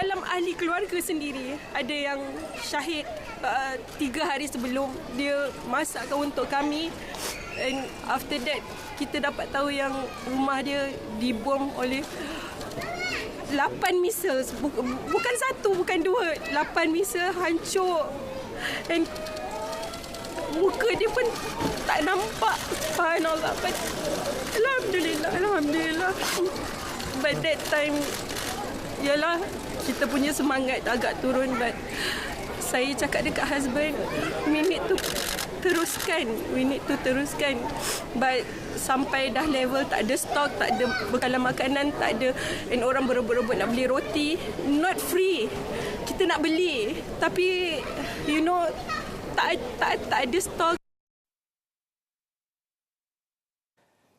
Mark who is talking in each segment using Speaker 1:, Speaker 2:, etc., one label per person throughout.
Speaker 1: dalam ahli keluarga sendiri ada yang syahid 3 hari sebelum dia masakkan untuk kami, and after that kita dapat tahu yang rumah dia dibom oleh 8 missiles, bukan 1, bukan 2, 8 missiles hancur, and muka dia pun tak nampak. Subhanallah. But Alhamdulillah. But that time, yalah, kita punya semangat agak turun. But saya cakap dekat husband, we need to teruskan. But sampai dah level tak ada stok, tak ada bekalan makanan, tak ada, and orang berebut-rebut nak beli roti, not free. Kita nak beli, tapi tak ada stok.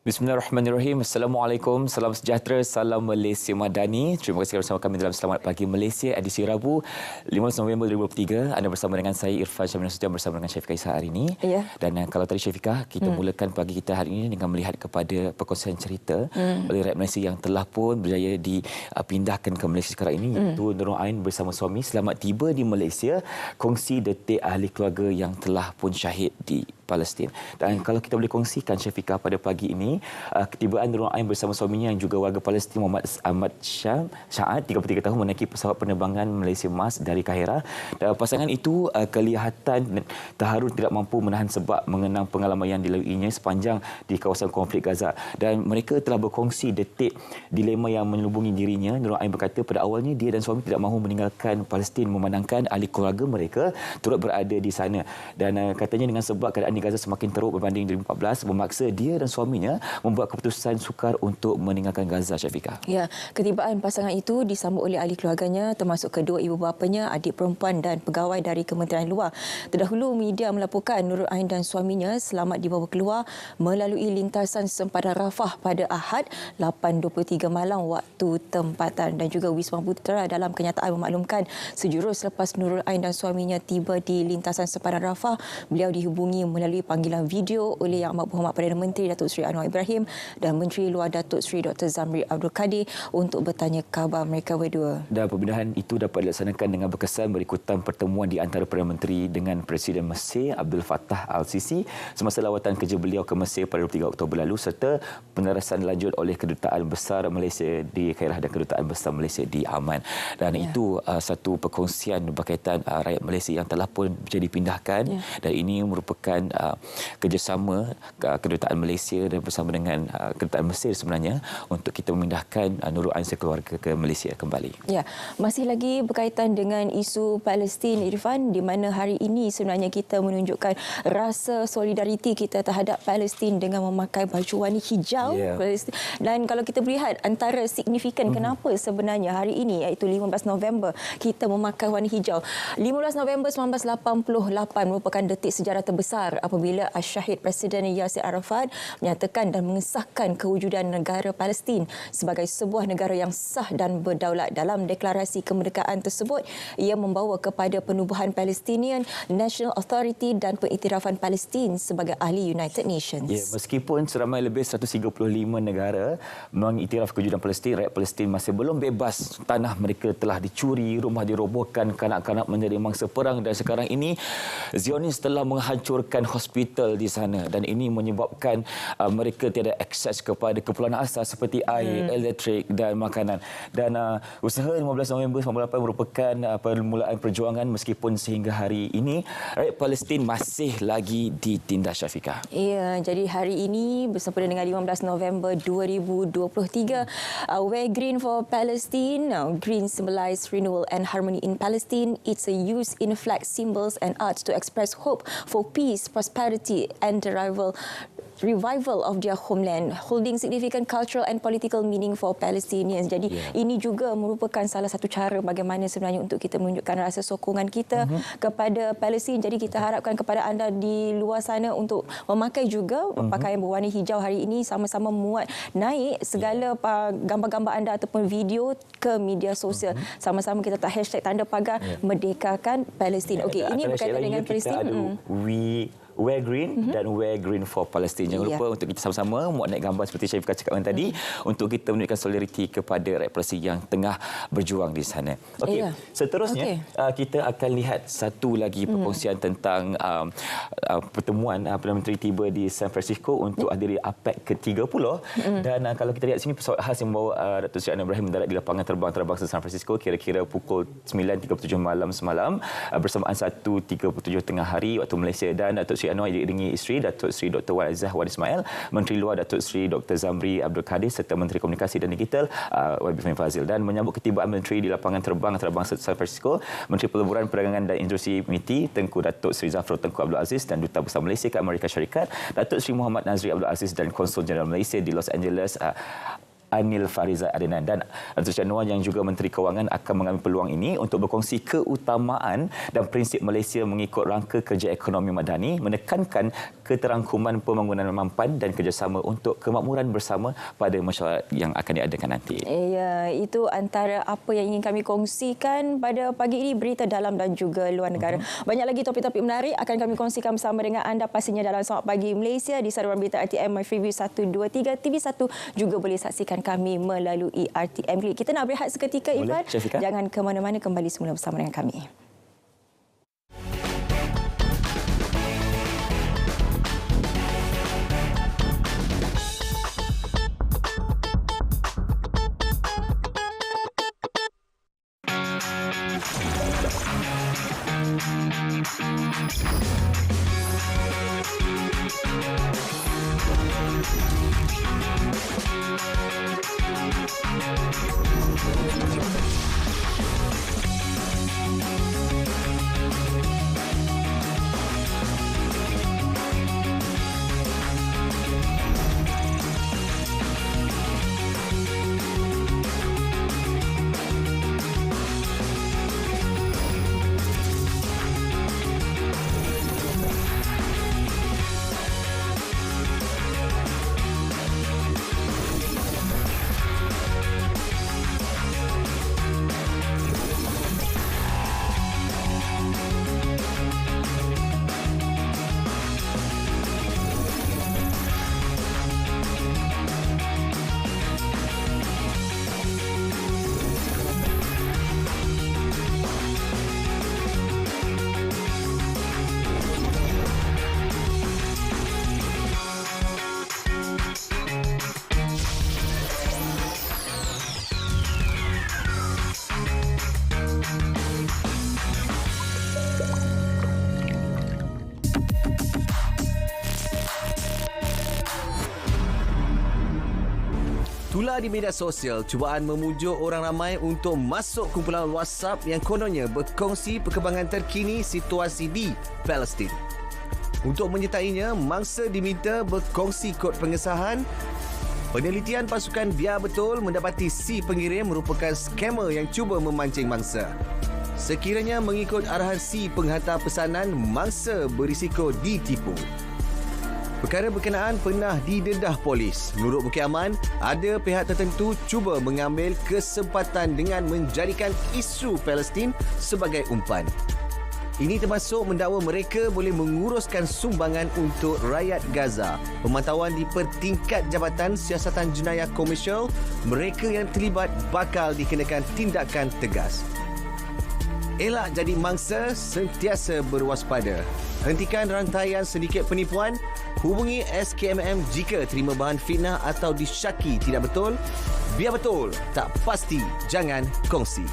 Speaker 2: Bismillahirrahmanirrahim. Assalamualaikum, salam sejahtera, salam Malaysia Madani. Terima kasih bersama kami dalam Selamat Pagi Malaysia edisi Rabu 15 November 2023. Anda bersama dengan saya Irfan Syamil Nasution bersama dengan Syafiqah Isa hari ini. Ya. Dan kalau tadi Syafiqah, kita mulakan pagi kita hari ini dengan melihat kepada perkongsian cerita oleh rakyat Malaysia yang telah pun berjaya dipindahkan ke Malaysia sekarang ini, iaitu Nurul Ain bersama suami selamat tiba di Malaysia, kongsi detik ahli keluarga yang telah pun syahid di Palestin. Dan kalau kita boleh kongsikan Syafiqah pada pagi ini, ketibaan Nurul Ain bersama suaminya yang juga warga Palestin Muhammad Ahmad Syaad 33 tahun menaiki pesawat penerbangan Malaysia Mas dari Kahira. Dan pasangan itu kelihatan terharu tidak mampu menahan sebab mengenang pengalaman yang dilaluinya sepanjang di kawasan konflik Gaza. Dan mereka telah berkongsi detik dilema yang menyelubungi dirinya. Nurul Ain berkata pada awalnya dia dan suami tidak mahu meninggalkan Palestin memandangkan ahli keluarga mereka turut berada di sana. Dan katanya dengan sebab keadaan di Gaza semakin teruk berbanding 2014, memaksa dia dan suaminya membuat keputusan sukar untuk meninggalkan Gaza, Syafiqah.
Speaker 3: Ya, ketibaan pasangan itu disambut oleh ahli keluarganya termasuk kedua ibu bapanya, adik perempuan dan pegawai dari Kementerian Luar. Terdahulu media melaporkan Nurul Ain dan suaminya selamat dibawa keluar melalui lintasan sempadan Rafah pada Ahad 8.23 malam waktu tempatan. Dan juga Wisma Putra dalam kenyataan memaklumkan sejurus selepas Nurul Ain dan suaminya tiba di lintasan sempadan Rafah, beliau dihubungi melalui panggilan video oleh Yang Amat Berhormat Perdana Menteri Datuk Seri Anwar Ibrahim dan Menteri Luar Datuk Seri Dr. Zamri Abdul Kadir untuk bertanya khabar mereka berdua. Dan
Speaker 2: pemindahan itu dapat dilaksanakan dengan berkesan berikutan pertemuan di antara Perdana Menteri dengan Presiden Mesir Abdul Fattah Al-Sisi semasa lawatan kerja beliau ke Mesir pada 23 Oktober lalu, serta penerasan lanjut oleh Kedutaan Besar Malaysia di Kairah dan Kedutaan Besar Malaysia di Amman. Dan itu satu perkongsian berkaitan rakyat Malaysia yang telah pun jadi dipindahkan. Dan ini merupakan kerjasama Kedutaan Malaysia dan bersama dengan Kedutaan Mesir sebenarnya untuk kita memindahkan Nurul Ain sekeluarga ke Malaysia kembali.
Speaker 3: Ya, masih lagi berkaitan dengan isu Palestin, Irfan, di mana hari ini sebenarnya kita menunjukkan rasa solidariti kita terhadap Palestin dengan memakai baju warna hijau. Dan kalau kita melihat antara signifikan kenapa sebenarnya hari ini, iaitu 15 November kita memakai warna hijau. 15 November 1988 merupakan detik sejarah terbesar apabila Syahid Presiden Yasir Arafat menyatakan dan mengesahkan kewujudan negara Palestin sebagai sebuah negara yang sah dan berdaulat. Dalam deklarasi kemerdekaan tersebut, ia membawa kepada penubuhan Palestinian National Authority dan pengiktirafan Palestin sebagai ahli United Nations.
Speaker 2: Ya, meskipun seramai lebih 135 negara mengiktiraf kewujudan Palestin, rakyat Palestin masih belum bebas. Tanah mereka telah dicuri, rumah dirobohkan, kanak-kanak menjadi mangsa perang, dan sekarang ini Zionis telah menghancurkan hospital di sana, dan ini menyebabkan mereka tiada akses kepada keperluan asas seperti air, elektrik dan makanan. Dan usaha 15 November 1988 merupakan permulaan perjuangan, meskipun sehingga hari ini rakyat Palestin masih lagi ditindas, Syafiqah.
Speaker 3: Ya, jadi hari ini bersempena dengan 15 November 2023, Wear Green for Palestine. Green symbolize renewal and harmony in Palestine. It's a use in flag symbols and art to express hope for peace, prosperity and the revival of their homeland, holding significant cultural and political meaning for Palestinians. Jadi ini juga merupakan salah satu cara bagaimana sebenarnya untuk kita menunjukkan rasa sokongan kita kepada Palestin. Jadi kita harapkan kepada anda di luar sana untuk memakai juga pakaian berwarna hijau hari ini, sama-sama muat naik segala gambar-gambar anda ataupun video ke media sosial. Sama-sama kita hashtag tanda pagar merdekakan Palestin. Okey, ini berkaitan dengan Palestin.
Speaker 2: We Wear Green dan Wear Green for Palestine. Jangan lupa untuk kita sama-sama muat naik gambar seperti Syafiqah cakapkan tadi untuk kita menunjukkan solidariti kepada rakyat Palestin yang tengah berjuang di sana. Okey, seterusnya kita akan lihat satu lagi perkongsian tentang pertemuan Perdana Menteri tiba di San Francisco untuk hadiri APEC ke-30 dan kalau kita lihat sini pesawat khas yang membawa Datuk Seri Anwar Ibrahim mendarat di lapangan terbang ke San Francisco kira-kira pukul 9.37 malam semalam bersamaan 1.37 tengah hari waktu Malaysia, dan Datuk Seri Anwar diiringi isteri Datuk Seri Dr. Wan Azizzah Wan Ismail, Menteri Luar Datuk Seri Dr. Zamri Abdul Kadir serta Menteri Komunikasi dan Digital Wahid bin Fazil. Dan menyambut ketibaan menteri di lapangan terbang San Francisco, Menteri Peleburan, Perdagangan dan Industri MITI Tengku Datuk Seri Zafrul Tengku Abdul Aziz dan Duta Besar Malaysia ke Amerika Syarikat Datuk Seri Muhammad Nazri Abdul Aziz dan Konsul Jeneral Malaysia di Los Angeles Anil Fariza Adenan, dan Datuk Seri Anwar yang juga Menteri Kewangan akan mengambil peluang ini untuk berkongsi keutamaan dan prinsip Malaysia mengikut rangka kerja ekonomi madani, menekankan keterangkuman pembangunan mampan dan kerjasama untuk kemakmuran bersama pada masyarakat yang akan diadakan nanti.
Speaker 3: Ya, itu antara apa yang ingin kami kongsikan pada pagi ini, berita dalam dan juga luar negara. Banyak lagi topik-topik menarik akan kami kongsikan bersama dengan anda pastinya dalam Selamat Pagi Malaysia di saluran berita RTM MyFreeview 123 TV1, juga boleh saksikan kami melalui RTM Klik. Kita nak berehat seketika, Irfan. Jangan ke mana-mana, kembali semula bersama dengan kami.
Speaker 4: Tular di media sosial cubaan memujuk orang ramai untuk masuk kumpulan WhatsApp yang kononnya berkongsi perkembangan terkini situasi di Palestin. Untuk menyertainya, mangsa diminta berkongsi kod pengesahan. Penelitian pasukan Biar Betul mendapati si pengirim merupakan skamer yang cuba memancing mangsa. Sekiranya mengikut arahan si penghantar pesanan, mangsa berisiko ditipu. Perkara berkenaan pernah didedah polis. Menurut Bukit Aman, ada pihak tertentu cuba mengambil kesempatan dengan menjadikan isu Palestin sebagai umpan. Ini termasuk mendakwa mereka boleh menguruskan sumbangan untuk rakyat Gaza. Pemantauan di petingkat Jabatan Siasatan Jenayah Komersial, mereka yang terlibat bakal dikenakan tindakan tegas. Elak jadi mangsa, sentiasa berwaspada. Hentikan rantaian sedikit penipuan. Hubungi SKMM jika terima bahan fitnah atau disyaki tidak betul. Biar betul, tak pasti, jangan kongsi.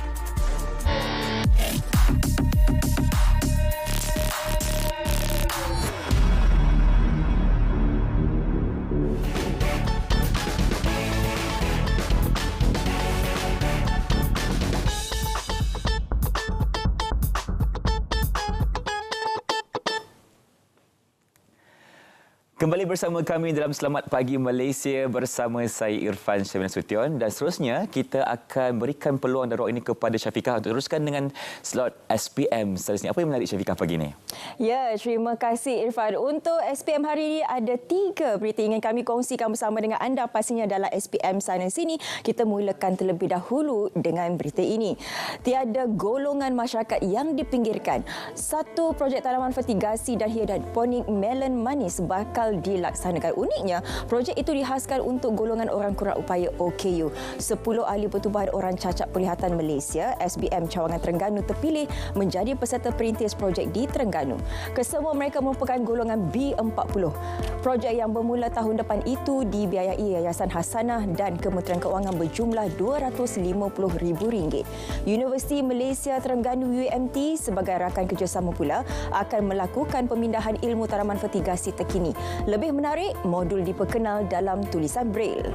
Speaker 2: Kembali bersama kami dalam Selamat Pagi Malaysia bersama saya Irfan Syamil Nasution, dan seterusnya kita akan berikan peluang dan ruang ini kepada Syafiqah untuk teruskan dengan slot SPM seterusnya. Apa yang menarik Syafiqah pagi ini?
Speaker 3: Ya, terima kasih Irfan. Untuk SPM hari ini ada 3 berita ingin kami kongsikan bersama dengan anda pastinya dalam SPM sana sini. Kita mulakan terlebih dahulu dengan berita ini. Tiada golongan masyarakat yang dipinggirkan. Satu projek tanaman fertigasi dan hidroponik melon manis bakal dilaksanakan. Uniknya, projek itu dihaskan untuk golongan orang kurang upaya OKU. 10 ahli pertubuhan orang cacat penglihatan Malaysia, SBM Cawangan Terengganu terpilih menjadi peserta perintis projek di Terengganu. Kesemua mereka merupakan golongan B40. Projek yang bermula tahun depan itu dibiayai Yayasan Hasanah dan Kementerian Keuangan berjumlah RM250,000. Universiti Malaysia Terengganu UMT sebagai rakan kerjasama pula akan melakukan pemindahan ilmu tanaman fertigasi terkini. Lebih menarik, modul diperkenal dalam tulisan Braille.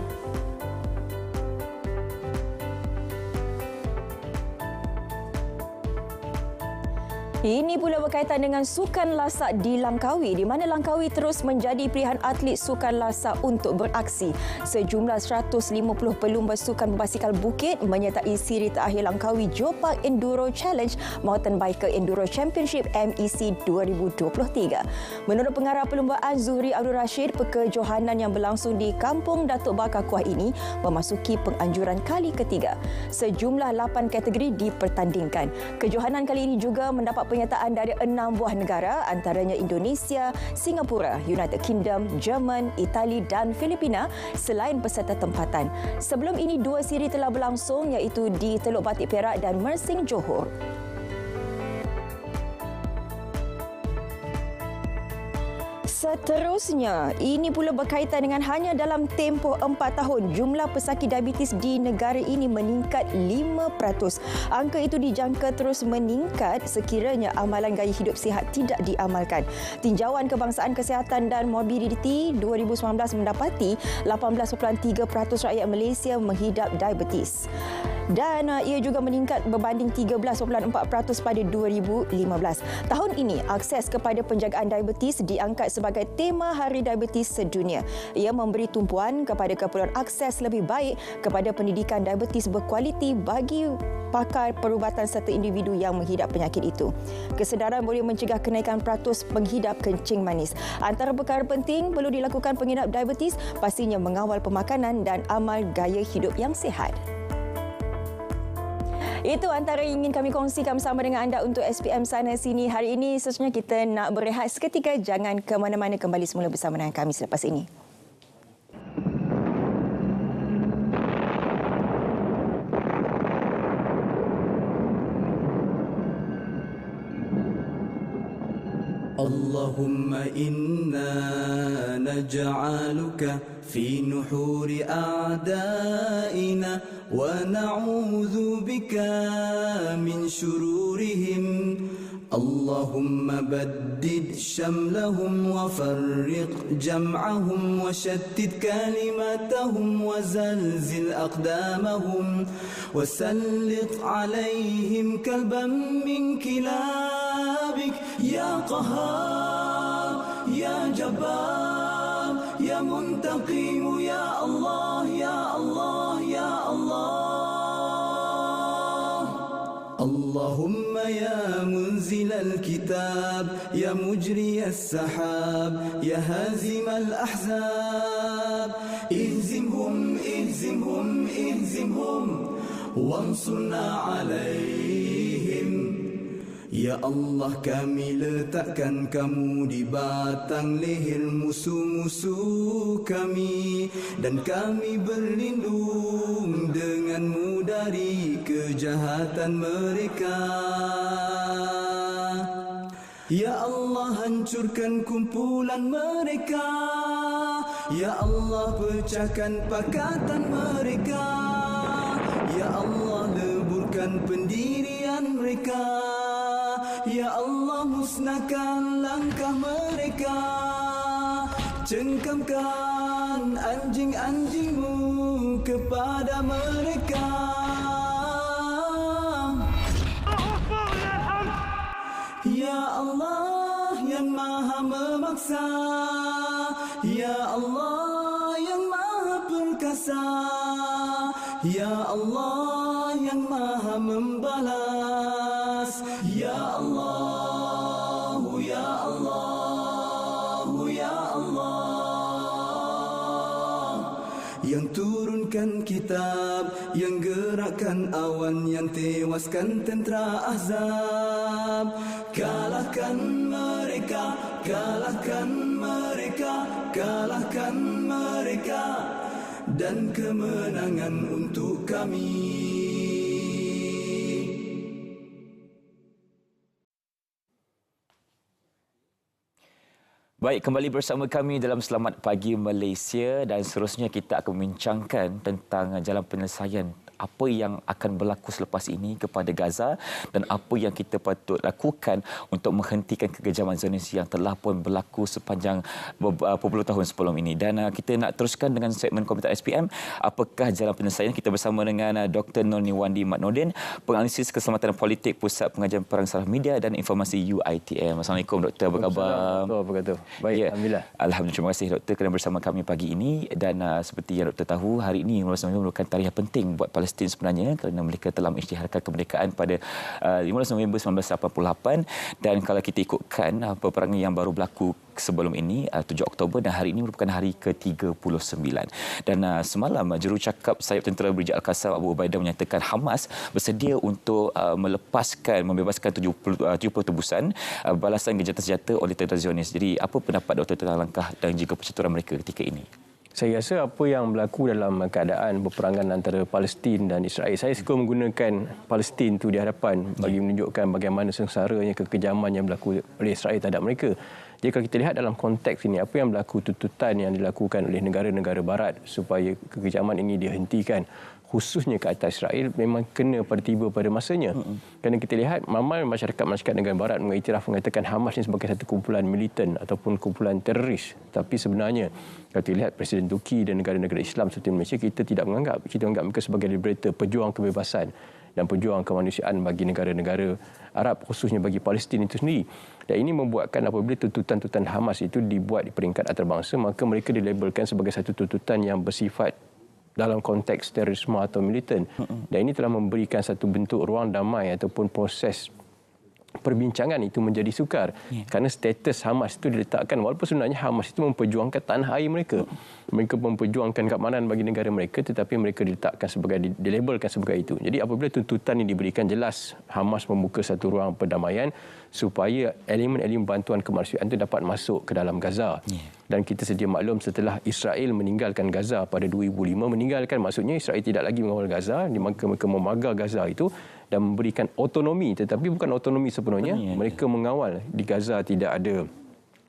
Speaker 3: Ini pula berkaitan dengan sukan lasak di Langkawi, di mana Langkawi terus menjadi pilihan atlet sukan lasak untuk beraksi. Sejumlah 150 pelumba sukan berbasikal bukit menyertai siri terakhir Langkawi Geopark Enduro Challenge Mountain Biker Enduro Championship MEC 2023. Menurut pengarah perlumbaan Zuhri Abdul Rashid, perkejohanan yang berlangsung di Kampung Datuk Bakar Kuah ini memasuki penganjuran kali ketiga. Sejumlah 8 kategori dipertandingkan. Kejohanan kali ini juga mendapat penyertaan dari 6 buah negara antaranya Indonesia, Singapura, United Kingdom, Jerman, Itali dan Filipina selain peserta tempatan. Sebelum ini 2 siri telah berlangsung iaitu di Teluk Batik Perak dan Mersing Johor. Seterusnya, ini pula berkaitan dengan hanya dalam tempoh 4 tahun, jumlah pesakit diabetes di negara ini meningkat 5%. Angka itu dijangka terus meningkat sekiranya amalan gaya hidup sihat tidak diamalkan. Tinjauan Kebangsaan Kesihatan dan Morbidity 2019 mendapati 18.3% rakyat Malaysia menghidap diabetes. Dan ia juga meningkat berbanding 13.4% pada 2015. Tahun ini, akses kepada penjagaan diabetes diangkat sebagai tema Hari Diabetes Sedunia. Ia memberi tumpuan kepada keperluan akses lebih baik kepada pendidikan diabetes berkualiti bagi pakar perubatan serta individu yang menghidap penyakit itu. Kesedaran boleh mencegah kenaikan peratus penghidap kencing manis. Antara perkara penting perlu dilakukan pengidap diabetes pastinya mengawal pemakanan dan amal gaya hidup yang sihat. Itu antara yang ingin kami kongsikan bersama dengan anda untuk SPM sana sini hari ini. Seterusnya kita nak berehat seketika. Jangan ke mana-mana, kembali semula bersama dengan kami selepas ini.
Speaker 5: Allahumma inna naj'aluka fi nuhuri a'daina wa na'udzu bika min shururihim. Allahumma baddid shamlahum wa farriq jam'ahum wa shattit kalimatahum wa zalzil aqdamahum wa sallit alayhim kalban min kilabik ya qahhar ya jabbar ya muntaqim ya Allah ya Allah ya Allah. Allahumma ya munzil al-kitab ya mujri as-sahab ya hazim al-ahzab ihzimhum ihzimhum ihzimhum wansurna alaihim. Ya Allah, kami letakkan kamu di batang leher musuh-musuh kami, dan kami berlindung denganmu dari kejahatan mereka. Ya Allah, hancurkan kumpulan mereka. Ya Allah, pecahkan pakatan mereka. Ya Allah, leburkan pendirian mereka. Ya Allah, musnahkan langkah mereka. Cengkamkan anjing-anjingmu kepada mereka. Ya Allah, yang maha memaksa, Ya Allah yang maha perkasa, Ya Allah yang maha membalas, Ya Allah, Ya Allah, Ya Allah, yang turunkan kitab, yang gerakkan awan, yang tewaskan tentera Ahzab. Kalahkan mereka, kalahkan mereka, kalahkan mereka, dan kemenangan untuk kami.
Speaker 2: Baik, kembali bersama kami dalam Selamat Pagi Malaysia dan seterusnya kita akan membincangkan tentang jalan penyelesaian apa yang akan berlaku selepas ini kepada Gaza dan apa yang kita patut lakukan untuk menghentikan kekejaman Zionis yang telah pun berlaku sepanjang beberapa puluh tahun sebelum ini. Dan kita nak teruskan dengan segmen Komentar SPM, apakah jalan penyelesaian. Kita bersama dengan Dr. Nurni Wandi Mat Nordin, penganalisis keselamatan politik Pusat Pengajian Perang Saraf Media dan Informasi UiTM. Assalamualaikum Doktor, apa khabar?
Speaker 6: Apa kata? Baik,
Speaker 2: ya.
Speaker 6: Alhamdulillah.
Speaker 2: Alhamdulillah, terima kasih Doktor kerana bersama kami pagi ini. Dan seperti yang Doktor tahu, hari ini 15 November merupakan tarikh yang penting buat Palestin sebenarnya kerana mereka telah mengisytiharkan kemerdekaan pada 15 November 1988. Dan kalau kita ikutkan peperangan yang baru berlaku sebelum ini 7 Oktober dan hari ini merupakan hari ke-39. Dan semalam jurucakap Sayap Tentera Brigade Al-Qassam Abu Ubaidah menyatakan Hamas bersedia untuk membebaskan 70 tebusan balasan gencatan senjata oleh tentera Zionis. Jadi apa pendapat Doktor tentang langkah dan juga percaturan mereka ketika ini?
Speaker 6: Saya rasa apa yang berlaku dalam keadaan peperangan antara Palestin dan Israel, saya suka menggunakan Palestin itu di hadapan bagi menunjukkan bagaimana sengsaranya kekejaman yang berlaku oleh Israel terhadap mereka. Jadi kalau kita lihat dalam konteks ini, apa yang berlaku, tuntutan yang dilakukan oleh negara-negara barat supaya kekejaman ini dihentikan, khususnya ke atas Israel, memang kena tiba pada masanya. Kerana kita lihat ramai masyarakat negara barat mengatakan Hamas ini sebagai satu kumpulan militan ataupun kumpulan teroris. Tapi sebenarnya kalau kita lihat Presiden Turki dan negara-negara Islam seperti Malaysia, kita tidak menganggap, kita menganggap mereka sebagai liberator, pejuang kebebasan dan pejuang kemanusiaan bagi negara-negara Arab, khususnya bagi Palestin itu sendiri. Dan ini membuatkan apabila tuntutan-tuntutan Hamas itu dibuat di peringkat antarabangsa, maka mereka dilabelkan sebagai satu tuntutan yang bersifat dalam konteks terorisme atau militan. Dan ini telah memberikan satu bentuk ruang damai ataupun proses perbincangan itu menjadi sukar. Kerana status Hamas itu diletakkan, walaupun sebenarnya Hamas itu memperjuangkan tanah air mereka. Mereka memperjuangkan keamanan bagi negara mereka, tetapi mereka diletakkan sebagai, dilabelkan sebagai itu. Jadi apabila tuntutan ini diberikan, jelas Hamas membuka satu ruang perdamaian supaya elemen-elemen bantuan kemanusiaan itu dapat masuk ke dalam Gaza. Dan kita sedia maklum setelah Israel meninggalkan Gaza pada 2005, meninggalkan maksudnya Israel tidak lagi mengawal Gaza, mereka memagar Gaza itu dan memberikan otonomi, tetapi bukan otonomi sepenuhnya. Mereka mengawal di Gaza tidak ada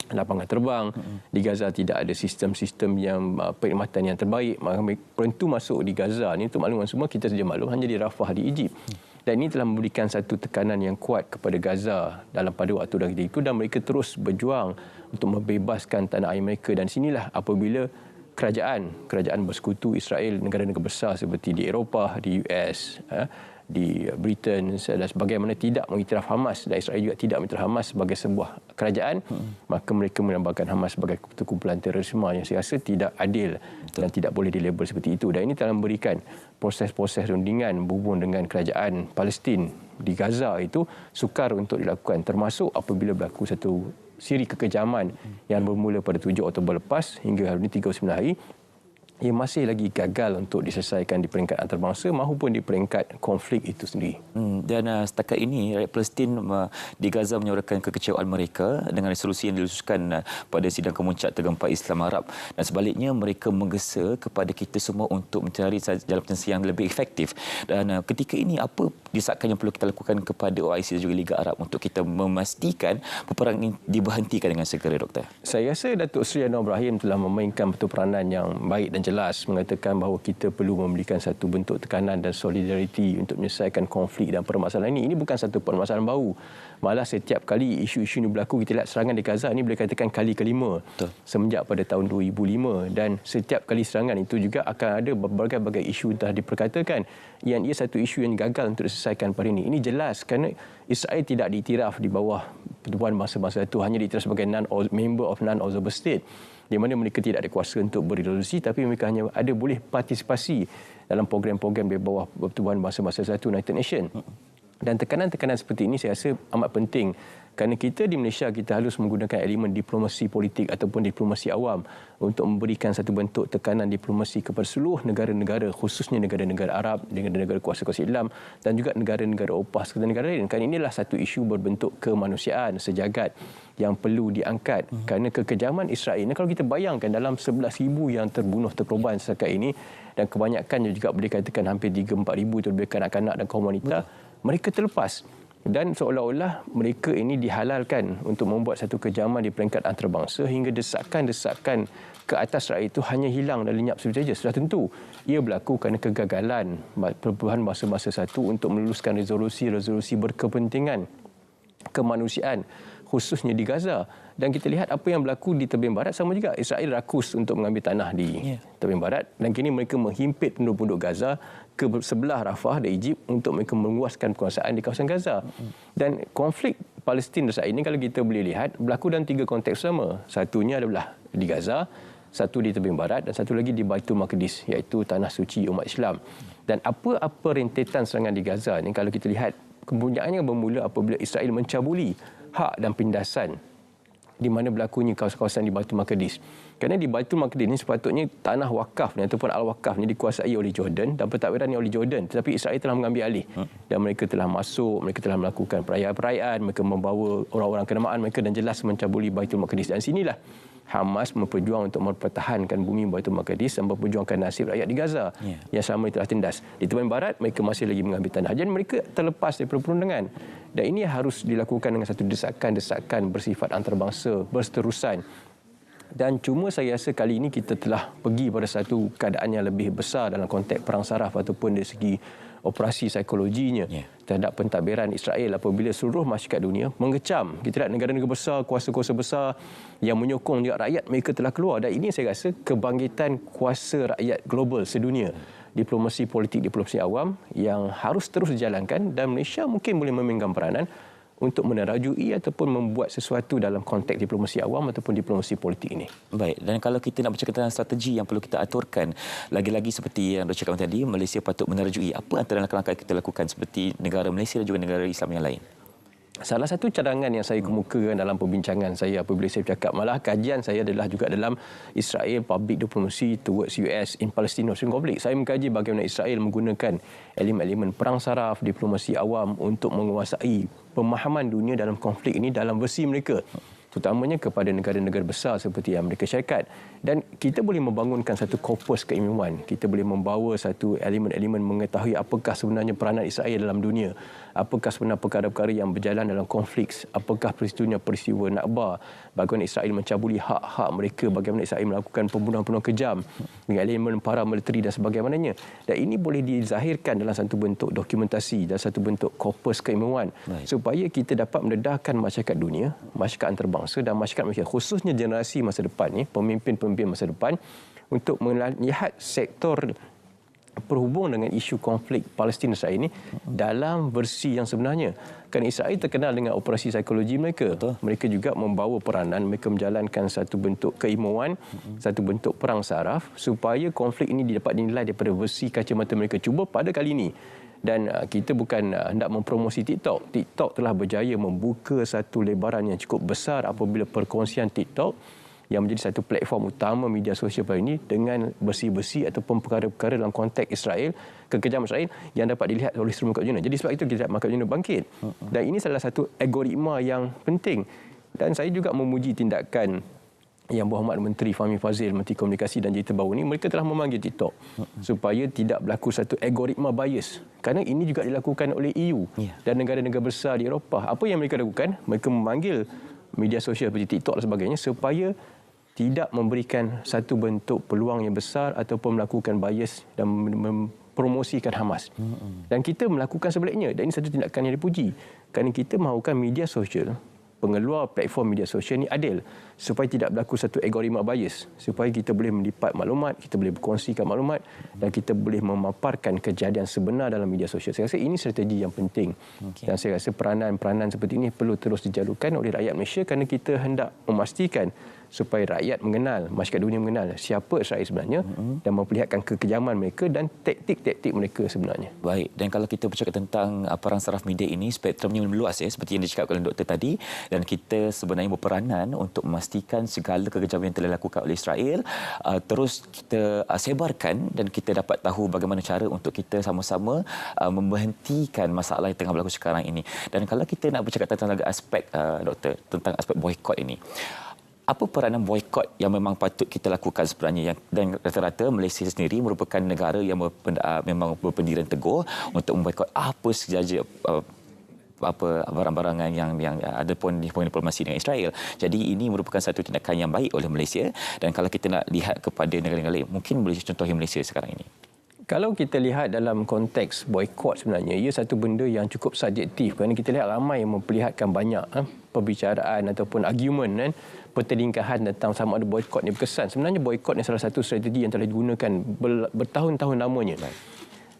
Speaker 6: lapangan terbang, di Gaza tidak ada sistem-sistem yang perkhidmatan yang terbaik. Maka perlu masuk di Gaza ni, untuk makluman semua, kita sedia maklum hanya di Rafah di Egypt. Dan ini telah memberikan satu tekanan yang kuat kepada Gaza dalam pada waktu dan ketika itu, dan mereka terus berjuang untuk membebaskan tanah air mereka. Dan sinilah apabila kerajaan bersekutu Israel, negara-negara besar seperti di Eropah, di US, di Britain dan sebagaimana tidak mengiktiraf Hamas, dan Israel juga tidak mengiktiraf Hamas sebagai sebuah kerajaan, maka mereka menambahkan Hamas sebagai kumpulan terorisme yang saya rasa tidak adil dan tidak boleh dilabel seperti itu. Dan ini telah memberikan proses-proses rundingan berhubung dengan kerajaan Palestin di Gaza itu sukar untuk dilakukan, termasuk apabila berlaku satu siri kekejaman yang bermula pada 7 Oktober lepas hingga hari ini 39 hari, ia masih lagi gagal untuk diselesaikan di peringkat antarabangsa maupun di peringkat konflik itu sendiri.
Speaker 2: Dan setakat ini rakyat Palestin di Gaza menyuarakan kekecewaan mereka dengan resolusi yang diluluskan pada sidang kemuncak tergempa Islam Arab, dan sebaliknya mereka menggesa kepada kita semua untuk mencari jalan penyelesaian yang lebih efektif. Dan ketika ini apa desakan yang perlu kita lakukan kepada OIC dan juga Liga Arab untuk kita memastikan peperangan ini diberhentikan dengan segera, Doktor?
Speaker 6: Saya rasa Datuk Seri Anwar Ibrahim telah memainkan peranan yang baik dan jelas mengatakan bahawa kita perlu memberikan satu bentuk tekanan dan solidariti untuk menyelesaikan konflik dan permasalahan ini. Ini bukan satu permasalahan baru. Malah setiap kali isu-isu ini berlaku, kita lihat serangan di Gaza ini boleh katakan kali kelima semenjak pada tahun 2005, dan setiap kali serangan itu juga akan ada berbagai-bagai isu yang telah diperkatakan yang ia satu isu yang gagal untuk diselesaikan pada ini. Ini jelas kerana Israel tidak diiktiraf di bawah Pertubuhan Bangsa-Bangsa itu, hanya diiktiraf sebagai member of non-observer state, di mana mereka tidak ada kuasa untuk beresolusi, tapi mereka hanya ada boleh partisipasi dalam program-program di bawah Pertubuhan Bangsa-Bangsa itu, United Nations. Dan tekanan-tekanan seperti ini saya rasa amat penting kerana kita di Malaysia kita harus menggunakan elemen diplomasi politik ataupun diplomasi awam untuk memberikan satu bentuk tekanan diplomasi kepada seluruh negara-negara, khususnya negara-negara Arab, negara-negara kuasa-kuasa Islam dan juga negara-negara Eropah serta negara lain. Kerana inilah satu isu berbentuk kemanusiaan sejagat yang perlu diangkat kerana kekejaman Israel. Kalau kita bayangkan dalam 11,000 yang terbunuh terkorban setakat ini, dan kebanyakannya juga boleh katakan hampir 3-4,000 itu lebih kanak-kanak dan kaum wanita, mereka terlepas. Dan seolah-olah mereka ini dihalalkan untuk membuat satu kejaman di peringkat antarabangsa hingga desakan-desakan ke atas rakyat itu hanya hilang dan lenyap seperti saja. Sudah tentu ia berlaku kerana kegagalan Pertubuhan Bangsa-Bangsa Satu untuk meluluskan resolusi-resolusi berkepentingan kemanusiaan khususnya di Gaza. Dan kita lihat apa yang berlaku di Tebing Barat sama juga. Israel rakus untuk mengambil tanah di Tebing Barat dan kini mereka menghimpit penduduk Gaza ke sebelah Rafah di Egypt untuk mereka menguaskan kekuasaan di kawasan Gaza. Dan konflik Palestin Israel ini kalau kita boleh lihat berlaku dalam 3 konteks sama. Satunya adalah di Gaza, satu di Tebing Barat dan satu lagi di Baitul Maqdis, iaitu tanah suci umat Islam. Dan apa-apa rentetan serangan di Gaza ini kalau kita lihat kepunyaannya bermula apabila Israel mencabuli hak dan pindasan di mana berlakunya kawasan-kawasan di Baitul Maqdis. Kerana di Baitul Maqdis ini sepatutnya tanah wakaf ataupun al-wakaf ini dikuasai oleh Jordan dan pentadbirannya oleh Jordan, tetapi Israel telah mengambil alih dan mereka telah masuk, mereka telah melakukan perayaan-perayaan, mereka membawa orang-orang kenamaan mereka dan jelas mencabuli Baitul Maqdis. Dan sinilah Hamas berperjuang untuk mempertahankan bumi Baitul Maqdis dan memperjuangkan nasib rakyat di Gaza yang selama ini telah tindas. Di Tebing Barat mereka masih lagi mengambil tanah. Jadi mereka terlepas dari perundingan. Dan ini harus dilakukan dengan satu desakan-desakan bersifat antarabangsa berterusan. Dan cuma saya rasa kali ini kita telah pergi pada satu keadaan yang lebih besar dalam konteks perang saraf ataupun dari segi operasi psikologinya terhadap pentadbiran Israel apabila seluruh masyarakat dunia mengecam. Kita lihat negara-negara besar, kuasa-kuasa besar yang menyokong juga rakyat mereka telah keluar. Dan ini saya rasa kebangkitan kuasa rakyat global sedunia. Diplomasi politik, diplomasi awam yang harus terus dijalankan dan Malaysia mungkin boleh memegang peranan untuk menerajui ataupun membuat sesuatu dalam konteks diplomasi awam ataupun diplomasi politik ini.
Speaker 2: Baik, dan kalau kita nak bercakap tentang strategi yang perlu kita aturkan, lagi-lagi seperti yang dicakapkan tadi, Malaysia patut menerajui apa antara langkah-langkah yang kita lakukan seperti negara Malaysia dan juga negara Islam yang lain.
Speaker 6: Salah satu cadangan yang saya kemukakan dalam perbincangan saya apabila saya bercakap, malah kajian saya adalah juga dalam Israel Public Diplomacy towards US in Palestine-Palestinian Conflict. Saya mengkaji bagaimana Israel menggunakan elemen-elemen perang saraf, diplomasi awam untuk menguasai pemahaman dunia dalam konflik ini dalam versi mereka, terutamanya kepada negara-negara besar seperti Amerika Syarikat. Dan kita boleh membangunkan satu korpus keilmuan. Kita boleh membawa satu elemen-elemen mengetahui apakah sebenarnya peranan Israel dalam dunia, apakah sebenarnya perkara-perkara yang berjalan dalam konflik, apakah peristiwa Nakba, bagaimana Israel mencabuli hak-hak mereka, bagaimana Israel melakukan pembunuhan-pembunuhan kejam dengan elemen paramiliteri dan sebagainya. Dan ini boleh dizahirkan dalam satu bentuk dokumentasi dan satu bentuk korpus keilmuan supaya kita dapat mendedahkan masyarakat dunia, masyarakat antarabangsa dan masyarakat Malaysia, khususnya generasi masa depan ni, pemimpin-pemimpin masa depan, untuk melihat sektor berhubung dengan isu konflik Palestin Israel ini dalam versi yang sebenarnya. Kerana Israel terkenal dengan operasi psikologi mereka. Mereka juga membawa peranan, mereka menjalankan satu bentuk keilmuan, satu bentuk perang saraf supaya konflik ini dapat dinilai daripada versi kacamata mereka. Cuba pada kali ini, dan kita bukan hendak mempromosi TikTok. TikTok telah berjaya membuka satu lebaran yang cukup besar apabila perkongsian TikTok yang menjadi satu platform utama media sosial pada ini dengan bersih-bersih ataupun perkara-perkara dalam konteks Israel, kekejaman Israel yang dapat dilihat oleh seluruh masyarakat dunia. Jadi sebab itu kita masyarakat dunia bangkit. Dan ini salah satu algoritma yang penting. Dan saya juga memuji tindakan yang berhormat Menteri Fahmi Fadzil, Menteri Komunikasi dan Digital baru ini, mereka telah memanggil TikTok supaya tidak berlaku satu algoritma bias. Kerana ini juga dilakukan oleh EU dan negara-negara besar di Eropah. Apa yang mereka lakukan? Mereka memanggil media sosial seperti TikTok dan sebagainya supaya tidak memberikan satu bentuk peluang yang besar ataupun melakukan bias dan mempromosikan Hamas. Dan kita melakukan sebaliknya, dan ini satu tindakan yang dipuji. Kerana kita mahukan media sosial, pengeluar platform media sosial ini adil supaya tidak berlaku satu algoritma bias, supaya kita boleh melipat maklumat, kita boleh berkongsikan maklumat dan kita boleh memaparkan kejadian sebenar dalam media sosial. Saya rasa ini strategi yang penting. Dan saya rasa peranan-peranan seperti ini perlu terus dijalukan oleh rakyat Malaysia kerana kita hendak memastikan supaya rakyat mengenal, masyarakat dunia mengenal siapa Israel sebenarnya dan memperlihatkan kekejaman mereka dan taktik-taktik mereka sebenarnya.
Speaker 2: Baik, dan kalau kita bercakap tentang perang saraf media ini, spektrumnya meluas ya, seperti yang dicakapkan oleh doktor tadi, dan kita sebenarnya berperanan untuk memastikan segala kekejaman yang telah dilakukan oleh Israel terus kita sebarkan dan kita dapat tahu bagaimana cara untuk kita sama-sama memberhentikan masalah yang tengah berlaku sekarang ini. Dan kalau kita nak bercakap tentang aspek doktor, tentang aspek boikot ini, apa peranan boikot yang memang patut kita lakukan sebenarnya? Dan rata-rata Malaysia sendiri merupakan negara yang memang berpendirian teguh untuk memboikot apa sahaja barang-barangan yang ada pun diplomasi dengan Israel. Jadi ini merupakan satu tindakan yang baik oleh Malaysia, dan kalau kita nak lihat kepada negara-negara lain, mungkin boleh contohi Malaysia sekarang ini.
Speaker 6: Kalau kita lihat dalam konteks boikot sebenarnya, ia satu benda yang cukup subjektif kerana kita lihat ramai yang memperlihatkan banyak perbicaraan ataupun argument pertelingkahan tentang sama ada boikot ni berkesan. Sebenarnya boikot ni salah satu strategi yang telah digunakan bertahun-tahun lamanya.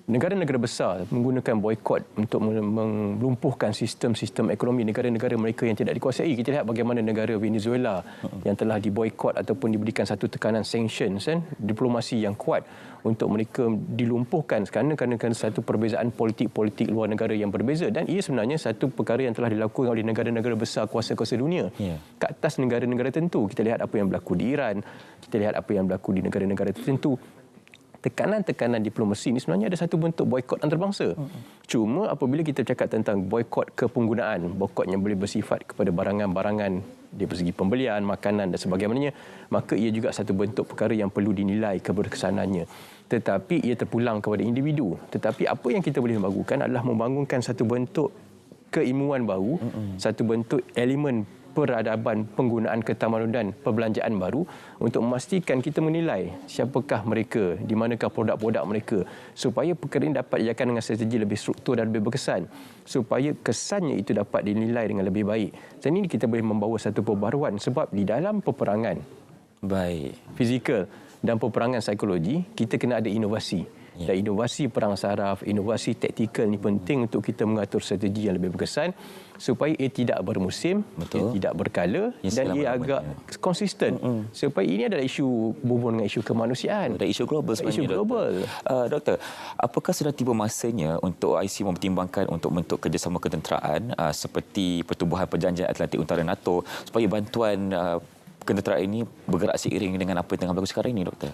Speaker 6: Negara-negara besar menggunakan boikot untuk melumpuhkan sistem-sistem ekonomi negara-negara mereka yang tidak dikuasai. Kita lihat bagaimana negara Venezuela yang telah diboikot ataupun diberikan satu tekanan sanctions, diplomasi yang kuat untuk mereka dilumpuhkan kerana satu perbezaan politik luar negara yang berbeza. Dan ia sebenarnya satu perkara yang telah dilakukan oleh negara-negara besar kuasa-kuasa dunia ke atas negara-negara tertentu. Kita lihat apa yang berlaku di Iran, kita lihat apa yang berlaku di negara-negara tertentu. Tekanan-tekanan diplomasi ini sebenarnya ada satu bentuk boikot antarabangsa. Cuma apabila kita cakap tentang boikot kepenggunaan, boikot yang boleh bersifat kepada barangan-barangan dari segi pembelian, makanan dan sebagainya, maka ia juga satu bentuk perkara yang perlu dinilai keberkesanannya. Tetapi ia terpulang kepada individu. Tetapi apa yang kita boleh lakukan adalah membangunkan satu bentuk keilmuan baru, satu bentuk elemen peradaban, penggunaan ketamadunan, perbelanjaan baru untuk memastikan kita menilai siapakah mereka, di manakah produk-produk mereka, supaya perkara ini dapat dijalankan dengan strategi lebih struktur dan lebih berkesan, supaya kesannya itu dapat dinilai dengan lebih baik. Dan ini kita boleh membawa satu perbaharuan sebab di dalam peperangan fizikal dan peperangan psikologi, kita kena ada inovasi. Dan inovasi perang saraf, inovasi taktikal ini penting untuk kita mengatur strategi yang lebih berkesan supaya ia tidak bermusim, ia tidak berkala dan ia agak konsisten. Supaya ini adalah isu berhubung dengan isu kemanusiaan.
Speaker 2: Ada isu global sebenarnya.
Speaker 6: Isu global.
Speaker 2: Doktor, apakah sudah tiba masanya untuk IC mempertimbangkan untuk bentuk kerjasama ketenteraan seperti pertubuhan perjanjian Atlantik Utara NATO supaya bantuan ketenteraan ini bergerak seiring dengan apa yang tengah berlaku sekarang ini, Doktor?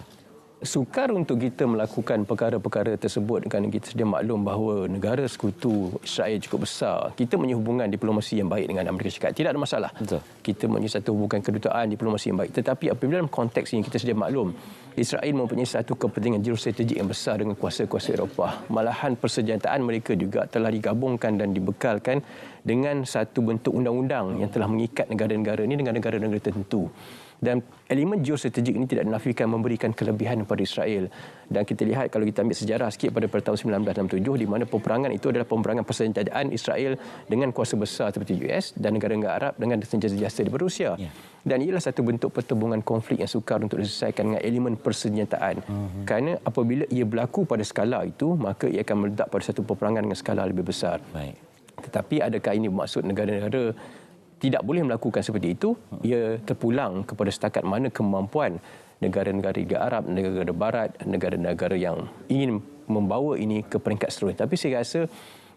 Speaker 6: Sukar untuk kita melakukan perkara-perkara tersebut kerana kita sedia maklum bahawa negara sekutu Israel cukup besar. Kita mempunyai hubungan diplomasi yang baik dengan Amerika Syarikat. Tidak ada masalah. Betul. Kita mempunyai satu hubungan kedutaan diplomasi yang baik. Tetapi apabila dalam konteks ini kita sedia maklum, Israel mempunyai satu kepentingan geostrategik yang besar dengan kuasa-kuasa Eropah. Malahan persenjataan mereka juga telah digabungkan dan dibekalkan dengan satu bentuk undang-undang yang telah mengikat negara-negara ini dengan negara-negara tertentu. Dan elemen geostrategik ini tidak dinafikan memberikan kelebihan kepada Israel. Dan kita lihat kalau kita ambil sejarah sikit pada tahun 1967 di mana peperangan itu adalah peperangan persenjataan Israel dengan kuasa besar seperti US dan negara-negara Arab dengan senjata-senjata daripada Rusia. Dan ialah satu bentuk pertembungan konflik yang sukar untuk diselesaikan dengan elemen persenjataan. Kerana apabila ia berlaku pada skala itu, maka ia akan meledak pada satu peperangan dengan skala lebih besar. Tetapi adakah ini bermaksud negara-negara tidak boleh melakukan seperti itu? Ia terpulang kepada setakat mana kemampuan negara-negara Liga Arab, negara-negara Barat, negara-negara yang ingin membawa ini ke peringkat seterusnya. Tapi saya rasa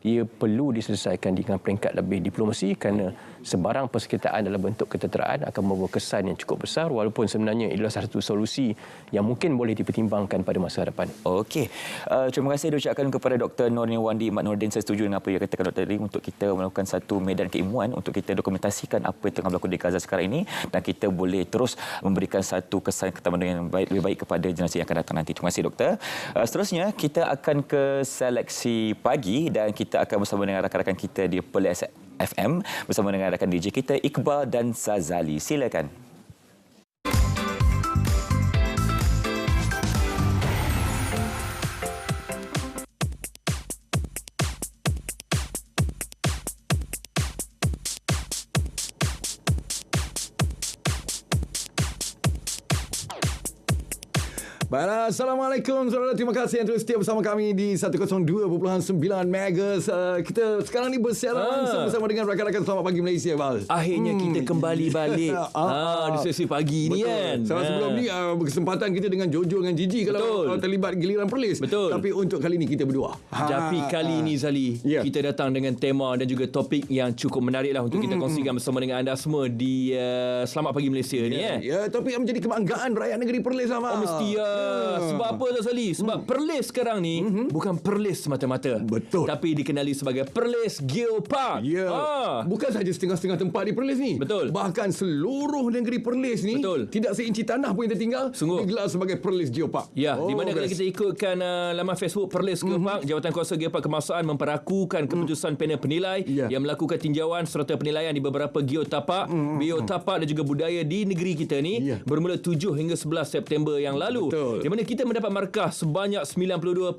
Speaker 6: ia perlu diselesaikan dengan peringkat lebih diplomasi kerana sebarang persekitaran dalam bentuk ketenteraan akan membawa kesan yang cukup besar walaupun sebenarnya ialah satu solusi yang mungkin boleh dipertimbangkan pada masa hadapan.
Speaker 2: Okey. Terima kasih diucapkan kepada Dr. Nordin Wandi Mat Nordin. Saya setuju dengan apa yang katakan Dr. tadi untuk kita melakukan satu medan keilmuan untuk kita dokumentasikan apa yang tengah berlaku di Gaza sekarang ini dan kita boleh terus memberikan satu kesan ketamadunan yang lebih baik kepada generasi yang akan datang nanti. Terima kasih Doktor. Seterusnya kita akan ke seleksi pagi dan kita akan bersama dengan rakan-rakan kita di Perlis FM bersama dengan rakan DJ kita Iqbal dan Sazali. Silakan.
Speaker 7: Baiklah, Assalamualaikum saudara. Terima kasih yang terus setia bersama kami di 102.9 MHz. Kita sekarang ni bersiaran langsung bersama dengan rakan-rakan Selamat Pagi Malaysia, Bal.
Speaker 6: Akhirnya kita kembali balik di sesi pagi ni kan.
Speaker 7: Sebelum ni berkesempatan kita dengan Jojo dengan Gigi kalau terlibat giliran Perlis.
Speaker 6: Betul.
Speaker 7: Tapi untuk kali ni kita berdua.
Speaker 6: Tapi kali ini Zali, kita datang dengan tema dan juga topik yang cukup menarik lah untuk kita kongsikan bersama dengan anda semua di Selamat Pagi Malaysia ni.
Speaker 7: Ya, topik yang menjadi kebanggaan rakyat negeri Perlis lah, Bal.
Speaker 6: Mesti sebab apa tak Zali? Sebab Perlis sekarang ni bukan Perlis semata-mata.
Speaker 7: Betul.
Speaker 6: Tapi dikenali sebagai Perlis Geopark.
Speaker 7: Bukan saja setengah-setengah tempat di Perlis ni.
Speaker 6: Betul.
Speaker 7: Bahkan seluruh negeri Perlis ni.
Speaker 6: Betul.
Speaker 7: Tidak seinci tanah pun yang tertinggal.
Speaker 6: Sungguh.
Speaker 7: Digelar sebagai Perlis Geopark.
Speaker 6: Ya, di mana kalau kita ikutkan laman Facebook Perlis Geopark, Jawatankuasa Geopark Kebangsaan memperakukan keputusan panel penilai yang melakukan tinjauan serta penilaian di beberapa geotapak, biotapak dan juga budaya di negeri kita ni bermula 7 hingga 11 September yang lalu.
Speaker 7: Betul.
Speaker 6: Di mana kita mendapat markah sebanyak 92.96%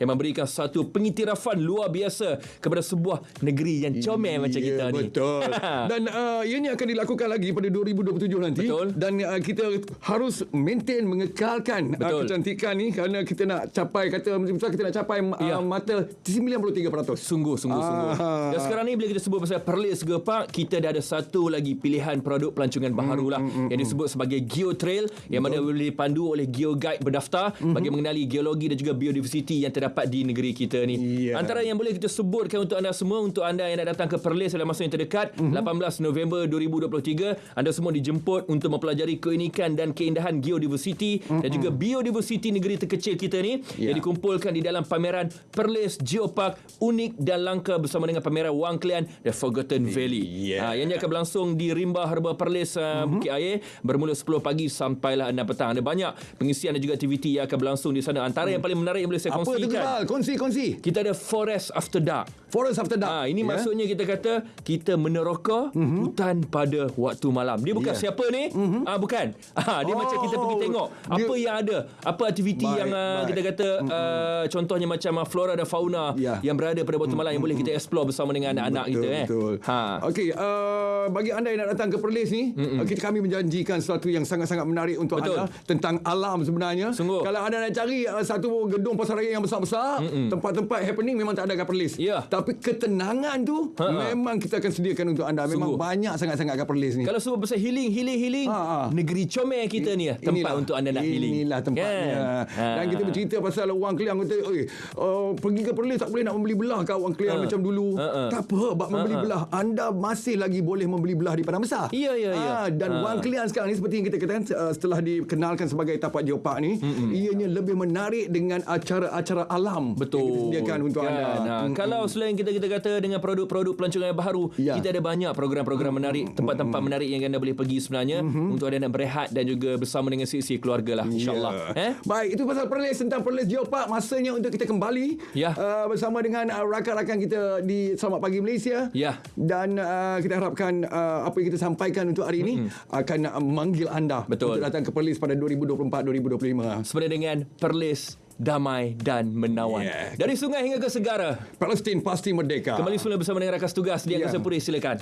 Speaker 6: yang memberikan satu pengiktirafan luar biasa kepada sebuah negeri yang comel macam kita ni.
Speaker 7: Betul. Dan ianya akan dilakukan lagi pada 2027 nanti.
Speaker 6: Betul.
Speaker 7: Dan kita harus maintain, mengekalkan kecantikan ni kerana kita nak capai, kita nak capai mata 93%.
Speaker 6: Sungguh. Dan sekarang ni bila kita sebut pasal Perlis Geopark, kita dah ada satu lagi pilihan produk pelancongan baharu lah yang disebut sebagai Geo Trail yang mana boleh dipandu oleh GeoGuide berdaftar bagi mengenali geologi dan juga biodiversiti yang terdapat di negeri kita ni. Antara yang boleh kita sebutkan untuk anda semua, untuk anda yang nak datang ke Perlis dalam masa yang terdekat, 18 November 2023, anda semua dijemput untuk mempelajari keunikan dan keindahan geodiversiti dan juga biodiversiti negeri terkecil kita ni yang dikumpulkan di dalam pameran Perlis Geopark unik dan langka bersama dengan pameran Wang Kelian The Forgotten Valley. Yang akan berlangsung di Rimba Harbour Perlis, Bukit Ayer, bermula 10 pagi sampailah 6 petang. Ada banyak pengisian dan juga aktiviti yang akan berlangsung di sana. Antara yang paling menarik yang boleh saya kongsikan.
Speaker 7: Kongsi.
Speaker 6: Kita ada Forest After Dark.
Speaker 7: Forest After Dark.
Speaker 6: Ini maksudnya kita kata kita meneroka hutan pada waktu malam. Dia bukan siapa ni? Bukan. Dia macam kita pergi tengok apa yang ada, apa aktiviti yang kita kata contohnya macam flora dan fauna yang berada pada waktu malam yang boleh kita explore bersama dengan anak-anak kita.
Speaker 7: Betul. Okey, bagi anda yang nak datang ke Perlis ni, kami menjanjikan sesuatu yang sangat-sangat menarik untuk anda tentang alam sebenarnya.
Speaker 6: Sungguh.
Speaker 7: Kalau anda nak cari satu gedung pasaraya yang besar-besar, tempat-tempat happening memang tak ada kat Perlis. Tapi ketenangan tu memang kita akan sediakan untuk anda. Memang banyak sangat-sangat kat Perlis ni.
Speaker 6: Kalau sebut pasal healing, negeri comel kita ni tempat untuk anda nak healing.
Speaker 7: Inilah tempatnya. Dan kita bercerita pasal Wang Kelian, kata pergi ke Perlis tak boleh nak membeli belah kat Wang Kelian macam dulu. Tak apa, bab membeli belah, anda masih lagi boleh membeli belah di Padang Besar. Dan Wang Kelian sekarang ni seperti yang kita katakan, setelah dikenalkan sebagai tapak geopark ni, ianya lebih menarik dengan acara-acara alam yang kita sediakan untuk anda.
Speaker 6: Kalau selain kita kata dengan produk-produk pelancongan yang baharu, kita ada banyak program-program menarik, tempat-tempat menarik yang anda boleh pergi sebenarnya untuk anda nak berehat dan juga bersama dengan sisi keluarga lah, insyaAllah.
Speaker 7: Baik, itu pasal Perlis, tentang Perlis Geopark. Masanya untuk kita kembali bersama dengan rakan-rakan kita di Selamat Pagi Malaysia. Dan kita harapkan apa yang kita sampaikan untuk hari ini akan memanggil anda untuk datang ke Perlis pada 2024-2025.
Speaker 6: Sebenarnya dengan Perlis damai dan menawan. Dari sungai hingga ke segara,
Speaker 7: Palestin pasti merdeka.
Speaker 6: Kembali semula bersama dengan rakan tugas di Angkasa Puri. Silakan.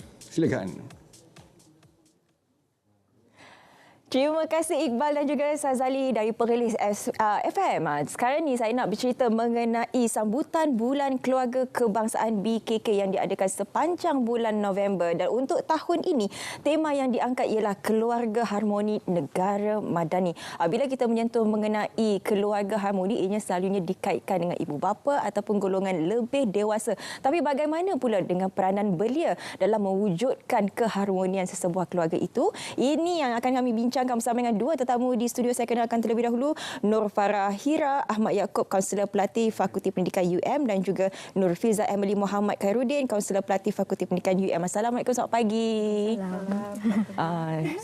Speaker 3: Terima kasih Iqbal dan juga Sazali dari Perlis FM. Sekarang ni saya nak bercerita mengenai sambutan Bulan Keluarga Kebangsaan BKK yang diadakan sepanjang bulan November. Dan untuk tahun ini, tema yang diangkat ialah Keluarga Harmoni Negara Madani. Bila kita menyentuh mengenai keluarga harmoni, ianya selalunya dikaitkan dengan ibu bapa ataupun golongan lebih dewasa. Tapi bagaimana pula dengan peranan belia dalam mewujudkan keharmonian sesebuah keluarga itu? Ini yang akan kami bincang bersama dengan dua tetamu di studio. Saya kenalkan terlebih dahulu Nur Farah Hira Ahmad Yaakob, Kaunselor Pelatih Fakulti Pendidikan UM, dan juga Nur Fiza Emily Muhammad Khairuddin, Kaunselor Pelatih Fakulti Pendidikan UM. Assalamualaikum, selamat pagi.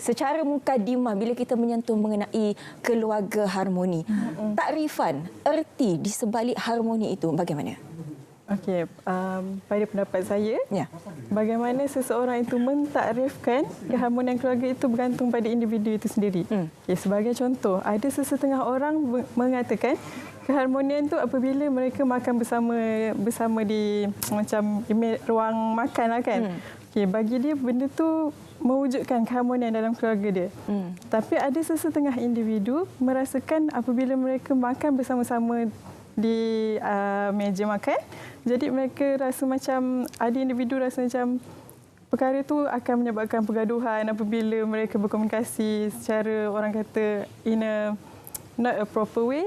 Speaker 3: Secara mukadimah, bila kita menyentuh mengenai keluarga harmoni, takrifan, erti di sebalik harmoni itu bagaimana?
Speaker 8: Okey, pada pendapat saya, bagaimana seseorang itu mentakrifkan keharmonian keluarga itu bergantung pada individu itu sendiri. Okay, sebagai contoh, ada sesetengah orang mengatakan keharmonian itu apabila mereka makan bersama di macam ruang makan lah kan. Okey, bagi dia benda tu mewujudkan keharmonian dalam keluarga dia. Tapi ada sesetengah individu merasakan apabila mereka makan bersama-sama di meja makan, jadi mereka rasa macam, ada individu rasa macam perkara itu akan menyebabkan pergaduhan apabila mereka berkomunikasi secara, orang kata, in a not a proper way.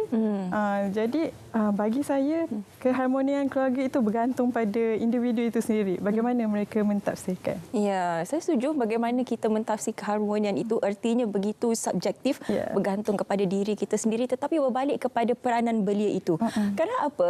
Speaker 8: Jadi bagi saya keharmonian keluarga itu bergantung pada individu itu sendiri. Bagaimana mereka mentafsirkan.
Speaker 3: Ya, saya setuju bagaimana kita mentafsir keharmonian itu artinya begitu subjektif, bergantung kepada diri kita sendiri, tetapi berbalik kepada peranan belia itu. Kerana apa?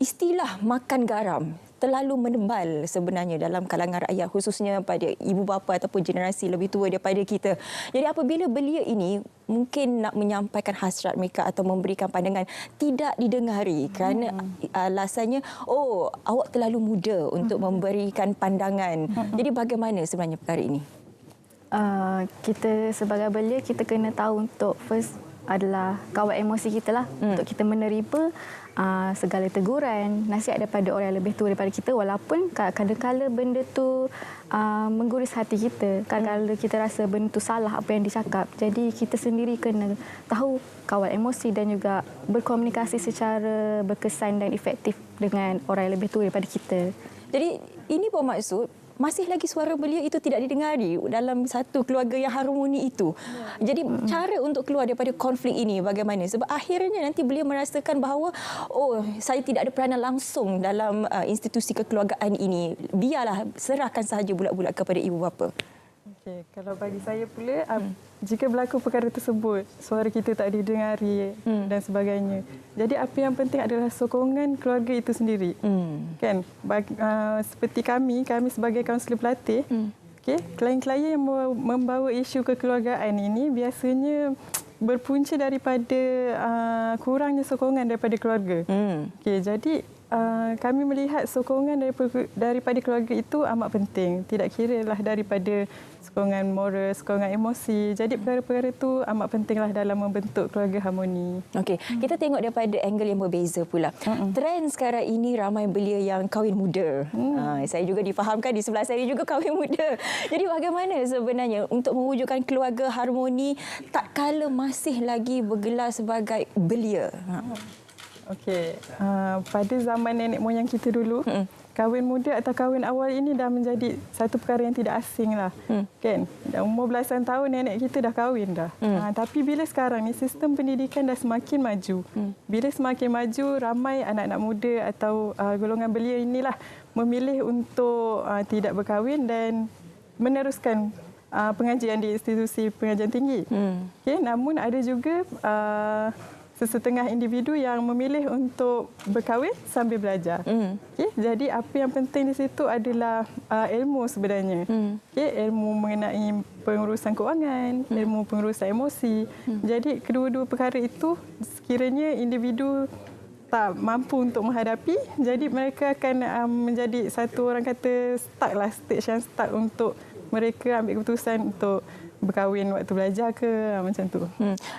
Speaker 3: Istilah makan garam terlalu menebal sebenarnya dalam kalangan rakyat, khususnya pada ibu bapa ataupun generasi lebih tua daripada kita. Jadi apabila belia ini mungkin nak menyampaikan hasrat mereka atau memberikan pandangan, tidak didengari kerana alasannya, oh, awak terlalu muda untuk memberikan pandangan. Jadi bagaimana sebenarnya perkara ini?
Speaker 9: Kita sebagai belia, kita kena tahu untuk first adalah kawal emosi kita lah. Untuk kita menerima segala teguran, nasihat daripada orang yang lebih tua daripada kita, walaupun kadang-kadang benda tu mengguris hati kita, kadang-kadang kita rasa benda tu salah apa yang dicakap. Jadi kita sendiri kena tahu kawal emosi dan juga berkomunikasi secara berkesan dan efektif dengan orang yang lebih tua daripada kita.
Speaker 3: Jadi ini bermaksud masih lagi suara belia itu tidak didengari dalam satu keluarga yang harmoni itu. Jadi cara untuk keluar daripada konflik ini bagaimana? Sebab akhirnya nanti belia merasakan bahawa, oh, saya tidak ada peranan langsung dalam institusi kekeluargaan ini. Biarlah, serahkan sahaja bulat-bulat kepada ibu bapa.
Speaker 8: Okey, kalau bagi saya pula, jika berlaku perkara tersebut, suara kita tak didengari dan sebagainya. Jadi apa yang penting adalah sokongan keluarga itu sendiri. Kan? Seperti kami sebagai kaunselor pelatih, okey, klien-klien yang membawa isu kekeluargaan ini biasanya berpunca daripada kurangnya sokongan daripada keluarga. Okey, jadi kami melihat sokongan daripada keluarga itu amat penting. Tidak kiralah daripada sokongan moral, sokongan emosi. Jadi perkara-perkara itu amat pentinglah dalam membentuk keluarga harmoni.
Speaker 3: Okey, kita tengok daripada angle yang berbeza pula. Trend sekarang ini ramai belia yang kahwin muda. Saya juga difahamkan di sebelah saya juga kahwin muda. Jadi bagaimana sebenarnya untuk mewujudkan keluarga harmoni tak kala masih lagi bergelar sebagai belia?
Speaker 8: Okey, pada zaman nenek moyang kita dulu, kahwin muda atau kahwin awal ini dah menjadi satu perkara yang tidak asing lah. Kan? Dah umur belasan tahun nenek kita dah kahwin dah. Tapi bila sekarang ni sistem pendidikan dah semakin maju. Bila semakin maju, ramai anak-anak muda atau golongan belia inilah memilih untuk tidak berkahwin dan meneruskan pengajian di institusi pengajian tinggi. Okay? Namun ada juga sesetengah individu yang memilih untuk berkahwin sambil belajar. Okay? Jadi apa yang penting di situ adalah ilmu sebenarnya. Okay? Ilmu mengenai pengurusan kewangan, ilmu pengurusan emosi. Jadi kedua-dua perkara itu sekiranya individu tak mampu untuk menghadapi, jadi mereka akan menjadi satu, orang kata, stage yang stuck untuk mereka ambil keputusan untuk berkahwin waktu belajar ke, macam tu.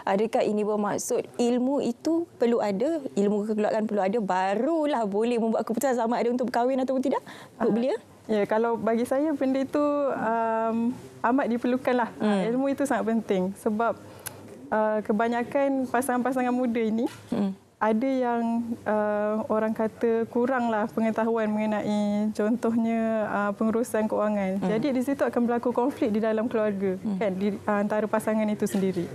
Speaker 3: Adakah ini bermaksud ilmu itu perlu ada, ilmu kekeluargaan perlu ada, barulah boleh membuat keputusan sama ada untuk berkahwin ataupun tidak untuk belia?
Speaker 8: Ya, kalau bagi saya benda itu amat diperlukanlah. Ilmu itu sangat penting sebab kebanyakan pasangan-pasangan muda ini ada yang orang kata kuranglah pengetahuan mengenai contohnya pengurusan kewangan. Jadi di situ akan berlaku konflik di dalam keluarga kan, di antara pasangan itu sendiri.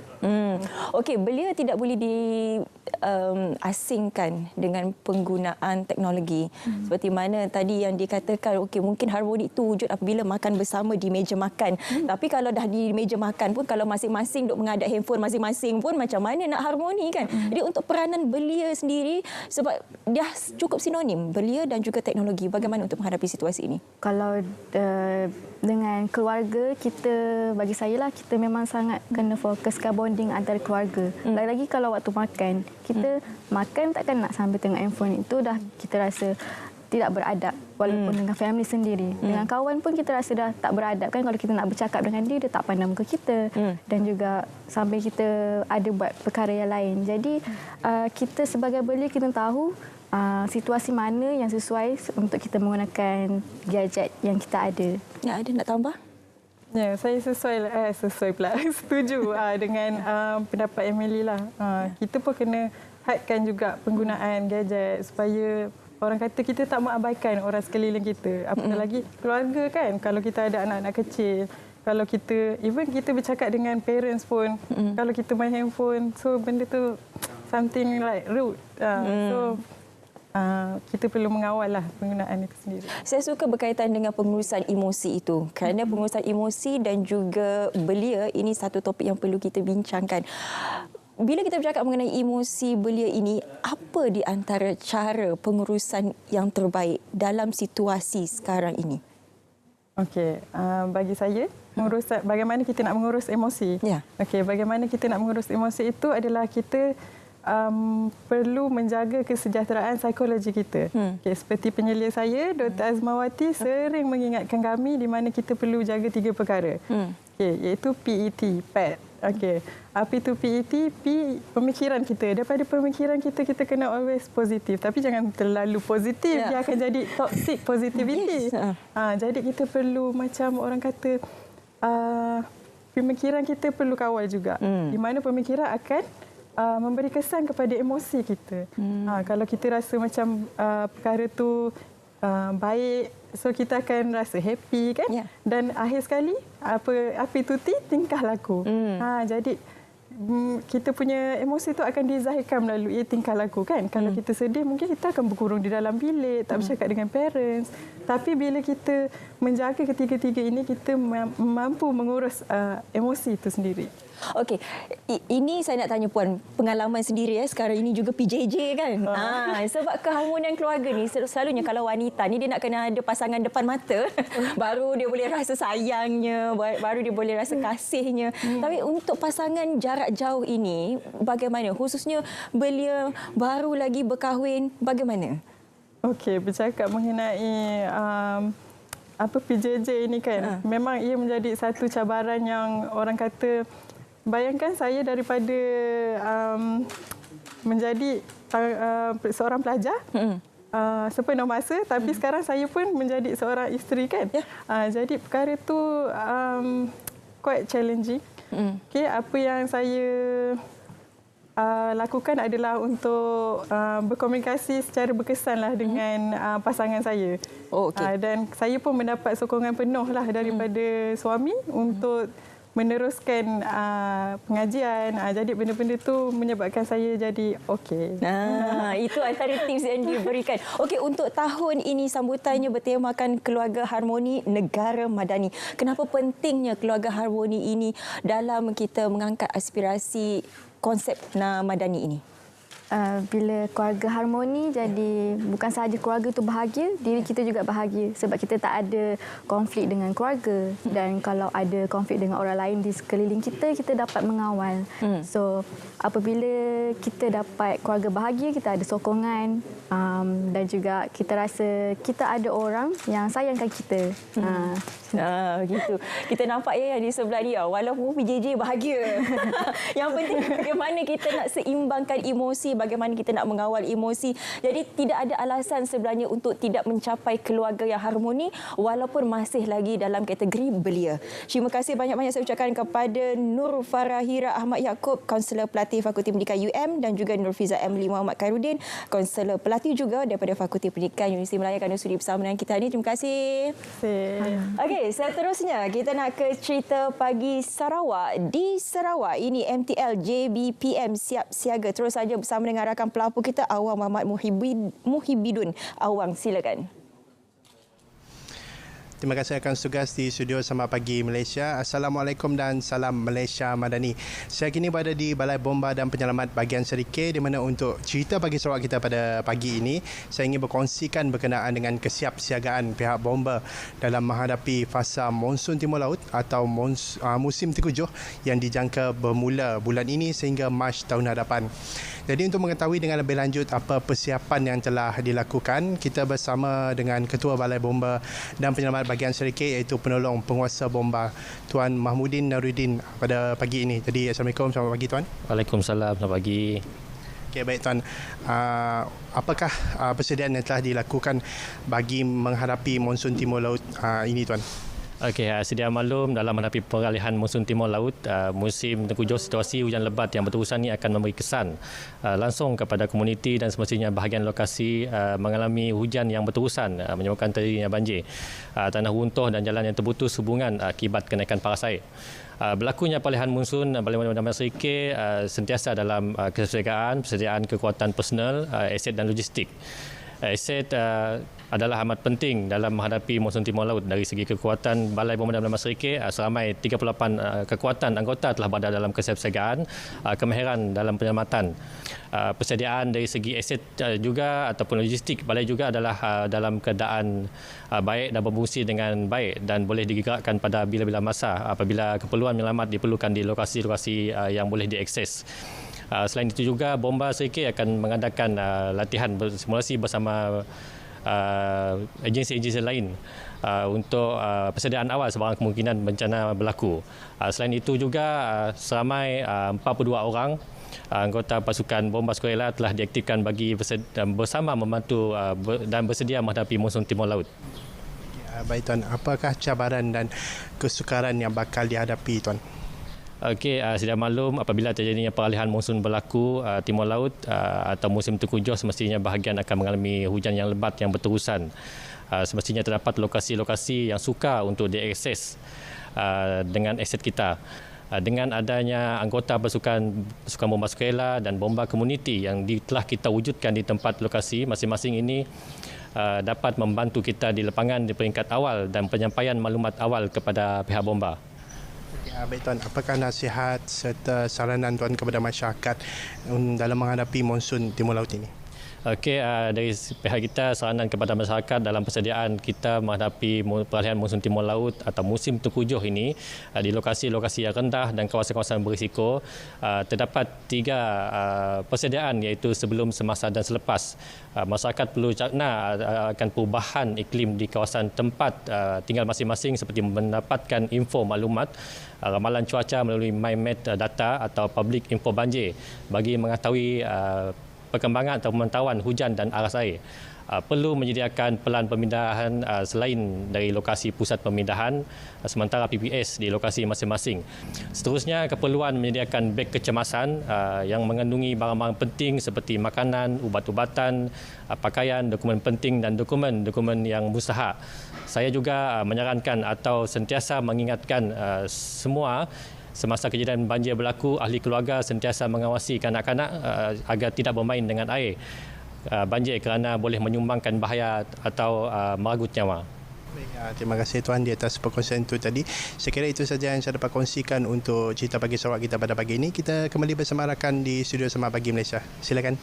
Speaker 3: Okey, belia tidak boleh diasingkan dengan penggunaan teknologi. Seperti mana tadi yang dikatakan, okey, mungkin harmoni itu wujud apabila makan bersama di meja makan. Tapi kalau dah di meja makan pun, kalau masing-masing duk menghadap handphone masing-masing pun, macam mana nak harmoni kan? Jadi untuk peranan belia sendiri, sebab dia cukup sinonim, belia dan juga teknologi, bagaimana untuk menghadapi situasi ini?
Speaker 9: Kalau dengan keluarga kita, bagi saya lah, kita memang sangat kena fokuskan bonding antara keluarga. Lagi-lagi kalau waktu makan, kita makan takkan nak sambil tengok handphone, itu dah kita rasa tidak beradab, walaupun dengan family sendiri. Dengan kawan pun kita rasa dah tak beradab kan, kalau kita nak bercakap dengan dia tak pandang muka kita. Dan juga sampai kita ada buat perkara yang lain. Jadi kita sebagai belia kita tahu situasi mana yang sesuai untuk kita menggunakan gadget yang kita ada.
Speaker 3: Ya, ada nak tambah?
Speaker 8: Ya, saya sesuai pula. Setuju dengan pendapat Emily lah. Kita pun kena hadkan juga penggunaan gadget supaya orang kata kita tak mengabaikan orang sekeliling kita. Apatah lagi keluarga kan. Kalau kita ada anak-anak kecil, kalau kita bercakap dengan parents pun, kalau kita main handphone, so benda tu something like rude. So kita perlu mengawal lah penggunaan itu sendiri.
Speaker 3: Saya suka berkaitan dengan pengurusan emosi itu. Kerana pengurusan emosi dan juga belia ini satu topik yang perlu kita bincangkan. Bila kita bercakap mengenai emosi belia ini, apa di antara cara pengurusan yang terbaik dalam situasi sekarang ini?
Speaker 8: Okey, bagi saya, bagaimana kita nak mengurus emosi.
Speaker 3: Ya.
Speaker 8: Okey, bagaimana kita nak mengurus emosi itu adalah kita perlu menjaga kesejahteraan psikologi kita. Okay, seperti penyelia saya, Dr. Azmawati sering mengingatkan kami di mana kita perlu jaga 3 perkara. Okay, iaitu PET. Okay. Apa itu PET? P, pemikiran kita. Daripada pemikiran kita, kita kena always positif. Tapi jangan terlalu positif. Dia akan jadi toxic positivity. Jadi kita perlu macam orang kata, pemikiran kita perlu kawal juga. Di mana pemikiran akan memberi kesan kepada emosi kita. Kalau kita rasa macam perkara tu baik, so kita akan rasa happy kan? Dan akhir sekali apa itu tingkah laku. Jadi kita punya emosi tu akan dizahirkan melalui tingkah laku kan. Kalau kita sedih mungkin kita akan berkurung di dalam bilik, tak bercakap dengan parents. Tapi bila kita menjaga ketiga-tiga ini, kita mampu mengurus emosi itu sendiri.
Speaker 3: Okey, ini saya nak tanya Puan, pengalaman sendiri sekarang ini juga PJJ kan. Sebab keharmonian keluarga ni selalunya kalau wanita ni dia nak kena ada pasangan depan mata baru dia boleh rasa sayangnya, baru dia boleh rasa kasihnya. Tapi untuk pasangan jarak jauh ini bagaimana? Khususnya belia baru lagi berkahwin, bagaimana?
Speaker 8: Okey, bercakap mengenai PJJ ini kan, memang ia menjadi satu cabaran yang orang kata. Bayangkan saya daripada menjadi seorang pelajar sepenuh masa, tapi sekarang saya pun menjadi seorang isteri kan. Jadi perkara tu quite challenging. Okay, apa yang saya lakukan adalah untuk berkomunikasi secara berkesanlah dengan pasangan saya. Dan saya pun mendapat sokongan penuh lah daripada suami untuk meneruskan pengajian. Jadi benda-benda tu menyebabkan saya jadi okey.
Speaker 3: Itu antara tips yang diberikan. Okey, untuk tahun ini sambutannya bertemakan keluarga harmoni negara madani. Kenapa pentingnya keluarga harmoni ini dalam kita mengangkat aspirasi konsep madani ini?
Speaker 9: Bila keluarga harmoni, jadi bukan sahaja keluarga tu bahagia, diri kita juga bahagia sebab kita tak ada konflik dengan keluarga, dan kalau ada konflik dengan orang lain di sekeliling kita, kita dapat mengawal. So apabila kita dapat keluarga bahagia, kita ada sokongan, dan juga kita rasa kita ada orang yang sayangkan kita.
Speaker 3: Gitu. Kita nampak yang di sebelah dia, walaupun PJJ bahagia. Yang penting bagaimana kita nak seimbangkan emosi, bagaimana kita nak mengawal emosi. Jadi tidak ada alasan sebenarnya untuk tidak mencapai keluarga yang harmoni walaupun masih lagi dalam kategori belia. Terima kasih banyak-banyak saya ucapkan kepada Nur Farahira Ahmad Yaakob, Kaunselor Pelatih Fakulti Pendidikan UM, dan juga Nur Fiza Emily Muhammad Khairuddin, Kaunselor Pelatih juga daripada Fakulti Pendidikan Universiti Melaya, kerana sudi bersama dengan kita hari ini. Terima kasih. Okey, seterusnya kita nak ke cerita pagi Sarawak. Di Sarawak ini MTL JBPM siap siaga. Terus saja bersama dengan rakan pelapor kita Awang Muhammad Muhibidun. Awang, silakan.
Speaker 10: Terima kasih akan tugas di studio Selamat Pagi Malaysia. Assalamualaikum dan salam Malaysia Madani. Saya kini berada di Balai Bomba dan Penyelamat bahagian Serikir, di mana untuk cerita Pagi Sarawak kita pada pagi ini, saya ingin berkongsikan berkenaan dengan kesiapsiagaan pihak bomba dalam menghadapi fasa monsun timur laut atau musim terkujuh yang dijangka bermula bulan ini sehingga Mac tahun hadapan. Jadi untuk mengetahui dengan lebih lanjut apa persiapan yang telah dilakukan, kita bersama dengan Ketua Balai Bomba dan Penyelamat bahagian Serikir, iaitu penolong penguasa bomba Tuan Mahmudin Naruddin pada pagi ini. Jadi Assalamualaikum, selamat pagi Tuan.
Speaker 11: Waalaikumsalam, selamat pagi.
Speaker 10: Okey, baik Tuan. Apakah persediaan yang telah dilakukan bagi menghadapi monsun timur laut ini Tuan?
Speaker 11: Okey, sedia maklum dalam menghadapi peralihan monsun timur laut, musim tengkujuh situasi hujan lebat yang berterusan ini akan memberi kesan langsung kepada komuniti dan semestinya bahagian lokasi mengalami hujan yang berterusan menyebabkan terjadinya banjir, tanah runtuh dan jalan yang terputus hubungan akibat kenaikan paras air. Berlakunya peralihan monsun Balai Bomba Damai Serikir sentiasa dalam persediaan kekuatan personal, aset dan logistik. Aset adalah amat penting dalam menghadapi monsun timur laut. Dari segi kekuatan Balai Bomba Damai Serikir, seramai 38 kekuatan anggota telah berada dalam kesiapsiagaan, kemahiran dalam penyelamatan. Persediaan dari segi aset juga ataupun logistik balai juga adalah dalam keadaan baik dan berfungsi dengan baik dan boleh digerakkan pada bila-bila masa apabila keperluan menyelamat diperlukan di lokasi-lokasi yang boleh diakses. Selain itu juga, Bomba Serikir akan mengadakan latihan simulasi bersama agensi-agensi lain untuk persediaan awal sebarang kemungkinan bencana berlaku. Selain itu juga, seramai 42 orang anggota pasukan bomba sukarela telah diaktifkan bagi bersama membantu dan bersedia menghadapi monsun timur laut.
Speaker 10: Baik Tuan, apakah cabaran dan kesukaran yang bakal dihadapi Tuan?
Speaker 11: Okey, sedia maklum apabila terjadinya peralihan monsun berlaku timur laut atau musim tengkujuh, semestinya bahagian akan mengalami hujan yang lebat yang berterusan. Semestinya terdapat lokasi-lokasi yang sukar untuk diakses dengan aset kita. Dengan adanya anggota pasukan bomba sukarela dan bomba komuniti yang telah kita wujudkan di tempat lokasi masing-masing ini, dapat membantu kita di lapangan di peringkat awal dan penyampaian maklumat awal kepada pihak bomba.
Speaker 10: Baik Tuan, apakah nasihat serta saranan Tuan kepada masyarakat dalam menghadapi monsun timur laut ini?
Speaker 11: Okey, dari pihak kita, saranan kepada masyarakat dalam persediaan kita menghadapi peralihan monsun timur laut atau musim tengkujuh ini di lokasi-lokasi yang rendah dan kawasan-kawasan berisiko, terdapat 3 persediaan, iaitu sebelum, semasa dan selepas. Masyarakat perlu cakna akan perubahan iklim di kawasan tempat tinggal masing-masing, seperti mendapatkan info maklumat ramalan cuaca melalui MyMet data atau Public Info Banjir bagi mengetahui perkembangan atau pemantauan hujan dan aras air. Perlu menyediakan pelan pemindahan selain dari lokasi pusat pemindahan, sementara PPS di lokasi masing-masing. Seterusnya, keperluan menyediakan beg kecemasan yang mengandungi barang-barang penting seperti makanan, ubat-ubatan, pakaian, dokumen penting dan dokumen-dokumen yang mustahak. Saya juga menyarankan atau sentiasa mengingatkan semua semasa kejadian banjir berlaku, ahli keluarga sentiasa mengawasi kanak-kanak agar tidak bermain dengan air banjir kerana boleh menyumbangkan bahaya atau meragut nyawa.
Speaker 10: Terima kasih Tuan di atas perkongsian itu tadi. Saya kira itu saja yang saya dapat kongsikan untuk cerita pagi Sarawak kita pada pagi ini. Kita kembali bersama rakan di studio Semak Pagi Malaysia. Silakan.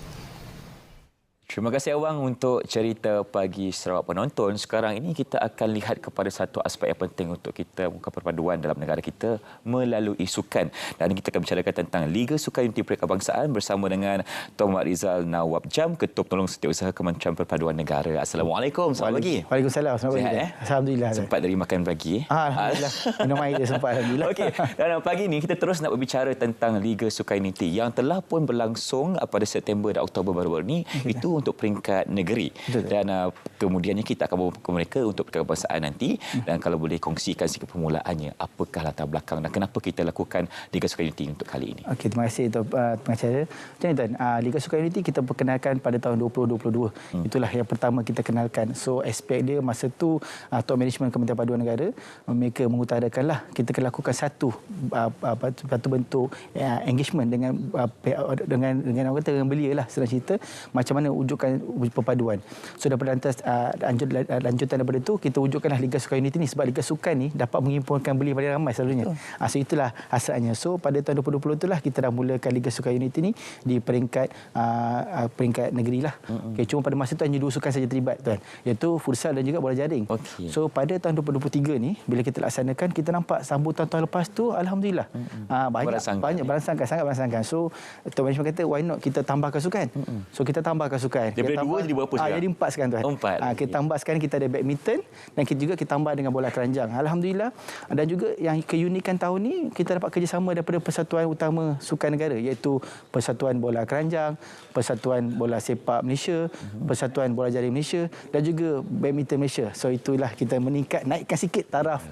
Speaker 2: Terima kasih Awang untuk cerita pagi Sarawak penonton. Sekarang ini kita akan lihat kepada satu aspek yang penting untuk kita buka perpaduan dalam negara kita melalui sukan. Dan kita akan bicarakan tentang Liga Sukan Uniti Perikabangsaan bersama dengan Tuan Muhammad Rizal Nawab Jam, Ketua Penolong Setiausaha Kementerian Perpaduan Negara. Assalamualaikum. Selamat pagi.
Speaker 12: Waalaikumsalam. Selamat pagi.
Speaker 2: Alhamdulillah. Sempat dari makan pagi.
Speaker 12: Alhamdulillah. Minum air dia sempat. Alhamdulillah. Okey.
Speaker 2: Dan pagi ini kita terus nak berbicara tentang Liga Sukan Uniti yang telah pun berlangsung pada September dan Oktober baru-baru ini. Itu untuk peringkat negeri. Betul. Dan kemudiannya kita akan bawa ke mereka untuk perikabangsaan nanti. Dan kalau boleh kongsikan sikit permulaannya, apakah latar belakang dan kenapa kita lakukan Liga Sukan Uniti untuk kali ini.
Speaker 12: Okey, terima kasih Tuan Pengacara. Macam ni Tuan, Liga Sukan Uniti kita perkenalkan pada tahun 2022. Itulah yang pertama kita kenalkan. So aspek dia masa tu Top Management Kementerian Perpaduan Negara mereka mengutarakanlah kita akan lakukan satu bentuk engagement dengan dengan belia lah, senang cerita macam mana wujudkan perpaduan. So daripada lanjutan daripada itu kita wujudkanlah Liga Sukan Uniti ni sebab Liga Sukan ni dapat menghimpunkan belia paling ramai selalunya. So itulah asalnya. So pada tahun 2020 itulah kita dah mulakan Liga Sukan Uniti ni di peringkat negeri lah. Okay, cuma pada masa tu hanya 2 sukan saja terlibat Tuan, iaitu futsal dan juga bola jaring. So pada tahun 2023 ni bila kita laksanakan, kita nampak sambutan tahun lepas tu alhamdulillah banyak beransangkan, sangat beransangkan. So Tuan Management kata why not kita tambahkan sukan. So kita tambahkan sukan sukan.
Speaker 2: Daripada 2 jadi berapa sekarang?
Speaker 12: Jadi 4 sekarang tuan.
Speaker 2: 4.
Speaker 12: Kita tambah sekarang kita ada badminton dan kita tambah dengan bola keranjang. Alhamdulillah. Dan juga yang keunikan tahun ni kita dapat kerjasama daripada Persatuan Utama Sukan Negara iaitu Persatuan Bola Keranjang, Persatuan Bola Sepak Malaysia, Persatuan Bola Jaring Malaysia dan juga Badminton Malaysia. So itulah kita naikkan sikit taraf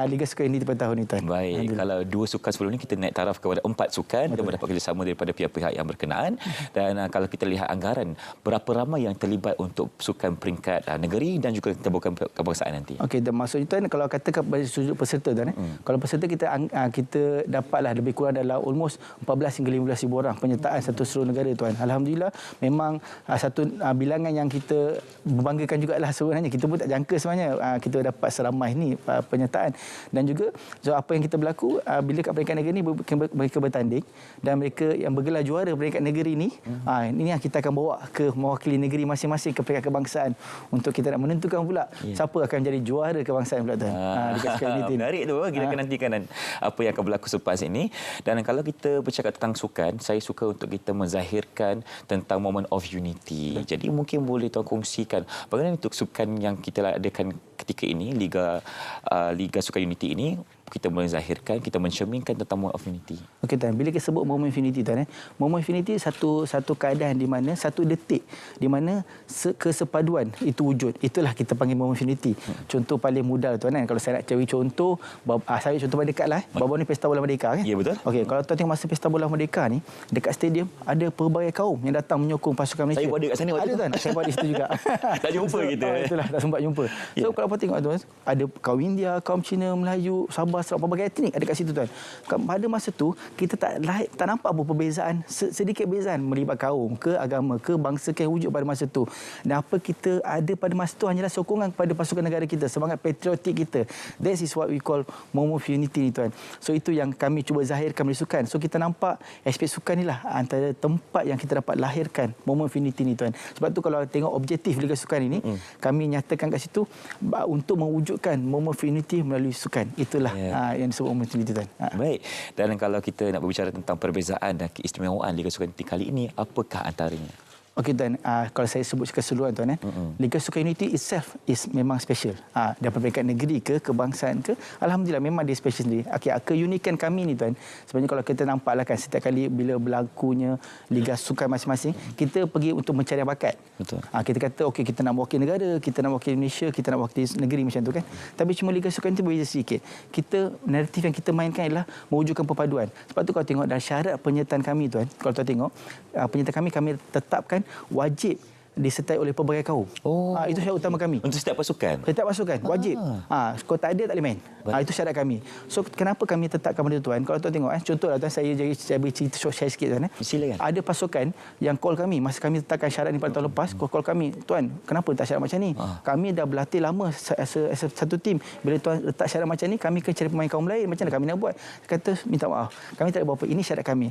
Speaker 12: Liga Sukan ini pada tahun ini tuan.
Speaker 2: Baik, kalau 2 sukan sebelum ni kita naik taraf kepada 4 sukan dan mendapat kerjasama daripada pihak-pihak yang berkenaan. Dan kalau kita lihat anggaran, berapa ramai yang terlibat untuk sukan peringkat negeri dan juga bukan kebangsaan nanti?
Speaker 12: Okey, maksudnya tuan kalau katakan dari sudut peserta tuan kalau peserta kita dapatlah lebih kurang dalam almost 14 hingga 15,000 orang penyertaan satu seluruh negara tuan. Alhamdulillah memang satu bilangan yang kita membanggakan jugalah sebenarnya. Kita pun tak jangka sebenarnya kita dapat seramai ni penyertaan. Dan juga apa yang kita berlaku bila kat peringkat negeri ni mereka bertanding dan mereka yang bergelar juara peringkat negeri ni ini yang kita akan bawa ke mewakili negeri masing-masing ke peringkat kebangsaan untuk kita nak menentukan pula siapa akan jadi juara kebangsaan pula tuan.
Speaker 2: Menarik tu, kita akan nantikan apa yang akan berlaku selepas ini. Dan kalau kita bercakap tentang sukan, saya suka untuk kita menzahirkan tentang moment of unity. Jadi mungkin boleh tuan kongsikan bagaimana untuk sukan yang kita adakan ketika ini, Liga Sukan Unity ini, kita menzahirkan, kita mencerminkan tentang moment of unity.
Speaker 12: Okey tuan, bila kita sebut moment of unity tuan, moment of unity satu keadaan di mana satu detik di mana kesepaduan itu wujud. Itulah kita panggil moment of unity. Contoh paling mudah tuan kalau saya nak cari contoh, saya contoh paling dekat lah. Baru ni Pesta Bola Merdeka kan?
Speaker 2: Ya betul.
Speaker 12: Okey, kalau tuan tengok masa Pesta Bola Merdeka ni, dekat stadium ada pelbagai kaum yang datang menyokong pasukan Malaysia.
Speaker 2: Saya buat dekat sana waktu
Speaker 12: ada tuan, saya buat di situ juga.
Speaker 2: Tak jumpa kita.
Speaker 12: Itulah, tak sempat jumpa. So kalau apa tengok tuan, ada kaum India, kaum Cina, Melayu, Sabah, Sarawak, pelbagai etnik ada kat situ tuan. Pada masa tu kita tak nampak apa perbezaan, sedikit bezaan melibat kaum ke agama ke bangsa ke wujud pada masa tu. Dan apa kita ada pada masa tu hanyalah sokongan kepada pasukan negara kita, semangat patriotik kita. That is what we call moment of unity ni tuan. So itu yang kami cuba zahirkan melalui sukan. So kita nampak aspek sukan ni lah antara tempat yang kita dapat lahirkan moment of unity ni tuan. Sebab tu kalau tengok objektif Liga Sukan ini, kami nyatakan kat situ untuk mewujudkan moment of unity melalui sukan. Itulah yang disebut moment of unity tuan.
Speaker 2: Baik. Dan kalau kita nak berbicara tentang perbezaan dan keistimewaan Liga Sukan Unity kali ini, apakah antaranya?
Speaker 12: Okey tuan, kalau saya sebut keseluruhan tuan Liga Sukan Unity itself is memang special. Daripada peringkat negeri ke kebangsaan ke, alhamdulillah memang dia special sendiri. Okey, keunikan kami ni tuan, sebenarnya kalau kita nampaklah kan setiap kali bila berlakunya liga sukan masing-masing, kita pergi untuk mencari bakat.
Speaker 2: Betul.
Speaker 12: Kita kata okey kita nak mewakili negara, kita nak mewakili Malaysia, kita nak mewakili negeri macam tu kan. Tapi cuma Liga Sukan itu berbeza sedikit. Kita naratif yang kita mainkan ialah mewujudkan perpaduan. Sebab tu kalau tengok dalam syarat penyertaan kami tuan, kalau tuan tengok penyertaan kami tetapkan wajib disertai oleh pelbagai kaum. Itu syarat utama kami.
Speaker 2: Untuk setiap pasukan?
Speaker 12: Setiap pasukan, wajib. Kalau tak ada, tak boleh main. Itu syarat kami. So, kenapa kami tetapkan benda tu tuan? Kalau tuan tengok, contohlah tuan, saya beri cerita share sikit tuan.
Speaker 2: Silakan.
Speaker 12: Ada pasukan yang call kami, masa kami tetapkan syarat ni pada tahun lepas, call kami, tuan, kenapa letak syarat macam ni? Kami dah berlatih lama satu tim. Bila tuan letak syarat macam ni, kami kena cari pemain kaum lain. Macam mana kami nak buat? Kata, minta maaf. Kami tak ada buat apa. Ini syarat kami.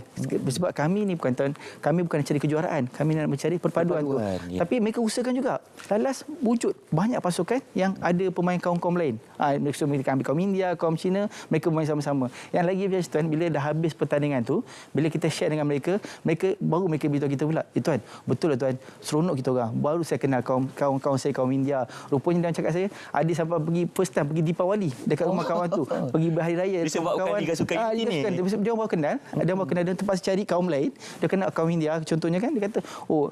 Speaker 12: Sebab kami ni bukan tuan, kami bukan nak cari kejuaraan. Kami nak mencari perpaduan tu. Tapi mereka usahakan juga. Lalas wujud banyak pasukan yang ada pemain kaum-kaum lain. Mereka ambil kaum India, kaum Cina, mereka bermain sama-sama. Yang lagi biasa tuan, bila dah habis pertandingan tu, bila kita share dengan mereka baru mereka beritahu kita pula, tuan, betul lah tuan, seronok kita orang. Baru saya kenal kaum saya, kaum India. Rupanya dia cakap saya, ada sampai pergi first time, pergi Deepawali dekat rumah kawan tu. Pergi berhari raya.
Speaker 2: Disebabkan Liga Sukan ini.
Speaker 12: Dia baru kenal. Dia baru kenal dan terpaksa cari kaum lain. Dia kenal kaum India contohnya kan. Dia kata,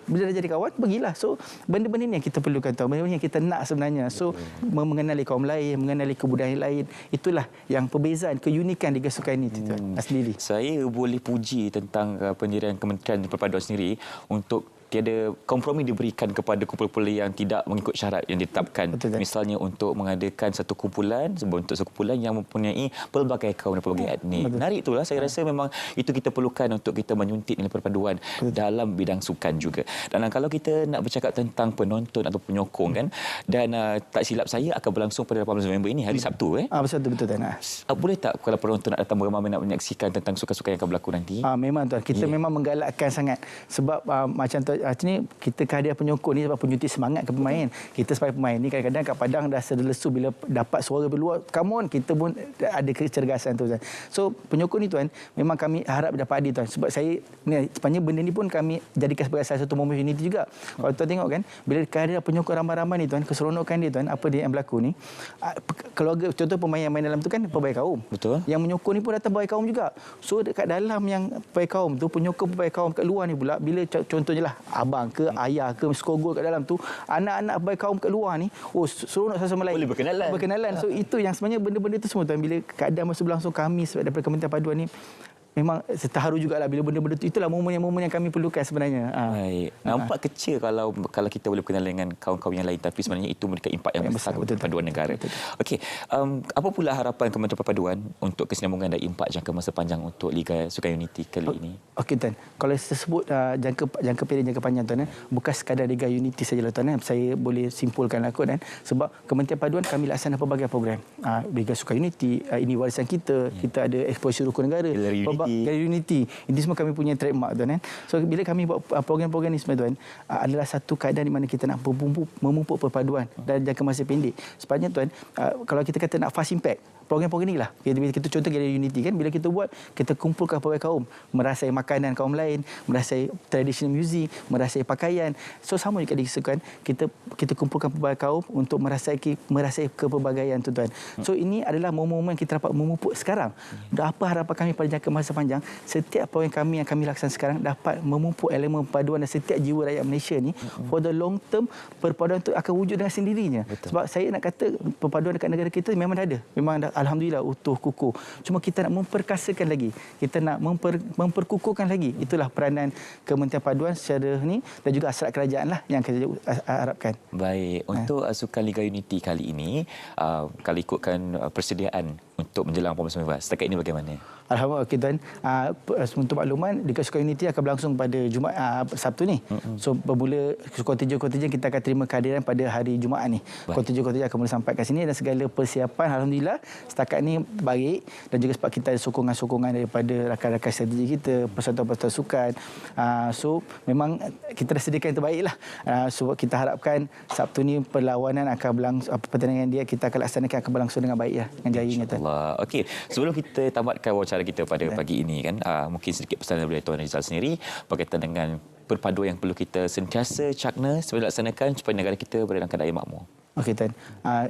Speaker 12: bila dah jadi kawan, pergilah. So, benda-benda ni yang kita perlukan tahu, benda-benda yang kita nak sebenarnya. So mengenali kaum lain, mengenali kebudayaan lain, itulah yang perbezaan, keunikan Liga Sukan ini sendiri.
Speaker 2: Saya boleh puji tentang pendirian Kementerian Perpaduan sendiri untuk tiada kompromi diberikan kepada kumpulan yang tidak mengikut syarat yang ditetapkan. Betul, misalnya untuk mengadakan satu kumpulan, bentuk sekumpulan yang mempunyai pelbagai kaum dan pelbagai etnik. Menarik itulah, saya rasa memang itu kita perlukan untuk kita menyuntik nilai perpaduan dalam bidang sukan juga. Dan kalau kita nak bercakap tentang penonton atau penyokong kan, dan tak silap saya akan berlangsung pada 18 November ini, hari Sabtu.
Speaker 12: Betul tuan.
Speaker 2: Boleh tak kalau penonton nak datang beramai nak menyaksikan tentang sukan-sukan yang akan berlaku nanti?
Speaker 12: Memang tuan, kita memang menggalakkan sangat sebab macam tu Artinya kita kehadiran penyokong ni sebab penyuntik semangat ke pemain. Kita sebagai pemain ni kadang-kadang kat padang dah lesu bila dapat suara berluar, come on, kita pun ada kecergasan tu, tuan. So penyokong ni, tuan, memang kami harap dapat adil, tuan. Sebab saya ni sebenarnya benda ni pun kami jadikan sebagai salah satu momen unity juga. Kalau tuan tengok kan, bila kehadiran penyokong ramai-ramai ni, tuan, keseronokan dia, tuan, apa dia yang berlaku ni, keluarga, contoh pemain yang main dalam tu kan pelbagai kaum.
Speaker 2: Betul.
Speaker 12: Yang menyokong ni pun datang pelbagai kaum juga. So dekat dalam yang pelbagai kaum tu, penyokong pelbagai kaum kat luar ni pula, bila contohnya lah abang ke ayah ke skor gol kat dalam tu, anak-anak pelbagai kaum kat luar ni, seronok sama lain.
Speaker 2: Boleh berkenalan.
Speaker 12: So itu yang sebenarnya benda-benda tu semua, tuan, bila keadaan masa berlangsung kami daripada Kementerian Paduan ni memang terharu jugalah bila benda-benda itu. Itulah momen yang kami perlukan sebenarnya.
Speaker 2: Baik. Nampak kecil kalau kita boleh berkenalan dengan kaum-kaum yang lain, tapi sebenarnya itu memberikan impak yang besar kepada perpaduan negara. Okey, apa pula harapan Kementerian Perpaduan untuk kesinambungan dan impak jangka masa panjang untuk Liga Sukan Unity kali ini?
Speaker 12: Okey, tuan. Kalau saya sebut jangka pendek, jangka panjang, tuan, bukan sekadar Liga Unity sajalah, tuan. Saya boleh simpulkanlah kot, dan sebab Kementerian Perpaduan kami laksana pelbagai program. Liga Sukan Unity, ini warisan kita, kita ada eksposisi rukun negara, Gallery Unity. Ini semua kami punya trademark, tuan. So bila kami buat program-program ni sebenarnya, tuan, adalah satu keadaan di mana kita nak memupuk perpaduan dalam jangka masa pendek. Sebabnya, tuan, kalau kita kata nak fast impact, program-program inilah. Kita contoh Gallery Unity kan, bila kita buat, kita kumpulkan pelbagai kaum, merasai makanan kaum lain, merasai traditional music, merasai pakaian. So sama juga disebutkan, kita kumpulkan pelbagai kaum untuk merasai kepelbagaian, tuan. So ini adalah momen-momen kita dapat memupuk sekarang. Apa harapan kami pada jangka masa panjang, setiap program kami yang kami laksanakan sekarang dapat memupuk elemen perpaduan dan setiap jiwa rakyat Malaysia ni for the long term. Perpaduan itu akan wujud dengan sendirinya. Betul. Sebab saya nak kata perpaduan dekat negara kita memang dah ada, memang dah, alhamdulillah, utuh kukuh. Cuma kita nak memperkasakan lagi, kita nak memperkukuhkan lagi. Itulah peranan Kementerian Perpaduan secara ni, dan juga hasrat kerajaan lah yang kita harapkan.
Speaker 2: Baik, untuk Sukan Liga Unity kali ini, kalau ikutkan persediaan untuk menjelang 18 setakat ini bagaimana?
Speaker 12: Alhamdulillah, okey, tuan. Untuk makluman, Liga Sukan Unity akan berlangsung pada Sabtu ni. So bermula kontijen kita akan terima kehadiran pada hari Jumaat ni. Kontijen akan mula sampai kat sini, dan segala persiapan alhamdulillah setakat ni baik, dan juga sebab kita ada sokongan-sokongan daripada rakan-rakan strategi kita, persatuan-persatuan sukan. So memang kita dah sediakan yang terbaik lah. So kita harapkan Sabtu ni perlawanan akan berlangsung, pertandingan dia kita akan laksanakan akan berlangsung dengan baik lah, dengan jayanya.
Speaker 2: Okey, sebelum kita tamatkan wawancara kita pada pagi ini kan, mungkin sedikit pesan daripada Tuan Rizal sendiri berkaitan dengan perpaduan yang perlu kita sentiasa cakna supaya dilaksanakan supaya negara kita berada dalam keadaan makmur.
Speaker 12: Okey, tuan.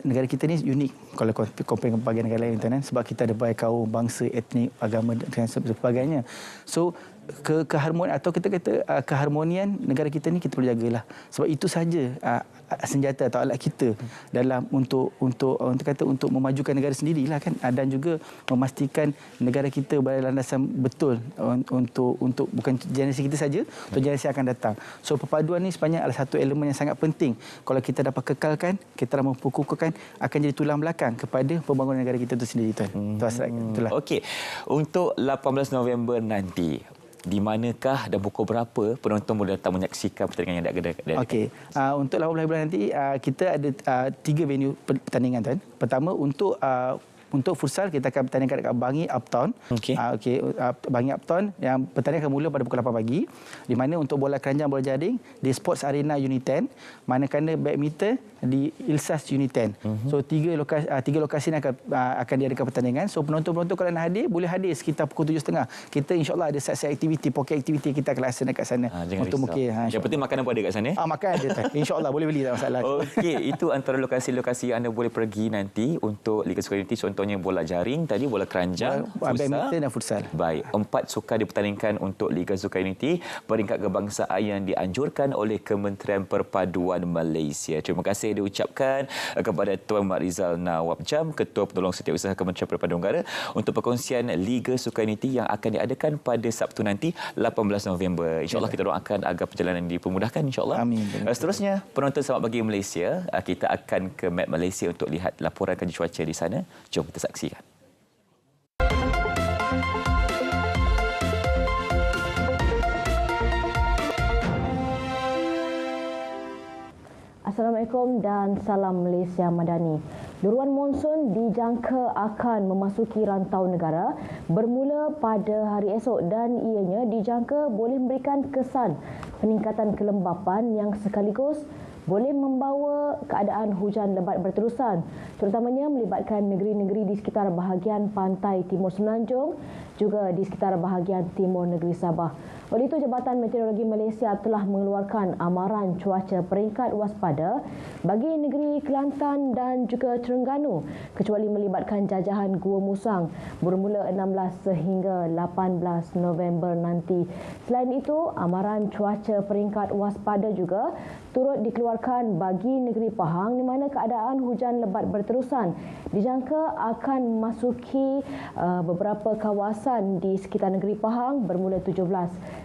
Speaker 12: Negara kita ni unik kalau compare dengan bahagian negara lain, tuan. Sebab kita ada berbagai kaum, bangsa, etnik, agama dan sebagainya. So keharmonian atau kita kata keharmonian negara kita ni kita perlu jagalah. Sebab itu saja senjata atau alat kita dalam untuk memajukan negara sendirilah kan, dan juga memastikan negara kita berada landasan betul untuk bukan generasi kita saja, untuk generasi akan datang. So perpaduan ni sebenarnya adalah satu elemen yang sangat penting. Kalau kita dapat kekalkan, kita dapat memperkukuhkan, akan jadi tulang belakang kepada pembangunan negara kita itu sendiri, tuan. Itulah.
Speaker 2: Okey, untuk 18 November nanti, di manakah dan pukul berapa penonton boleh datang menyaksikan pertandingan yang ada?
Speaker 12: Okey, untuk 18 November nanti kita ada 3 venue pertandingan, tuan. Pertama untuk futsal kita akan bertandingkan dekat Bangi Uptown. Bangi Uptown yang pertandingan akan mula pada pukul 8 pagi. Di mana untuk bola keranjang, bola jaring di Sports Arena Unit 10, manakala badminton di Ilsas Unit 10. So tiga lokasi ni akan diadakan pertandingan. So penonton-penonton kalau nak hadir boleh hadir sekitar pukul 7.30. Kita insya-Allah ada set aktiviti, pocket aktiviti kita akan laksanakan kat sana. Untuk mungkin
Speaker 2: yang penting makanan pun ada kat sana.
Speaker 12: Makan ada, insya-Allah boleh beli, tak masalah.
Speaker 2: Okey, itu antara lokasi-lokasi yang anda boleh pergi nanti untuk Liga Sukan Unity. Contohnya bola jaring tadi, bola keranjang,
Speaker 12: badminton dan futsal.
Speaker 2: Baik, 4 sukan dipertandingkan untuk Liga Sukan Unity peringkat kebangsaan yang dianjurkan oleh Kementerian Perpaduan Malaysia. Terima kasih diucapkan kepada Tuan Mat Rizal Nawab Jam, Ketua Penolong Setiausaha Kementerian Perpaduan Negara, untuk perkongsian Liga Sukan Unity yang akan diadakan pada Sabtu nanti 18 November. InsyaAllah kita doakan agar perjalanan dipermudahkan, insyaAllah.
Speaker 12: Amin.
Speaker 2: Seterusnya, penonton Selamat Pagi Malaysia, kita akan ke Map Malaysia untuk lihat laporan kaji cuaca di sana. Jom kita saksikan.
Speaker 13: Assalamualaikum dan salam Malaysia Madani. Deruan monsun dijangka akan memasuki rantau negara bermula pada hari esok, dan ianya dijangka boleh memberikan kesan peningkatan kelembapan yang sekaligus boleh membawa keadaan hujan lebat berterusan, terutamanya melibatkan negeri-negeri di sekitar bahagian pantai timur Semenanjung, juga di sekitar bahagian timur negeri Sabah. Oleh itu, Jabatan Meteorologi Malaysia telah mengeluarkan amaran cuaca peringkat waspada bagi negeri Kelantan dan juga Terengganu, kecuali melibatkan jajahan Gua Musang bermula 16 sehingga 18 November nanti. Selain itu, amaran cuaca peringkat waspada juga turut dikeluarkan bagi negeri Pahang di mana keadaan hujan lebat berterusan dijangka akan memasuki beberapa kawasan di sekitar negeri Pahang bermula 17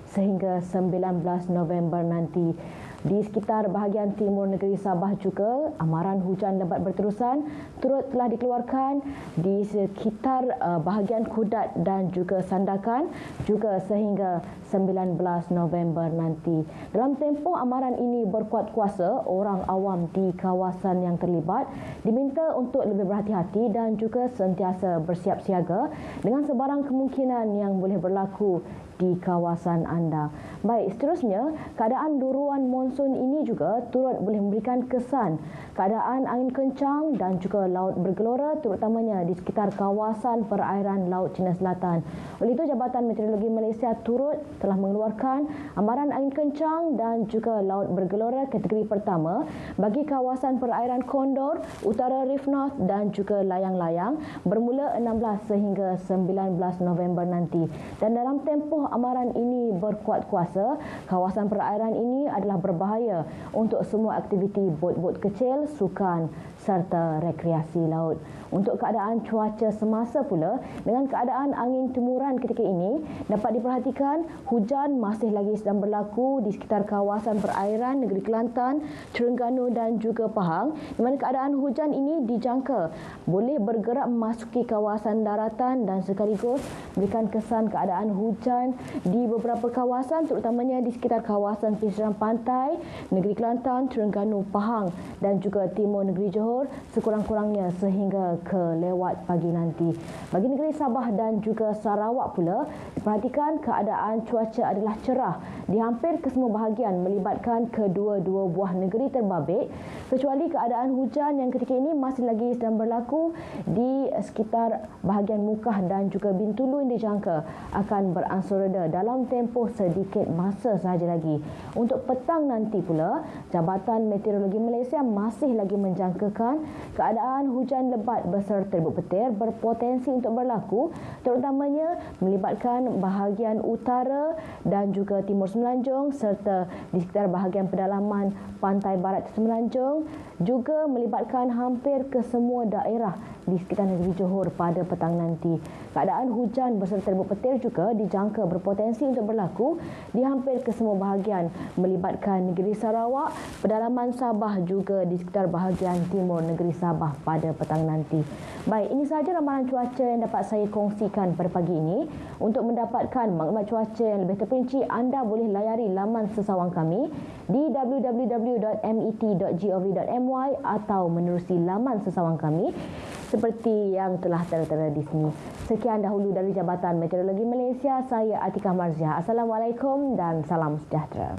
Speaker 13: sehingga 19 November nanti. Di sekitar bahagian timur negeri Sabah juga, amaran hujan lebat berterusan turut telah dikeluarkan di sekitar bahagian Kudat dan juga Sandakan, juga sehingga 19 November nanti. Dalam tempoh amaran ini berkuat kuasa, orang awam di kawasan yang terlibat diminta untuk lebih berhati-hati dan juga sentiasa bersiap siaga dengan sebarang kemungkinan yang boleh berlaku di kawasan anda. Baik, seterusnya, keadaan duruan monsun ini juga turut boleh memberikan kesan keadaan angin kencang dan juga laut bergelora, terutamanya di sekitar kawasan perairan Laut Cina Selatan. Oleh itu, Jabatan Meteorologi Malaysia turut telah mengeluarkan amaran angin kencang dan juga laut bergelora kategori pertama bagi kawasan perairan Kondor, Utara Reef North dan juga layang-layang bermula 16 sehingga 19 November nanti. Dan dalam tempoh amaran ini berkuat kuasa, kawasan perairan ini adalah berbahaya untuk semua aktiviti bot-bot kecil, sukan serta rekreasi laut. Untuk keadaan cuaca semasa pula, dengan keadaan angin timuran ketika ini, dapat diperhatikan hujan masih lagi sedang berlaku di sekitar kawasan perairan negeri Kelantan, Terengganu dan juga Pahang, di mana keadaan hujan ini dijangka boleh bergerak memasuki kawasan daratan dan sekaligus berikan kesan keadaan hujan di beberapa kawasan, terutamanya di sekitar kawasan pesisir pantai negeri Kelantan, Terengganu, Pahang dan juga timur negeri Johor sekurang-kurangnya sehingga ke lewat pagi nanti. Bagi negeri Sabah dan juga Sarawak pula, perhatikan keadaan cuaca adalah cerah di hampir kesemua bahagian melibatkan kedua-dua buah negeri terbabit, kecuali keadaan hujan yang ketika ini masih lagi sedang berlaku di sekitar bahagian Mukah dan juga Bintulu yang dijangka akan beransur reda dalam tempoh sedikit masa sahaja lagi. Untuk petang nanti pula, Jabatan Meteorologi Malaysia masih lagi menjangkakan keadaan hujan lebat beserta ribut petir berpotensi untuk berlaku, terutamanya melibatkan bahagian utara dan juga timur Semenanjung serta di sekitar bahagian pedalaman pantai barat Semenanjung, juga melibatkan hampir ke semua daerah di sekitar negeri Johor pada petang nanti. Keadaan hujan beserta ribut petir juga dijangka berpotensi untuk berlaku di hampir ke semua bahagian melibatkan negeri Sarawak, pedalaman Sabah juga di sekitar bahagian timur negeri Sabah pada petang nanti. Baik, ini sahaja ramalan cuaca yang dapat saya kongsikan pada pagi ini. Untuk mendapatkan maklumat cuaca yang lebih terperinci, anda boleh layari laman sesawang kami di www.met.gov.my atau menerusi laman sesawang kami seperti yang telah tertera di sini. Sekian dahulu dari Jabatan Meteorologi Malaysia, saya Atikah Marziah. Assalamualaikum dan salam sejahtera.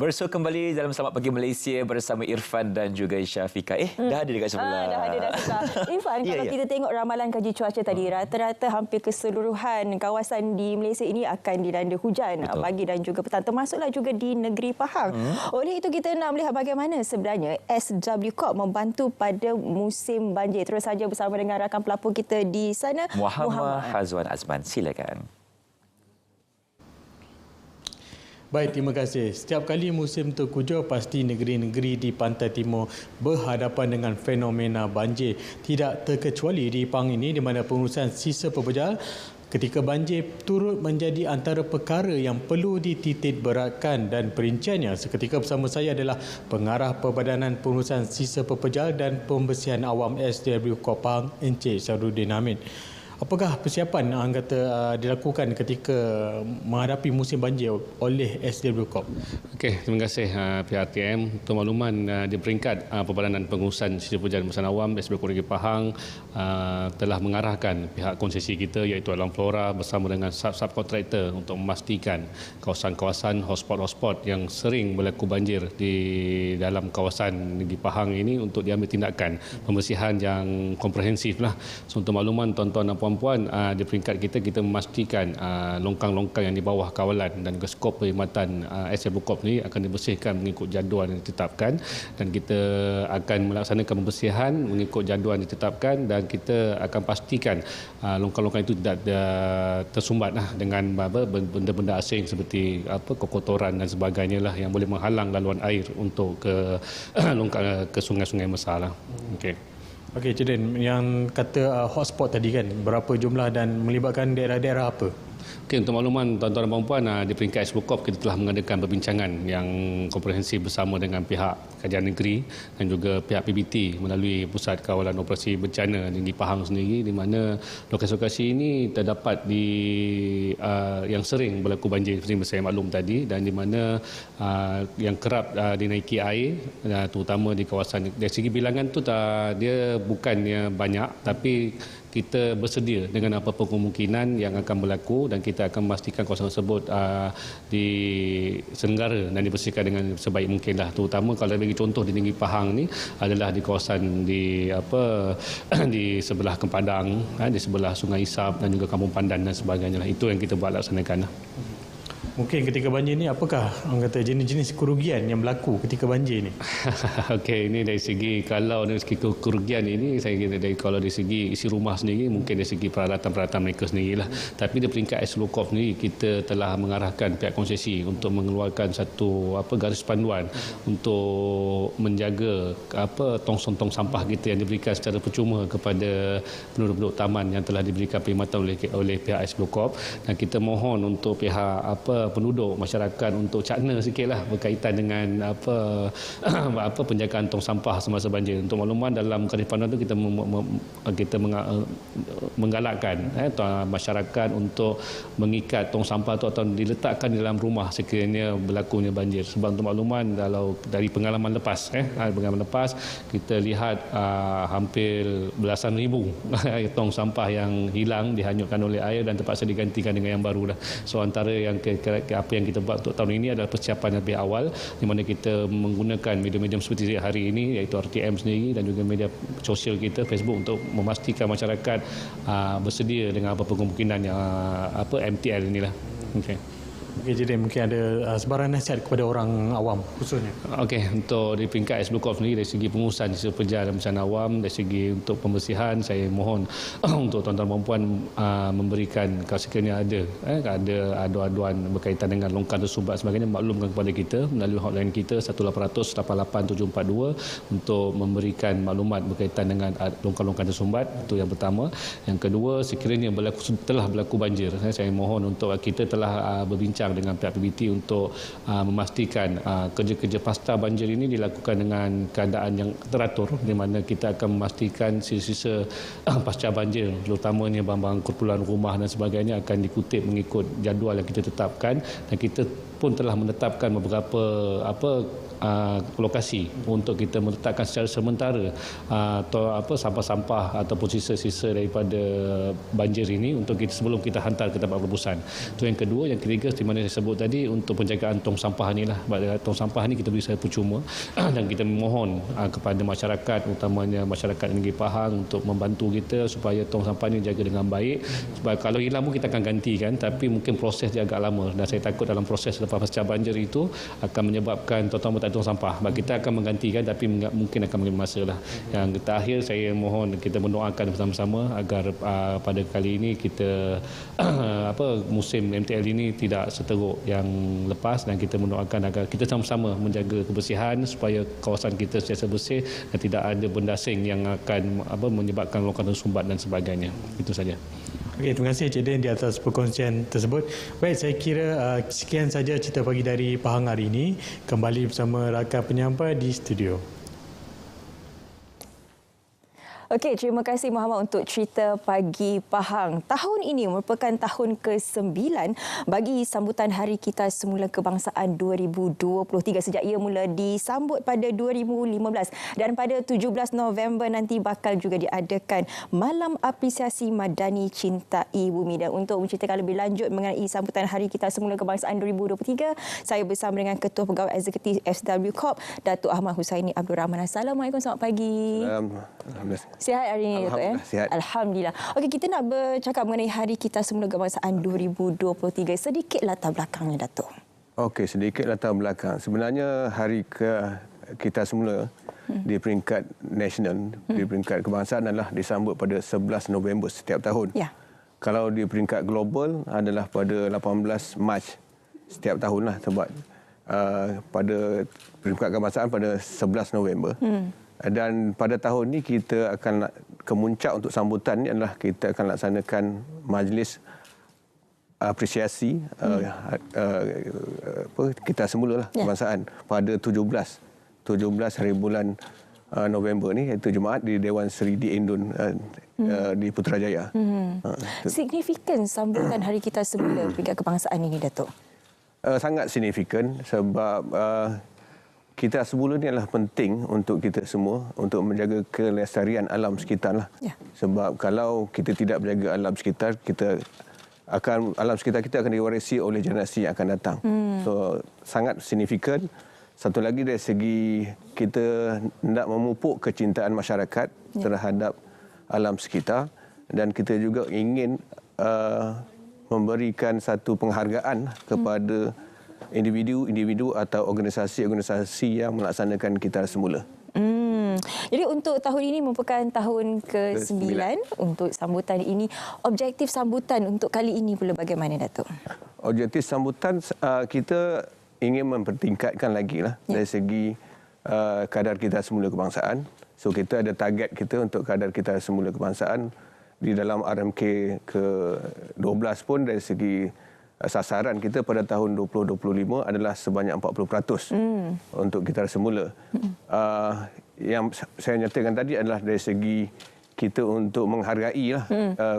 Speaker 2: Bersua kembali dalam Selamat Pagi Malaysia bersama Irfan dan juga Syafiqah. Dah ada dekat sebelah.
Speaker 3: Dah ada dah sebelah. Irfan, kalau kita tengok ramalan kaji cuaca tadi, rata-rata hampir keseluruhan kawasan di Malaysia ini akan dilanda hujan. Betul. Pagi dan juga petang. Termasuklah juga di negeri Pahang. Oleh itu kita nak melihat bagaimana sebenarnya SW Corp membantu pada musim banjir. Terus saja bersama dengan rakan pelapor kita di sana,
Speaker 2: Muhammad Hazwan Azman. Silakan.
Speaker 14: Baik, terima kasih. Setiap kali musim terkujur, pasti negeri-negeri di pantai timur berhadapan dengan fenomena banjir. Tidak terkecuali di Pahang ini, di mana pengurusan sisa pepejal ketika banjir turut menjadi antara perkara yang perlu dititik beratkan, dan perinciannya seketika bersama saya adalah Pengarah Perbadanan Pengurusan Sisa Pepejal dan Pembersihan Awam SW Corp Pahang, Encik Syarudin Hamid. Apakah persiapan dilakukan ketika menghadapi musim banjir oleh SW Corp?
Speaker 11: Okey, terima kasih pihak RTM. Untuk makluman, di peringkat Perbadanan Pengurusan Sisa Pepejal dan Pembersihan Awam SW Corp Negeri Pahang telah mengarahkan pihak konsesi kita iaitu Alam Flora bersama dengan sub-kontraktor untuk memastikan kawasan-kawasan hotspot yang sering berlaku banjir di dalam kawasan Negeri Pahang ini untuk diambil tindakan pembersihan yang komprehensif lah. So, untuk makluman tuan-tuan dan puan-puan, di peringkat kita memastikan longkang-longkang yang di bawah kawalan dan juga skop perkhidmatan SW Corp ni akan dibersihkan mengikut jadual yang ditetapkan, dan kita akan melaksanakan pembersihan mengikut jadual yang ditetapkan, dan kita akan pastikan longkang-longkang itu tidak tersumbat dengan benda-benda asing seperti kotoran dan sebagainya lah yang boleh menghalang laluan air untuk ke sungai-sungai besar lah. Okey.
Speaker 14: Okey, Cedin, yang kata hotspot tadi kan, berapa jumlah dan melibatkan daerah-daerah apa?
Speaker 11: Okey, untuk makluman tuan-tuan dan puan-puan, di peringkat SW Corp kita telah mengadakan perbincangan yang komprehensif bersama dengan pihak Kajian Negeri dan juga pihak PBT melalui Pusat Kawalan Operasi Bencana di Pahang sendiri, di mana lokasi-lokasi ini terdapat yang sering berlaku banjir seperti saya maklum tadi, dan di mana yang kerap dinaiki air, terutama di kawasan. Dari segi bilangan tu dia bukannya banyak, tapi kita bersedia dengan apa-apa kemungkinan yang akan berlaku, dan kita akan memastikan kawasan tersebut diselenggara dan dibersihkan dengan sebaik mungkinlah. Terutama kalau bagi contoh di Negeri Pahang ni adalah di kawasan di sebelah Kepadang, di sebelah Sungai Isap dan juga Kampung Pandan dan sebagainya lah. Itu yang kita buat laksanakan.
Speaker 14: Mungkin ketika banjir ni, apakah orang kata jenis-jenis kerugian yang berlaku ketika banjir ni?
Speaker 11: Okey, ini dari segi kerugian ini, saya kira kalau dari segi isi rumah sendiri, mungkin dari segi peralatan-peralatan mereka sendirilah. Tapi di peringkat SW Corp ni, kita telah mengarahkan pihak konsesi untuk mengeluarkan satu garis panduan untuk menjaga tong sampah kita yang diberikan secara percuma kepada penduduk-penduduk taman yang telah diberikan perkhidmatan oleh pihak SW Corp, dan kita mohon untuk pihak penduduk masyarakat untuk cakna sikitlah berkaitan dengan penjagaan tong sampah semasa banjir. Untuk makluman, dalam garis panduan itu kita menggalakkan masyarakat untuk mengikat tong sampah itu atau diletakkan di dalam rumah sekiranya berlakunya banjir. Sebab untuk makluman, kalau dari pengalaman lepas kita lihat hampir belasan ribu tong sampah yang hilang, dihanyutkan oleh air dan terpaksa digantikan dengan yang baru dah. So antara yang apa yang kita buat untuk tahun ini adalah persiapan lebih awal, di mana kita menggunakan medium-medium seperti hari ini, iaitu RTM sendiri dan juga media sosial kita, Facebook, untuk memastikan masyarakat bersedia dengan apa-apa kemungkinan yang MTL inilah. Okey.
Speaker 14: Okey, jadi mungkin ada sebarang nasihat kepada orang awam khususnya.
Speaker 11: Okey, untuk di peringkat SW Corp sendiri, dari segi pengurusan sisa pepejal dan bencana awam, dari segi untuk pembersihan, saya mohon untuk tuan-tuan dan puan memberikan, kalau sekiranya ada adu-aduan berkaitan dengan longkang tersumbat sebagainya, maklumkan kepada kita melalui hotline kita 1-800-88-742 untuk memberikan maklumat berkaitan dengan longkang-longkang tersumbat. Itu yang pertama. Yang kedua, sekiranya telah berlaku banjir, saya mohon untuk kita telah berbincang dengan pihak PBT untuk memastikan kerja-kerja pasca banjir ini dilakukan dengan keadaan yang teratur, di mana kita akan memastikan sisa-sisa pasca banjir, terutamanya barang-barang kumpulan rumah dan sebagainya, akan dikutip mengikut jadual yang kita tetapkan, dan kita pun telah menetapkan beberapa lokasi untuk kita meletakkan secara sementara sampah-sampah ataupun sisa-sisa daripada banjir ini untuk kita sebelum kita hantar ke tempat perebusan. Itu yang kedua. Yang ketiga, seperti mana saya sebut tadi, untuk penjagaan tong sampah inilah. Tong sampah ini kita beri secara percuma dan kita memohon kepada masyarakat, utamanya masyarakat Negeri Pahang, untuk membantu kita supaya tong sampah ini jaga dengan baik. Sebab kalau hilang pun kita akan gantikan, tapi mungkin proses dia agak lama dan saya takut dalam proses lepas pasca banjir itu akan menyebabkan total tong sampah. Kita akan menggantikan, tapi mungkin akan mengambil masa lah. Yang terakhir, saya mohon kita mendoakan bersama-sama agar pada kali ini kita musim MTL ini tidak seteruk yang lepas, dan kita mendoakan agar kita sama-sama menjaga kebersihan supaya kawasan kita sentiasa bersih dan tidak ada benda asing yang akan menyebabkan lokasi sumbat dan sebagainya. Itu saja.
Speaker 14: Okey, terima kasih Encik Den di atas perkongsian tersebut. Baik, saya kira sekian saja cerita pagi dari Pahang hari ini. Kembali bersama rakan penyampai di studio.
Speaker 3: Okey, terima kasih Muhammad untuk cerita pagi Pahang. Tahun ini merupakan tahun ke-9 bagi sambutan Hari Kita Semula Kebangsaan 2023 sejak ia mula disambut pada 2015, dan pada 17 November nanti bakal juga diadakan Malam Apresiasi Madani Cintai Bumi. Dan untuk menceritakan lebih lanjut mengenai sambutan Hari Kita Semula Kebangsaan 2023, saya bersama dengan Ketua Pegawai Eksekutif FW Corp, Datuk Ahmad Husaini Abdul Rahman. Assalamualaikum, selamat pagi.
Speaker 15: Alhamdulillah.
Speaker 3: Sihat hari ini, Datuk?
Speaker 15: Sihat.
Speaker 3: Alhamdulillah. Okey, kita nak bercakap mengenai Hari Kita Semula Kebangsaan 2023. Sedikit latar belakangnya, Datuk.
Speaker 15: Okey, sedikit latar belakang. Sebenarnya Hari Kita Semula di peringkat nasional, di peringkat kebangsaan adalah disambut pada 11 November setiap tahun.
Speaker 3: Ya.
Speaker 15: Kalau di peringkat global adalah pada 18 Mac setiap tahun lah, sebab pada peringkat kebangsaan pada 11 November. Dan pada tahun ini kita akan kemuncak untuk sambutan ini adalah kita akan laksanakan majlis apresiasi kita semula lah kebangsaan pada 17 hari bulan November ni, iaitu Jumaat di Dewan Seri di Indun di Putrajaya.
Speaker 3: Signifikan sambutan Hari Kita Semula peringkat kebangsaan ini, Datuk?
Speaker 15: Sangat signifikan sebab kita semula ni adalah penting untuk kita semua untuk menjaga kelestarian alam sekitar lah. Ya. Sebab kalau kita tidak menjaga alam sekitar, alam sekitar kita akan diwarisi oleh generasi yang akan datang. So sangat signifikan. Satu lagi dari segi kita nak memupuk kecintaan masyarakat terhadap alam sekitar, dan kita juga ingin memberikan satu penghargaan kepada individu atau organisasi-organisasi yang melaksanakan kita semula.
Speaker 3: Jadi untuk tahun ini merupakan tahun ke-9 untuk sambutan ini. Objektif sambutan untuk kali ini pula bagaimana, Datuk?
Speaker 15: Objektif sambutan kita ingin mempertingkatkan lagi lah dari segi kadar kita semula kebangsaan. So kita ada target kita untuk kadar kita semula kebangsaan di dalam RMK ke-12 pun dari segi sasaran kita pada tahun 2025 adalah sebanyak 40% untuk kita semula. Yang saya nyatakan tadi adalah dari segi kita untuk menghargai lah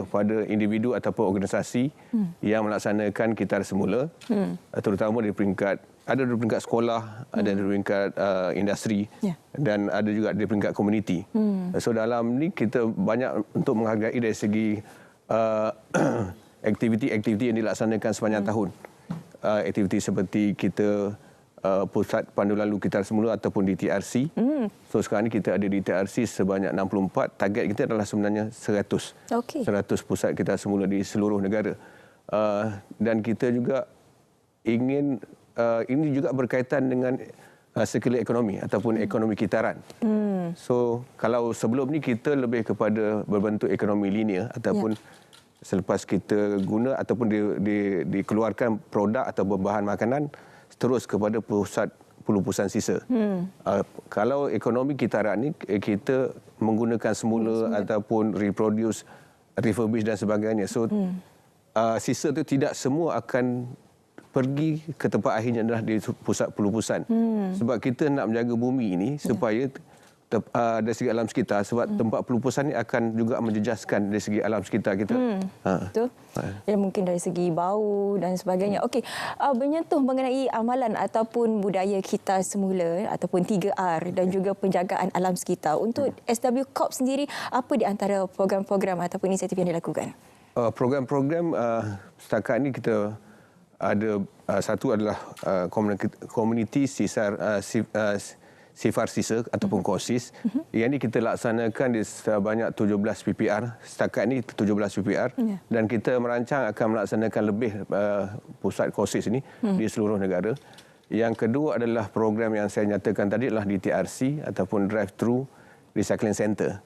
Speaker 15: kepada individu ataupun organisasi yang melaksanakan kita semula, terutama di peringkat sekolah, ada di peringkat industri, dan ada juga di peringkat komuniti. So dalam ni kita banyak untuk menghargai dari segi aktiviti-aktiviti yang dilaksanakan sepanjang tahun. Aktiviti seperti kita Pusat Pandu Lalu Kita Semula ataupun di TRC. So sekarang ni kita ada di TRC sebanyak 64. Target kita adalah sebenarnya 100. 100 pusat kita semula di seluruh negara. Dan kita juga ingin, ini juga berkaitan dengan sirkular ekonomi ataupun ekonomi kitaran. So kalau sebelum ni kita lebih kepada berbentuk ekonomi linear ataupun selepas kita guna ataupun dikeluarkan produk atau bahan makanan terus kepada pulupusan sisa. Kalau ekonomi kitaran ni kita menggunakan semula ataupun reproduce, refurbish dan sebagainya. So sisa itu tidak semua akan pergi ke tempat akhirnya adalah di pusat pulupusan. Sebab kita nak menjaga bumi ini supaya dari segi alam sekitar sebab tempat pelupusan ini akan juga menjejaskan dari segi alam sekitar kita.
Speaker 3: Betul. Ya, mungkin dari segi bau dan sebagainya. Okey, menyentuh mengenai amalan ataupun budaya kita semula ataupun 3R dan juga penjagaan alam sekitar. Untuk SW Corp sendiri, apa di antara program-program ataupun inisiatif yang dilakukan?
Speaker 15: Program-program setakat ini kita ada satu adalah komuniti Sifar Sisa ataupun KOSIS. Yang ini kita laksanakan di sebanyak 17 PPR. Setakat ini 17 PPR. Dan kita merancang akan melaksanakan lebih pusat KOSIS ini di seluruh negara. Yang kedua adalah program yang saya nyatakan tadi adalah DTRC ataupun Drive-Thru Recycling Center.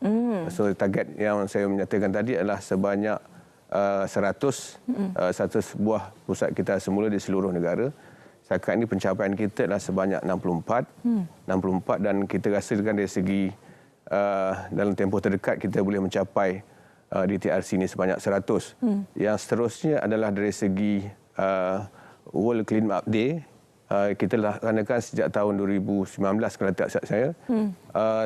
Speaker 15: So target yang saya menyatakan tadi adalah sebanyak 100 buah pusat kita semula di seluruh negara. Setakat ini pencapaian kita adalah sebanyak 64 dan kita rasakan dari segi dalam tempoh terdekat kita boleh mencapai DTRC ini sebanyak 100. Yang seterusnya adalah dari segi World Clean Up Day. Kita laksanakan sejak tahun 2019 kalau tak silap saya.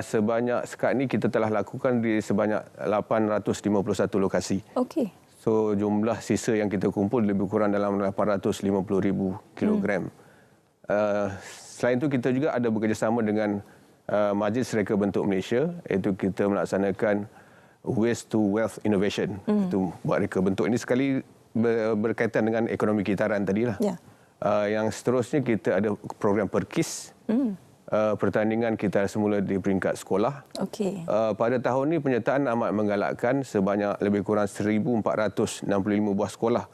Speaker 15: Sebanyak sekarang ini kita telah lakukan di sebanyak 851 lokasi.
Speaker 3: Okey.
Speaker 15: So jumlah sisa yang kita kumpul lebih kurang dalam 850,000 kilogram. Selain itu kita juga ada bekerjasama dengan Majlis Reka Bentuk Malaysia, iaitu kita melaksanakan Waste to Wealth Innovation. Itu buat reka bentuk ini sekali berkaitan dengan ekonomi kitaran tadilah. Yang seterusnya kita ada program PERKIS. Pertandingan kita semula di peringkat sekolah.
Speaker 3: Okey.
Speaker 15: Pada tahun ini penyertaan amat menggalakkan, sebanyak lebih kurang 1,465 buah sekolah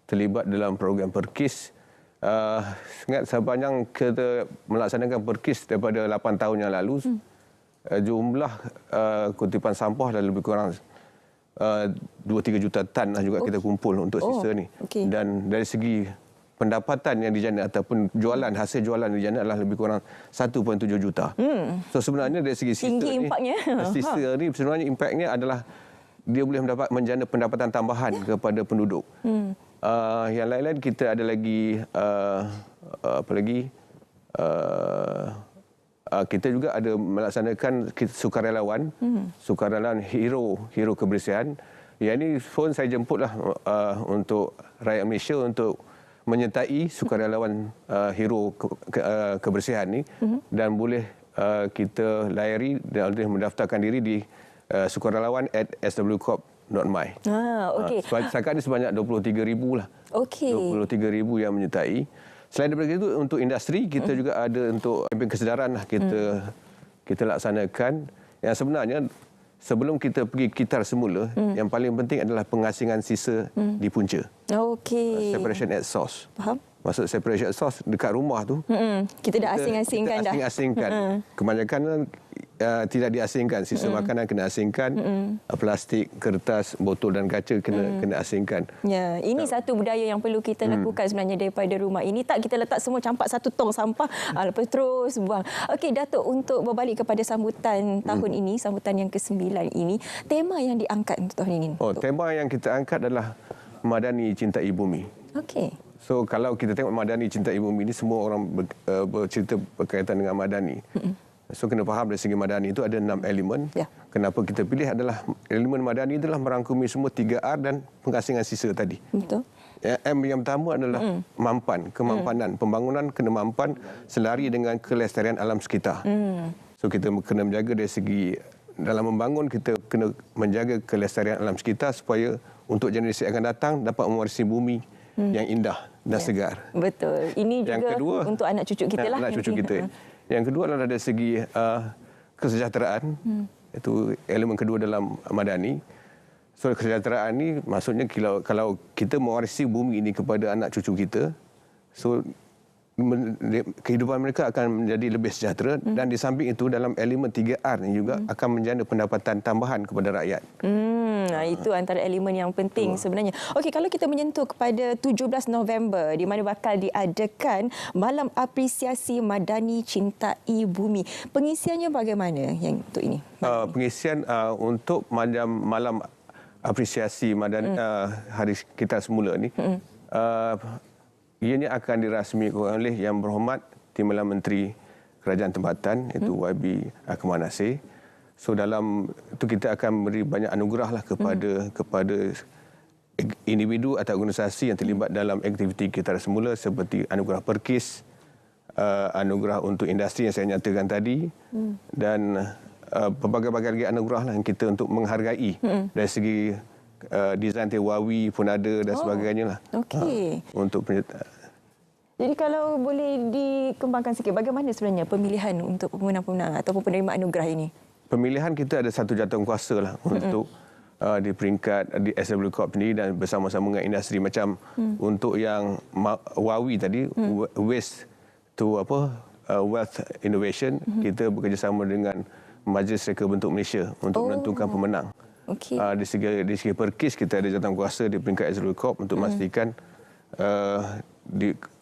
Speaker 15: terlibat dalam program PERKIS. Ingat sepanjang kita melaksanakan PERKIS daripada 8 tahun yang lalu, jumlah kutipan sampah dah lebih kurang 2-3 juta tan lah juga kita kumpul untuk sisa ni. Dan dari segi pendapatan yang dijana ataupun jualan, hasil jualan yang dijana adalah lebih kurang 1.7 juta. So sebenarnya dari segi sisa
Speaker 3: tinggi
Speaker 15: ni,
Speaker 3: impaknya.
Speaker 15: Sisa ni sebenarnya impaknya adalah dia boleh menjana pendapatan tambahan kepada penduduk. Yang lain-lain kita ada lagi apa lagi? Kita juga ada melaksanakan sukarelawan, sukarelawan hero kebersihan. Yang ini pun saya jemputlah untuk rakyat Malaysia untuk menyertai sukarelawan hero kebersihan ni dan boleh kita layari dan boleh mendaftarkan diri di sukarelawan@swcorp.my.
Speaker 3: Okey.
Speaker 15: Setakat ini sebanyak 23,000 lah.
Speaker 3: Okey.
Speaker 15: 23,000 yang menyertai. Selain daripada itu, untuk industri kita juga ada untuk kempen kesedaran lah kita laksanakan. Yang sebenarnya sebelum kita pergi kitar semula, yang paling penting adalah pengasingan sisa di punca.
Speaker 3: Okey.
Speaker 15: Separation at source.
Speaker 3: Faham?
Speaker 15: Maksud separation at source dekat rumah tu.
Speaker 3: Kita dah asing-asingkan dah.
Speaker 15: Kita asing-asingkan. Kebanyakan tidak diasingkan. Sisa makanan kena asingkan. Plastik, kertas, botol dan kaca kena asingkan.
Speaker 3: Ya, ini satu budaya yang perlu kita lakukan sebenarnya daripada rumah ini. Tak kita letak semua campak satu tong sampah, lepas terus buang. Okey, Datuk, untuk berbalik kepada sambutan tahun ini, sambutan yang ke-9 ini, tema yang diangkat untuk tahun ini.
Speaker 15: Tema yang kita angkat adalah Madani Cintai Bumi.
Speaker 3: Okey.
Speaker 15: So kalau kita tengok Madani Cintai Bumi ini, semua orang bercerita berkaitan dengan Madani. So kena faham dari segi Madani itu ada 6 elemen. Kenapa kita pilih adalah elemen Madani adalah merangkumi semua 3R dan pengasingan sisa tadi.
Speaker 3: Betul.
Speaker 15: M yang pertama adalah kemampanan. Pembangunan kena mampan selari dengan kelestarian alam sekitar. So kita kena menjaga dari segi dalam membangun, kita kena menjaga kelestarian alam sekitar supaya untuk generasi akan datang dapat mewarisi bumi yang indah dan segar.
Speaker 3: Betul. Ini
Speaker 15: yang
Speaker 3: juga
Speaker 15: kedua,
Speaker 3: untuk anak cucu kita lah.
Speaker 15: Anak cucu kita. Yang kedua adalah dari segi kesejahteraan. Itu elemen kedua dalam Madani. So kesejahteraan ni maksudnya kalau kita mewarisi bumi ini kepada anak cucu kita, so kehidupan mereka akan menjadi lebih sejahtera dan di samping itu dalam elemen 3R ni juga akan menjana pendapatan tambahan kepada rakyat.
Speaker 3: Itu antara elemen yang penting sebenarnya. Okey, kalau kita menyentuh kepada 17 November di mana bakal diadakan Malam Apresiasi Madani Cintai Bumi. Pengisiannya bagaimana yang untuk ini?
Speaker 15: Pengisian untuk malam apresiasi Madani hari kita semula ni ianya akan dirasmikan oleh Yang Berhormat Timbalan Menteri kerajaan tempatan iaitu YB Akmal Nasir. So dalam itu kita akan beri banyak anugerah lah kepada individu atau organisasi yang terlibat dalam aktiviti kita semula seperti anugerah Perkis, anugerah untuk industri yang saya nyatakan tadi dan pelbagai-bagai anugerah lah yang kita untuk menghargai dari segi desain Tewawi pun ada dan sebagainya lah.
Speaker 3: Okey.
Speaker 15: Untuk
Speaker 3: Jadi kalau boleh dikembangkan sikit, bagaimana sebenarnya pemilihan untuk pemenang-pemenang ataupun penerima anugerah ini?
Speaker 15: Pemilihan kita ada satu jawatankuasa lah untuk di peringkat di SW Corp sendiri dan bersama-sama dengan industri macam untuk yang WAWI tadi Waste to Wealth Innovation, kita bekerjasama dengan Majlis Reka Bentuk Malaysia untuk menentukan pemenang.
Speaker 3: Okay.
Speaker 15: Di segi Perkis kita ada jawatankuasa di peringkat SW Corp untuk memastikan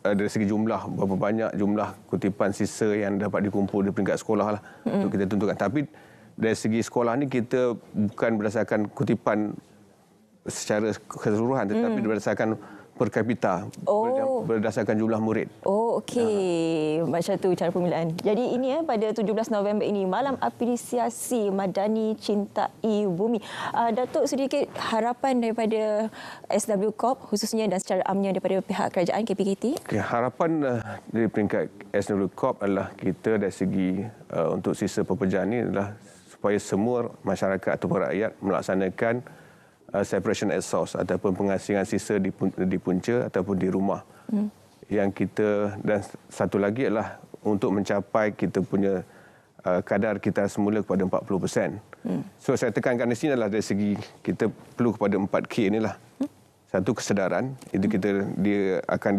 Speaker 15: dari segi jumlah berapa banyak jumlah kutipan sisa yang dapat dikumpul di peringkat sekolah lah untuk kita tentukan. Tapi dari segi sekolah ni kita bukan berdasarkan kutipan secara keseluruhan tetapi berdasarkan per kapita, berdasarkan jumlah murid.
Speaker 3: Oh, okey. Macam tu cara pemilihan. Jadi ini pada 17 November ini, Malam Apresiasi Madani Cintai Bumi. Datuk, sedikit harapan daripada SW Corp khususnya dan secara amnya daripada pihak kerajaan KPKT?
Speaker 15: Okay, harapan dari peringkat SW Corp adalah kita dari segi untuk sisa pekerjaan ini adalah supaya semua masyarakat atau rakyat melaksanakan separation at source ataupun pengasingan sisa di punca ataupun di rumah. Yang kita dan satu lagi adalah untuk mencapai kita punya kadar kita semula kepada 40%. So saya tekankan di sini adalah dari segi kita perlu kepada 4K inilah. Satu kesedaran itu dia akan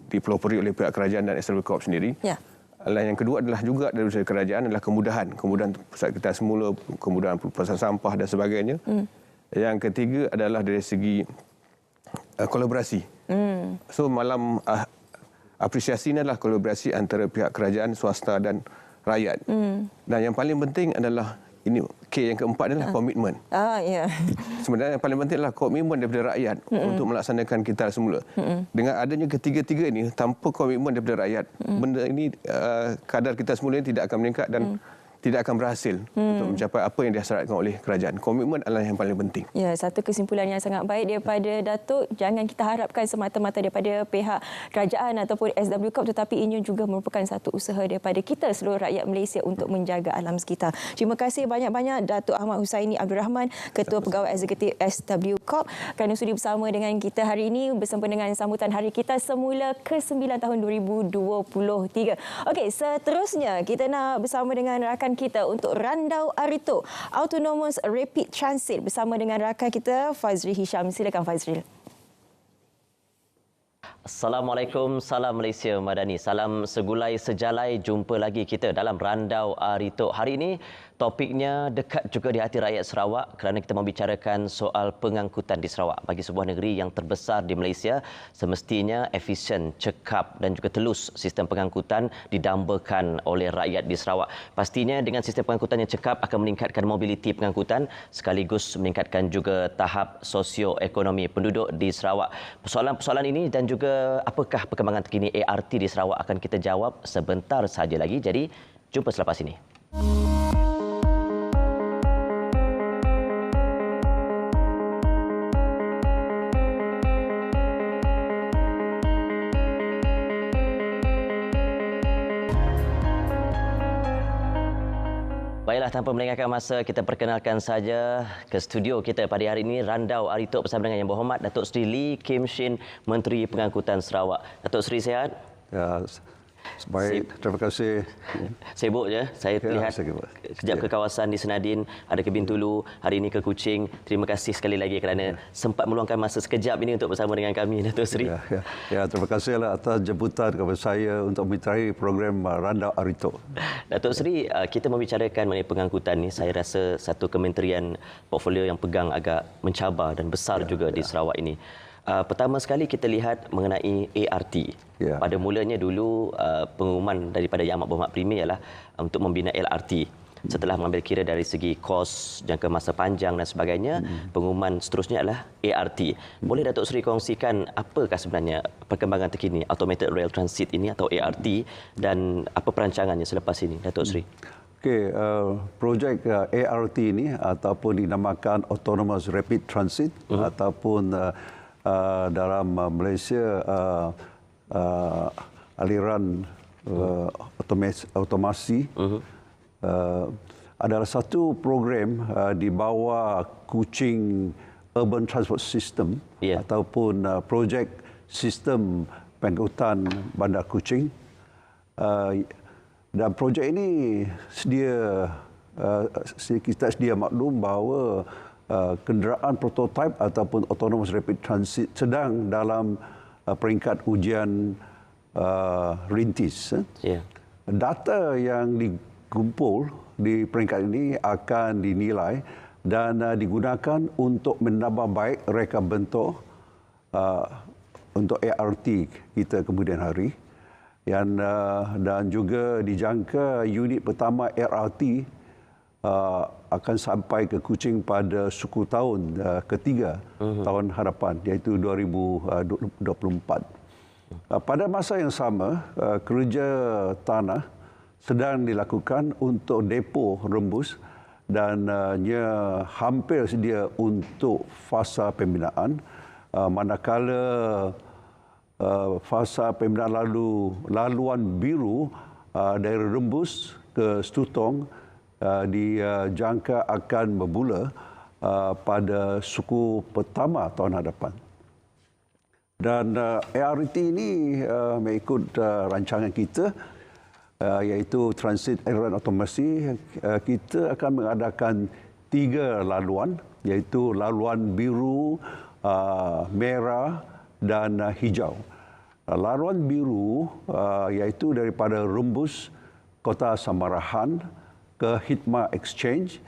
Speaker 15: dipelopori oleh pihak kerajaan dan SW Corp sendiri.
Speaker 3: Ya.
Speaker 15: Yang kedua adalah juga dari segi kerajaan adalah kemudahan pusat kita semula, kemudahan pelepasan sampah dan sebagainya. Yang ketiga adalah dari segi kolaborasi. So malam apresiasi ini adalah kolaborasi antara pihak kerajaan, swasta dan rakyat. Dan yang paling penting adalah ini K yang keempat adalah komitmen.
Speaker 3: Ya.
Speaker 15: Sebenarnya yang paling penting adalah komitmen daripada rakyat untuk melaksanakan kita semula. Dengan adanya ketiga-tiga ini, tanpa komitmen daripada rakyat, benda ini kadar kita semula ini tidak akan meningkat dan tidak akan berhasil untuk mencapai apa yang dihasratkan oleh kerajaan. Komitmen adalah yang paling penting.
Speaker 3: Ya, satu kesimpulan yang sangat baik daripada Datuk. Jangan kita harapkan semata-mata daripada pihak kerajaan ataupun SW Corp, tetapi ini juga merupakan satu usaha daripada kita seluruh rakyat Malaysia untuk menjaga alam sekitar. Terima kasih banyak-banyak Datuk Ahmad Husaini Abdul Rahman, Ketua Pegawai Eksekutif SW Corp, kerana sudi bersama dengan kita hari ini bersama dengan sambutan Hari Kita Semula ke-9 tahun 2023. Okey, seterusnya kita nak bersama dengan rakan kita untuk Randau Arito Autonomous Rapid Transit bersama dengan rakan kita Fazril Hisham. Silakan Fazril.
Speaker 16: Assalamualaikum, salam Malaysia Madani. Salam segulai sejalai, jumpa lagi kita dalam Randau Arito. Hari ini topiknya dekat juga di hati rakyat Sarawak kerana kita membicarakan soal pengangkutan di Sarawak. Bagi sebuah negeri yang terbesar di Malaysia, semestinya efisien, cekap dan juga telus sistem pengangkutan didambakan oleh rakyat di Sarawak. Pastinya dengan sistem pengangkutan yang cekap akan meningkatkan mobiliti pengangkutan sekaligus meningkatkan juga tahap sosioekonomi penduduk di Sarawak. Persoalan-persoalan ini dan juga apakah perkembangan terkini ART di Sarawak akan kita jawab sebentar saja lagi. Jadi, jumpa selepas ini. Baiklah, tanpa melengahkan masa, kita perkenalkan saja ke studio kita pada hari ini Randau Arito bersama dengan Yang Berhormat Datuk Seri Lee Kim Shin, Menteri Pengangkutan Sarawak. Datuk Seri sihat?
Speaker 17: Ya, baik. Terima kasih.
Speaker 16: Sibuk je. Saya lihat kejap ke kawasan di Senadin, ada ke Bintulu, hari ini ke Kuching. Terima kasih sekali lagi kerana sempat meluangkan masa sekejap ini untuk bersama dengan kami, Datuk Seri.
Speaker 17: Ya, terima kasihlah atas jemputan kepada saya untuk menyertai program Randau Arito.
Speaker 16: Datuk Seri, kita membicarakan mengenai pengangkutan ni, saya rasa satu kementerian portfolio yang pegang agak mencabar dan besar juga di Sarawak ini. Pertama sekali kita lihat mengenai ART. Pada mulanya dulu pengumuman daripada Yang Amat Berhormat Premier ialah untuk membina LRT. setelah mengambil kira dari segi kos, jangka masa panjang dan sebagainya, pengumuman seterusnya adalah ART. Boleh Datuk Seri kongsikan apakah sebenarnya perkembangan terkini Automated Rail Transit ini atau ART dan apa perancangannya selepas ini, Datuk Seri?
Speaker 17: Okey, projek ART ini ataupun dinamakan Autonomous Rapid Transit ataupun dalam Malaysia aliran otomasi adalah satu program di bawah Kuching Urban Transport System ataupun projek sistem pengangkutan Bandar Kuching. Dan projek ini kita sedia maklum bahawa kenderaan prototipe ataupun Autonomous Rapid Transit sedang dalam peringkat ujian rintis. Data yang dikumpul di peringkat ini akan dinilai dan digunakan untuk menambah baik reka bentuk untuk ART kita kemudian hari. Dan juga dijangka unit pertama ART akan sampai ke Kuching pada suku tahun ketiga tahun hadapan, iaitu 2024. Pada masa yang sama, kerja tanah sedang dilakukan untuk depo Rembus dan hampir sedia untuk fasa pembinaan, manakala fasa pembinaan laluan biru dari Rembus ke Stutong dijangka akan bermula pada suku pertama tahun hadapan. Dan ART ini mengikut rancangan kita, iaitu Transit Aerial Automasi, kita akan mengadakan 3 laluan, iaitu laluan biru, merah dan hijau. Laluan biru iaitu daripada Rembus, Kota Samarahan ke Hikmah Exchange,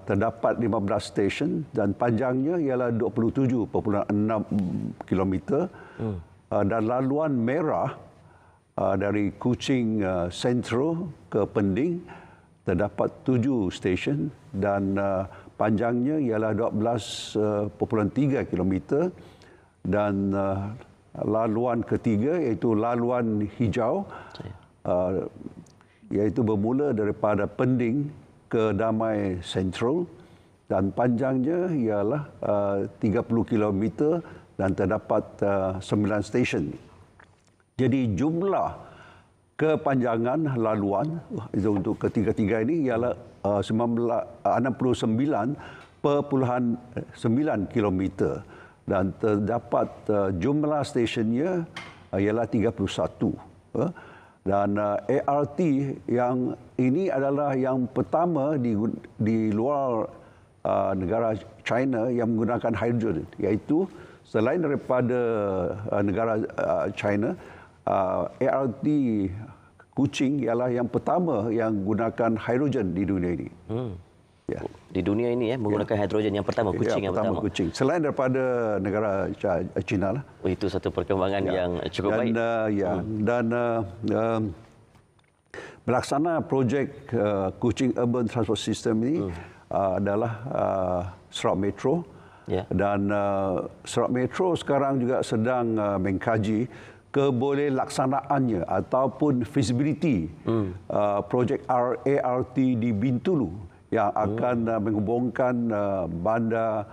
Speaker 17: terdapat 15 stesen dan panjangnya ialah 27.6 km. Dan laluan merah dari Kuching Sentro ke Pending terdapat 7 stesen dan panjangnya ialah 12.3 km. Dan laluan ketiga iaitu laluan hijau, iaitu bermula daripada Pending ke Damai Central dan panjangnya ialah 30 km dan terdapat 9 stesen. Jadi jumlah kepanjangan laluan itu untuk ketiga-tiga ini ialah 69.9 km dan terdapat jumlah stesennya ialah 31. Dan ART yang ini adalah yang pertama di luar negara China yang menggunakan hidrogen, iaitu selain daripada negara China, ART Kuching ialah yang pertama yang menggunakan hidrogen di dunia ini.
Speaker 16: Di dunia ini menggunakan hidrogen yang pertama, Kuching yang pertama.
Speaker 17: Kuching. Selain daripada negara China lah.
Speaker 16: Itu satu perkembangan yang cukup baik.
Speaker 17: Dan melaksana projek Kuching Urban Transport System ini adalah Sarawak Metro. Dan Sarawak Metro sekarang juga sedang mengkaji kebolehlaksanaannya ataupun feasibility projek ART di Bintulu yang akan menghubungkan bandar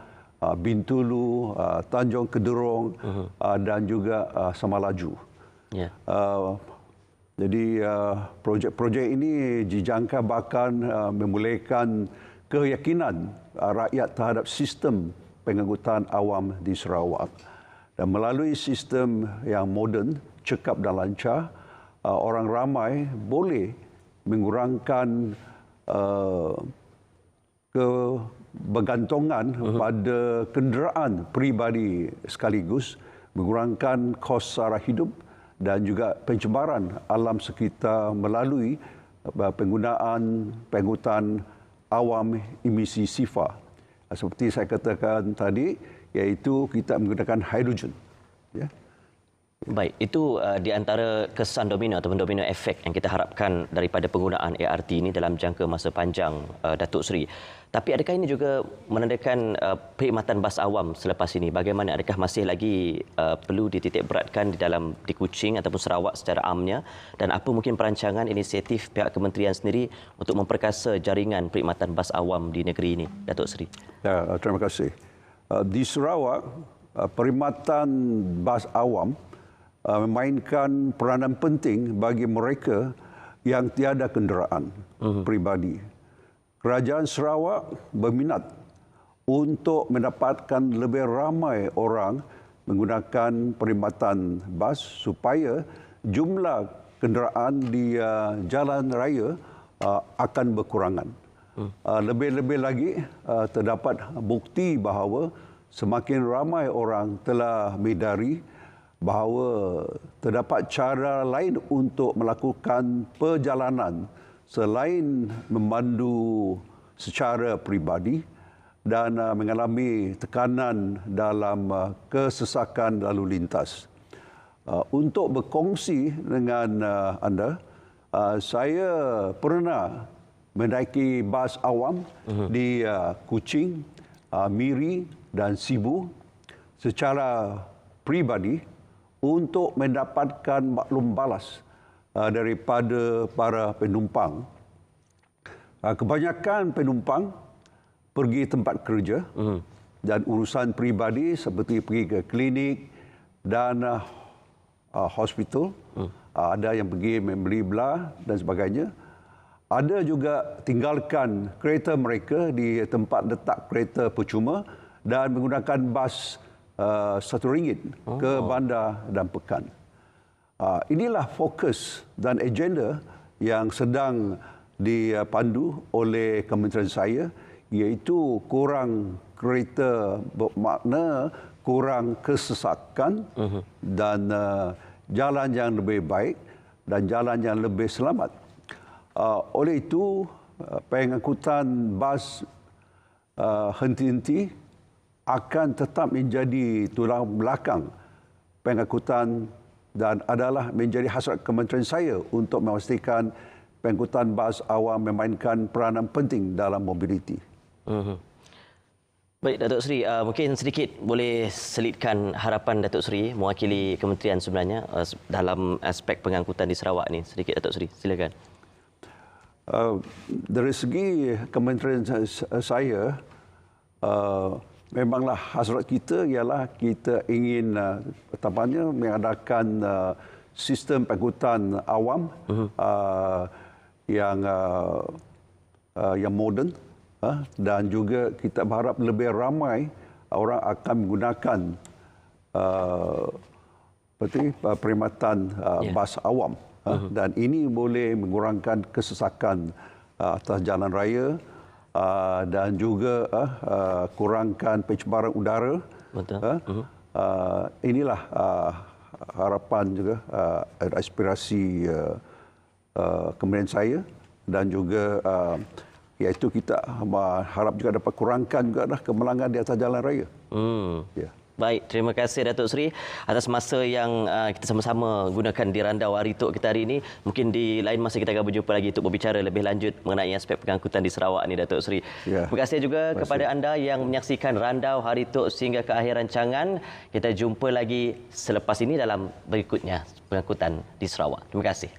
Speaker 17: Bintulu, Tanjung Kederong dan juga Samalaju. Jadi projek-projek ini dijangka bahkan memulihkan keyakinan rakyat terhadap sistem pengangkutan awam di Sarawak. Dan melalui sistem yang moden, cekap dan lancar, orang ramai boleh mengurangkan kebergantungan pada kenderaan peribadi sekaligus, mengurangkan kos sara hidup dan juga pencemaran alam sekitar melalui penggunaan pengangkutan awam emisi sifar. Seperti saya katakan tadi, iaitu kita menggunakan hidrogen.
Speaker 16: Baik, itu di antara kesan domino ataupun domino efek yang kita harapkan daripada penggunaan ART ini dalam jangka masa panjang, Datuk Seri. Tapi adakah ini juga menandakan perkhidmatan bas awam selepas ini? Bagaimana? Adakah masih lagi perlu dititik beratkan di Kuching ataupun Sarawak secara amnya? Dan apa mungkin perancangan inisiatif pihak kementerian sendiri untuk memperkasa jaringan perkhidmatan bas awam di negeri ini, Datuk Seri?
Speaker 17: Ya, terima kasih. Di Sarawak, perkhidmatan bas awam memainkan peranan penting bagi mereka yang tiada kenderaan peribadi. Kerajaan Sarawak berminat untuk mendapatkan lebih ramai orang menggunakan perkhidmatan bas supaya jumlah kenderaan di jalan raya akan berkurangan. Lebih-lebih lagi terdapat bukti bahawa semakin ramai orang telah menyedari bahawa terdapat cara lain untuk melakukan perjalanan selain memandu secara peribadi dan mengalami tekanan dalam kesesakan lalu lintas. Untuk berkongsi dengan anda, saya pernah menaiki bas awam di Kuching, Miri dan Sibu secara peribadi untuk mendapatkan maklum balas daripada para penumpang. Kebanyakan penumpang pergi tempat kerja dan urusan peribadi seperti pergi ke klinik dan hospital. Ada yang pergi membeli belah dan sebagainya. Ada juga tinggalkan kereta mereka di tempat letak kereta percuma dan menggunakan bas RM1 ke bandar dan pekan. Inilah fokus dan agenda yang sedang dipandu oleh kementerian saya, iaitu kurang kereta bermakna kurang kesesakan dan jalan yang lebih baik dan jalan yang lebih selamat. Oleh itu, pengangkutan bas henti-henti akan tetap menjadi tulang belakang pengangkutan dan adalah menjadi hasrat kementerian saya untuk memastikan pengangkutan bas awam memainkan peranan penting dalam mobiliti.
Speaker 16: Baik, Datuk Seri, mungkin sedikit boleh selitkan harapan Datuk Seri mewakili kementerian sebenarnya dalam aspek pengangkutan di Sarawak ini. Sedikit, Datuk Seri, silakan.
Speaker 17: Dari segi kementerian saya, memanglah hasrat kita ialah kita ingin pertamanya mengadakan sistem pengangkutan awam yang moden dan juga kita berharap lebih ramai orang akan menggunakan perkhidmatan bas awam dan ini boleh mengurangkan kesesakan atas jalan raya dan juga kurangkan pencemaran udara. Inilah harapan juga aspirasi kementerian saya dan juga iaitu kita harap juga dapat kurangkan juga kemalangan di atas jalan raya.
Speaker 16: Ya. Baik, terima kasih Datuk Seri atas masa yang kita sama-sama gunakan di Randau Aritok kita hari ini. Mungkin di lain masa kita akan berjumpa lagi untuk berbicara lebih lanjut mengenai aspek pengangkutan di Sarawak ni, Datuk Seri. Ya. Terima kasih juga kepada anda yang menyaksikan Randau Aritok sehingga ke akhir rancangan. Kita jumpa lagi selepas ini dalam berikutnya pengangkutan di Sarawak. Terima kasih.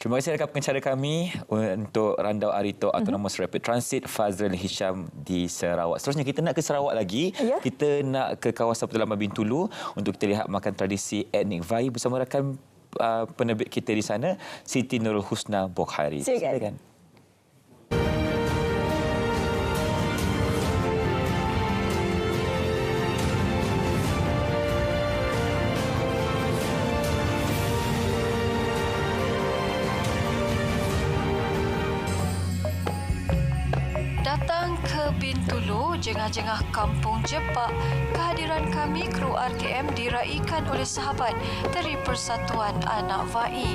Speaker 2: Terima kasih rakan pengacara kami untuk Randau Aritok Autonomous Rapid Transit Fazril Hisham di Sarawak. Seterusnya kita nak ke Sarawak lagi. Ya? Kita nak ke kawasan Pedalaman Bintulu untuk kita lihat makan tradisi etnik Vai bersama rakan penerbit kita di sana, Siti Nurul Husna Bokhari. Silakan.
Speaker 18: Datang Datang ke Bintulu, jengah-jengah kampung Jepak, kehadiran kami kru RTM diraikan oleh sahabat dari Persatuan Anak Vai.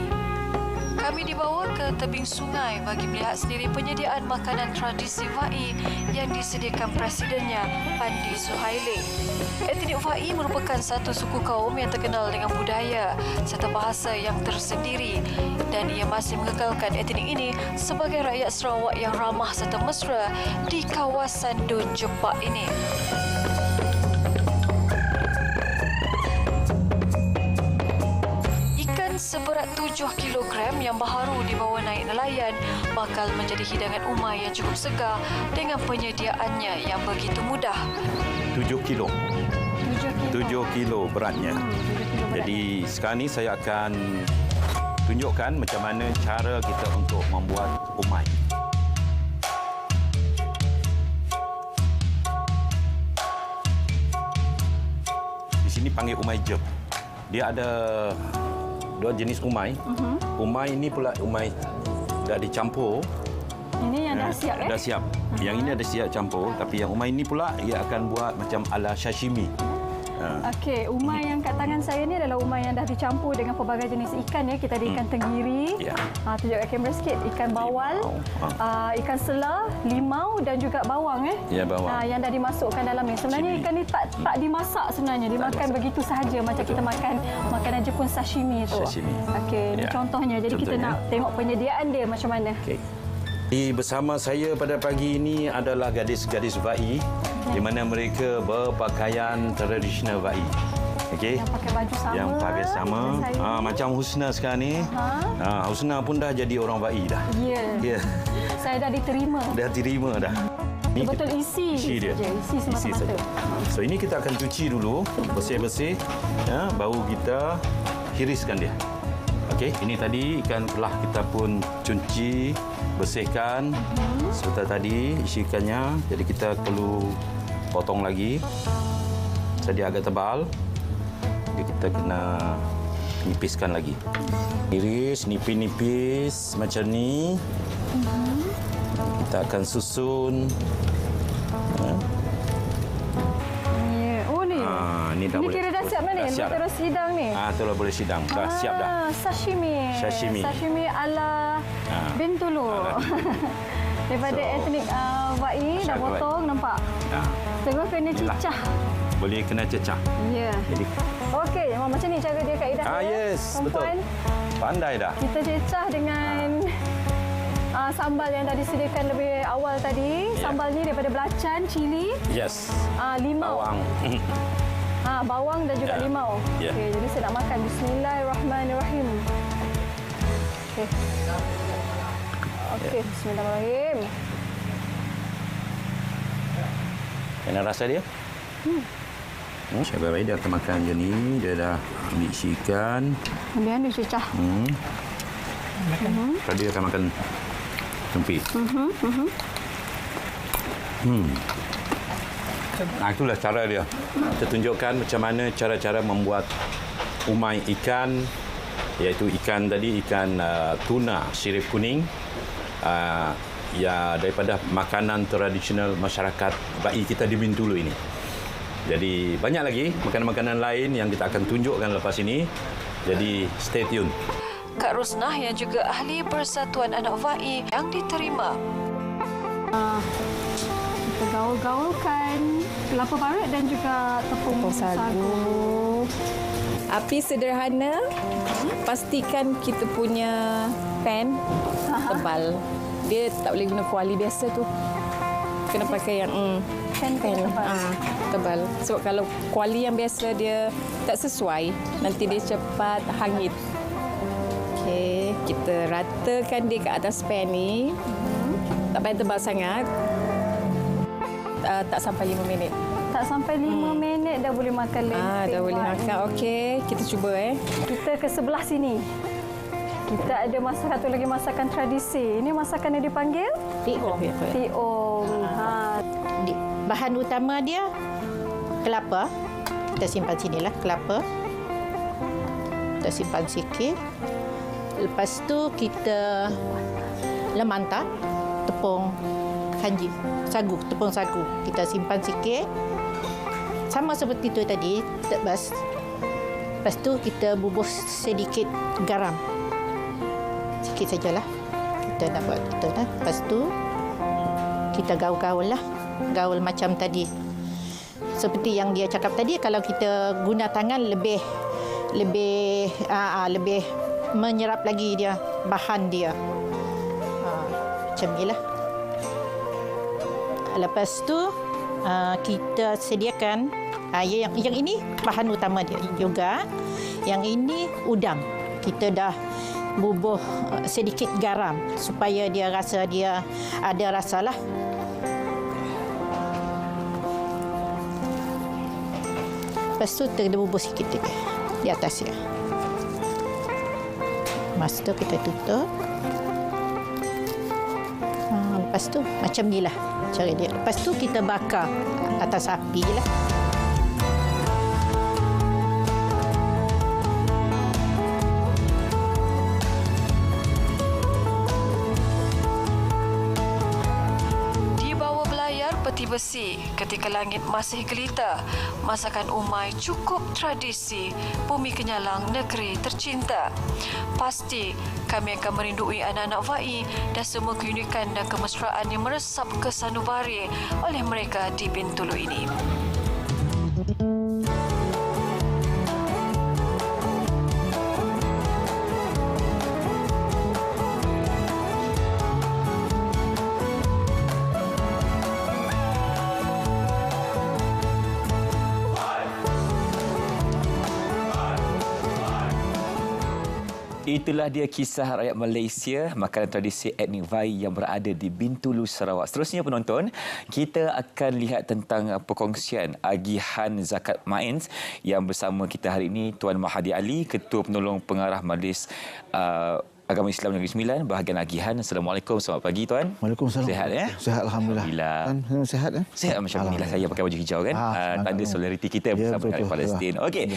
Speaker 18: Kami dibawa ke tebing sungai bagi melihat sendiri penyediaan makanan tradisi Vai yang disediakan presidennya, Andi Suhaili. Etnik Vai merupakan satu suku kaum yang terkenal dengan budaya serta bahasa yang tersendiri dan ia masih mengekalkan etnik ini sebagai rakyat Sarawak yang ramah serta mesra di kawasan Dun Jepak ini. Seberat 7 kilogram yang baharu dibawa naik nelayan bakal menjadi hidangan umai yang cukup segar dengan penyediaannya yang begitu mudah.
Speaker 19: 7 kilo. 7 kilo beratnya. Jadi sekarang ni saya akan tunjukkan macam mana cara kita untuk membuat umai. Di sini panggil umai jeb. Dia ada 2 jenis umai. Umai ini pula umai dah dicampur.
Speaker 18: Ini yang dah siap
Speaker 19: Dah siap. Yang ini ada siap campur, tapi yang umai ini pula ia akan buat macam ala sashimi.
Speaker 18: Okey, umai yang kat tangan saya ni adalah umai yang dah dicampur dengan pelbagai jenis ikan ya. Kita ada ikan tenggiri.
Speaker 19: Ya.
Speaker 18: Tunjuk kat kamera sikit, ikan bawal, ikan selah, limau dan juga bawang
Speaker 19: Ya, bawang.
Speaker 18: yang dah dimasukkan dalam ni. Sebenarnya ikan ni tak dimasak sebenarnya, dimakan begitu sahaja macam kita makan makanan Jepun sashimi tu.
Speaker 19: Sashimi.
Speaker 18: Okey, ini contohnya. Jadi kita nak tengok penyediaan dia macam mana.
Speaker 19: Okey. Bersama saya pada pagi ini adalah gadis-gadis Vai di mana mereka berpakaian tradisional Vai. Okey.
Speaker 18: Yang pakai baju sama.
Speaker 19: Yang pakai sama. Macam Husna sekarang ni. Husna pun dah jadi orang Vai dah.
Speaker 18: Ya.
Speaker 19: Ya.
Speaker 18: Saya dah diterima.
Speaker 19: Dah diterima dah. Ini
Speaker 18: Betul isi
Speaker 19: dia.
Speaker 18: Isi semata-mata.
Speaker 19: So ini kita akan cuci dulu, bersih-bersih. Ya, baru kita hiriskan dia. Okey, ini tadi ikan telah kita pun cuci, bersihkan seperti tadi isi ikannya. Jadi kita perlu potong lagi. Jadi agak tebal. Jadi kita kena nipiskan lagi. Iris, nipis-nipis macam ni. Kita akan susun. Ini dah boleh.
Speaker 18: Kira dah siap dah ni?
Speaker 19: Siap.
Speaker 18: Terus sidang ni?
Speaker 19: Itulah boleh sidang. Dah siap dah.
Speaker 18: Sashimi. Sashimi ala Bintulu. Daripada etnik Vai dah potong, nampak? Terus kena cicah.
Speaker 19: Boleh kena cecah.
Speaker 18: Ya.
Speaker 19: Jadi
Speaker 18: okey, macam ni cara dia kaedah dia.
Speaker 19: yes,
Speaker 18: perempuan.
Speaker 19: Betul. Pandai dah.
Speaker 18: Kita cecah dengan sambal yang dah disediakan lebih awal tadi. Sambal ni daripada belacan, cili.
Speaker 19: Yes.
Speaker 18: Limau.
Speaker 19: Bawang.
Speaker 18: Bawang dan juga limau. Okey, jadi saya nak makan. Bismillahirrahmanirrahim. Okey. Okey, bismillahirrahmanirrahim.
Speaker 19: Enak rasa dia? Syabab dia akan makan je ni. Dia dah ambil isi ikan.
Speaker 18: Kemudian dia cecah.
Speaker 19: Tadi dia akan makan tempi. Itulah cara dia. Kita tunjukkan macam mana cara-cara membuat umai ikan, iaitu ikan tadi, ikan tuna sirip kuning, ya daripada makanan tradisional masyarakat Vai kita di Bintulu ini. Jadi banyak lagi makanan-makanan lain yang kita akan tunjukkan lepas ini. Jadi stay tune.
Speaker 18: Kak Rosnah yang juga ahli Persatuan Anak Vai yang diterima. Kita gaul-gaulkan kelapa parut dan juga tepung sagu.
Speaker 3: Api sederhana. Pastikan kita punya pan tebal. Dia tak boleh guna kuali biasa tu. Kena pakai yang pan tebal. Sebab kalau kuali yang biasa dia tak sesuai, nanti dia cepat hangit. Okey, kita ratakan dia ke atas pan ni. Tak payah tebal sangat. Tak sampai 5 minit.
Speaker 18: Tak sampai 5 minit dah boleh makan lempeng.
Speaker 3: Dah boleh makan. Okey, kita cuba
Speaker 18: Kita ke sebelah sini. Kita ada satu lagi masakan tradisi. Ini masakan yang dipanggil
Speaker 20: Tiong. Bahan utama dia kelapa. Kita simpan sinilah kelapa. Kita simpan sikit. Lepas tu kita lemantah, tepung kanji, sagu, tepung sagu. Kita simpan sikit. Sama seperti itu tadi, tebas. Lepas tu kita bubuh sedikit garam. Sikit sajalah. Kita nak buat kita dah. Lepas tu kita gaul-gaul lah. Gaul macam tadi. Seperti yang dia cakap tadi, kalau kita guna tangan lebih menyerap lagi dia bahan dia. Macam inilah. Lepas tu kita sediakan yang ini bahan utama dia juga. Yang ini udang. Kita dah bubuh sedikit garam supaya dia rasa dia ada rasalah. Lepas tu kita bubuh sikit di atas dia. Lepas tu kita tutup. Lepas tu macam ni lah cara dia. Lepas tu kita bakar atas api je lah.
Speaker 18: Peti besi ketika langit masih gelita. Masakan umai cukup tradisi. Bumi Kenyalang, negeri tercinta. Pasti kami akan merindui anak-anak VAI dan semua keunikan dan kemesraan yang meresap ke sanubari oleh mereka di Bintulu ini.
Speaker 2: Itulah dia kisah rakyat Malaysia, makanan tradisi etnik VAI yang berada di Bintulu, Sarawak. Seterusnya penonton, kita akan lihat tentang perkongsian agihan zakat Mains yang bersama kita hari ini Tuan Mahathir Ali, Ketua Penolong Pengarah Majlis Agama Islam Negeri Sembilan, bahagian agihan. Assalamualaikum, selamat pagi Tuan.
Speaker 21: Waalaikumsalam.
Speaker 2: Sihat ya?
Speaker 21: Sihat, Alhamdulillah.
Speaker 2: Alhamdulillah.
Speaker 21: Sihat ya?
Speaker 2: Sihat, Masya Allah. Saya pakai baju hijau kan. Tanda solidariti kita bersama rakyat Palestin. Okey,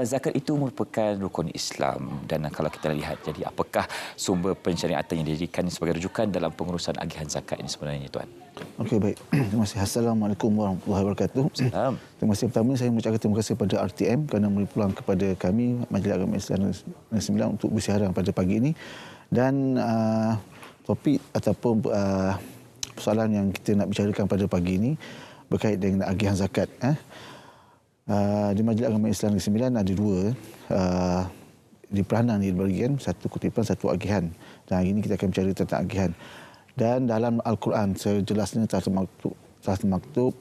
Speaker 2: zakat itu merupakan rukun Islam. Dan kalau kita lihat, jadi apakah sumber pensyariatan yang dijadikan sebagai rujukan dalam pengurusan agihan zakat ini sebenarnya Tuan?
Speaker 21: Okey, baik. Terima kasih. Assalamualaikum warahmatullahi wabarakatuh.
Speaker 2: Salam.
Speaker 21: Terima kasih. Pertama, saya mengucapkan terima kasih kepada RTM kerana memberi peluang kepada kami, Majlis Agama Islam Negeri Sembilan, untuk bersiaran pada pagi ini. Dan topik ataupun persoalan yang kita nak bicarakan pada pagi ini berkait dengan agihan zakat. Di Majlis Agama Islam Negeri Sembilan ada dua di peranan dibagikan, satu kutipan, satu agihan. Dan hari ini kita akan bicara tentang agihan. Dan dalam Al-Quran sejelasnya termaktub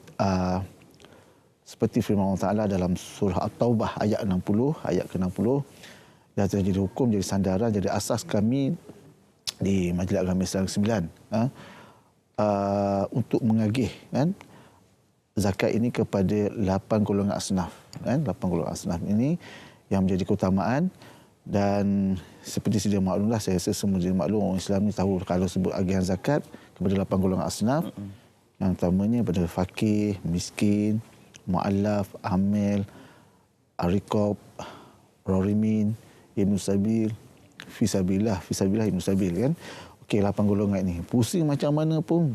Speaker 21: seperti firman Allah Ta'ala dalam surah At-Taubah ayat 60, ayat ke-60, dah terjadi hukum, jadi sandaran, jadi asas kami di Majlis Agama Islam Sembilan untuk mengagih zakat ini kepada 8 golongan asnaf. 8 golongan asnaf ini yang menjadi keutamaan. Dan seperti sedia maklumlah, saya rasa semua sedia maklum, orang Islam ni tahu kalau sebut agihan zakat kepada 8 golongan asnaf. Yang utamanya pada fakir, miskin, mu'allaf, amil, ariqab, rorimin, ibnu sabil, fisabilillah, ibnu sabil kan. Okey, 8 golongan ini. Pusing macam mana pun,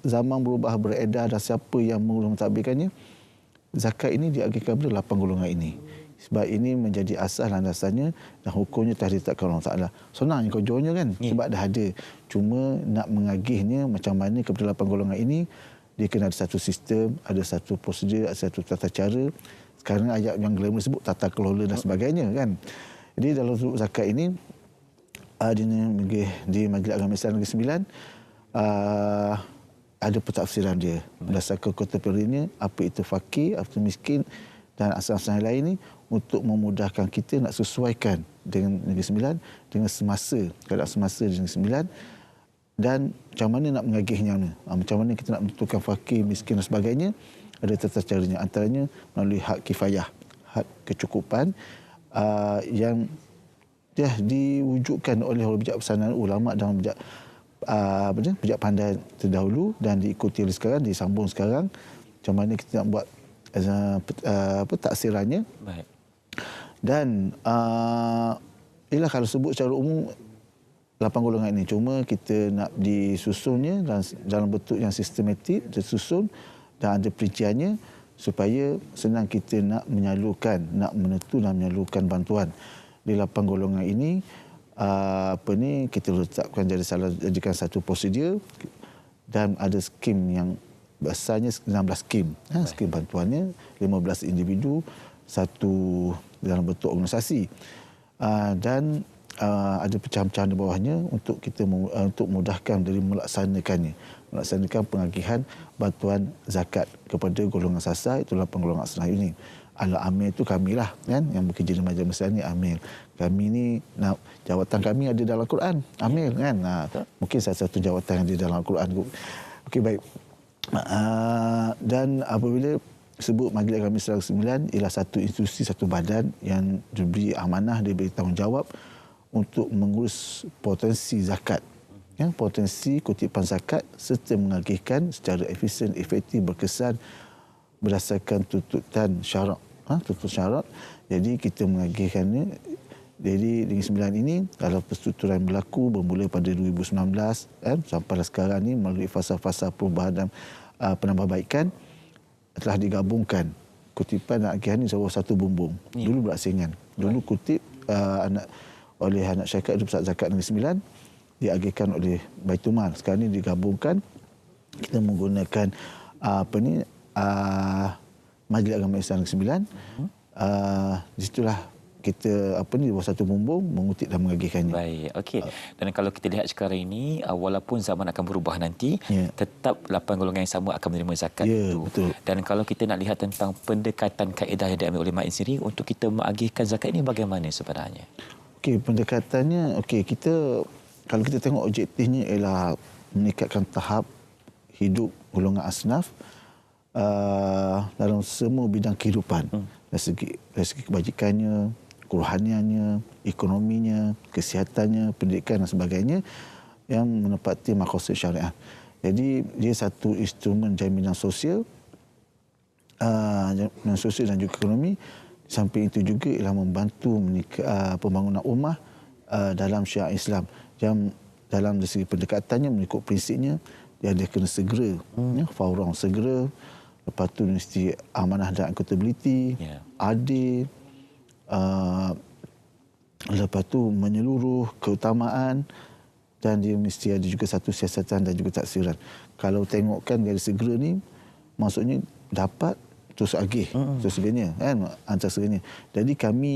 Speaker 21: zaman berubah, beredar, dan siapa yang mentadbirkannya, zakat ini diagihkan kepada 8 golongan ini. Sebab ini menjadi asas landasannya dan hukumnya telah ditetapkan Allah Ta'ala. Senang kau jualnya kan, sebab dah ada. Cuma nak mengagihnya macam mana kepada 8 golongan ini, dia kena ada satu sistem, ada satu prosedur, ada satu tata cara. Sekarang ayat yang glamour sebut tata kelola dan sebagainya kan. Jadi dalam zakat ini di Majlis Agama Islam Negeri Sembilan ada pentafsiran dia berdasarkan kontemporernya, apa itu fakir, apa itu miskin dan asas-asas lain ini, untuk memudahkan kita nak sesuaikan dengan Negeri Sembilan, dengan semasa, keadaan semasa di Negeri Sembilan, dan macam mana nak mengagihnya, macam mana kita nak menentukan fakir, miskin dan sebagainya. Ada tata caranya, antaranya melalui hak kifayah, hak kecukupan yang dah diwujudkan oleh bijak pesanan ulama dan bijak pandai terdahulu dan diikuti oleh sekarang, disambung sekarang. Macam mana kita nak buat taksirannya. Dan ialah kalau sebut secara umum 8 8 golongan ini. Cuma kita nak disusunnya dalam bentuk yang sistematik, tersusun dan ada perinciannya supaya senang kita nak menyalurkan, nak menentu dan menyalurkan bantuan. Di 8 golongan ini kita letakkan jadikan satu prosedur dan ada skim yang besarnya 16 skim. Skim bantuannya 15 individu, satu dalam bentuk organisasi. Dan ada pecahan-pecahan di bawahnya untuk kita untuk mudahkan dari melaksanakan pengagihan bantuan zakat kepada golongan sasar, itu 8 golongan asnaf ini. Al-Amil itu kamilah kan yang bekerja di Majlis Besar ni Amil. Kami ni jawatan kami ada dalam Al-Quran, Amil kan. Mungkin salah satu jawatan yang ada dalam Al-Quran. Okey, baik. Dan apabila sebut Majlis Agama Islam Negeri 9 ialah satu institusi, satu badan yang diberi amanah, diberi tanggungjawab untuk mengurus potensi zakat, potensi kutipan zakat serta mengagihkan secara efisien, efektif, berkesan berdasarkan tuntutan syarak. Tuntutan syarak. Jadi kita mengagihkannya. Jadi Negeri 9 ini dalam perstrukturan berlaku bermula pada 2019 sampailah sekarang ni melalui fasa-fasa perubahan dan penambahbaikan telah digabungkan kutipan dan agihan ini sebuah satu bumbung. Dulu berasingan. Dulu kutip oleh anak syarikat di Pusat Zakat Negeri 9 diagihkan oleh Baitulmal. Sekarang ini digabungkan, kita menggunakan Majlis Agama Islam Negeri 9. Di situlah kita di bawah satu bumbung mengutip dan mengagihkannya.
Speaker 2: Baik, okey. Dan kalau kita lihat sekarang ini, walaupun zaman akan berubah nanti, tetap 8 golongan yang sama akan menerima zakat itu.
Speaker 21: Betul.
Speaker 2: Dan kalau kita nak lihat tentang pendekatan kaedah yang diambil oleh MAIN sendiri untuk kita mengagihkan zakat ini bagaimana sebenarnya?
Speaker 21: Okey, pendekatannya, kita kalau kita tengok objektifnya ialah meningkatkan tahap hidup golongan asnaf dalam semua bidang kehidupan. Dari segi kebajikannya, kerohaniannya, ekonominya, kesihatannya, pendidikan dan sebagainya yang menepati maqasid syariah. Jadi dia satu instrumen jaminan sosial, dan juga ekonomi. Samping itu juga ialah membantu pembangunan ummah dalam syiar Islam yang dalam segi pendekatannya mengikut prinsipnya dia kena segera, fauran segera. Lepas tu mesti amanah dan accountability, adil, lepas tu menyeluruh, keutamaan, dan dia mesti ada juga satu siasatan dan juga taksiran. Kalau tengokkan dari segera ni, maksudnya dapat terus agih, terus sebenarnya, antara sebenarnya. Jadi kami,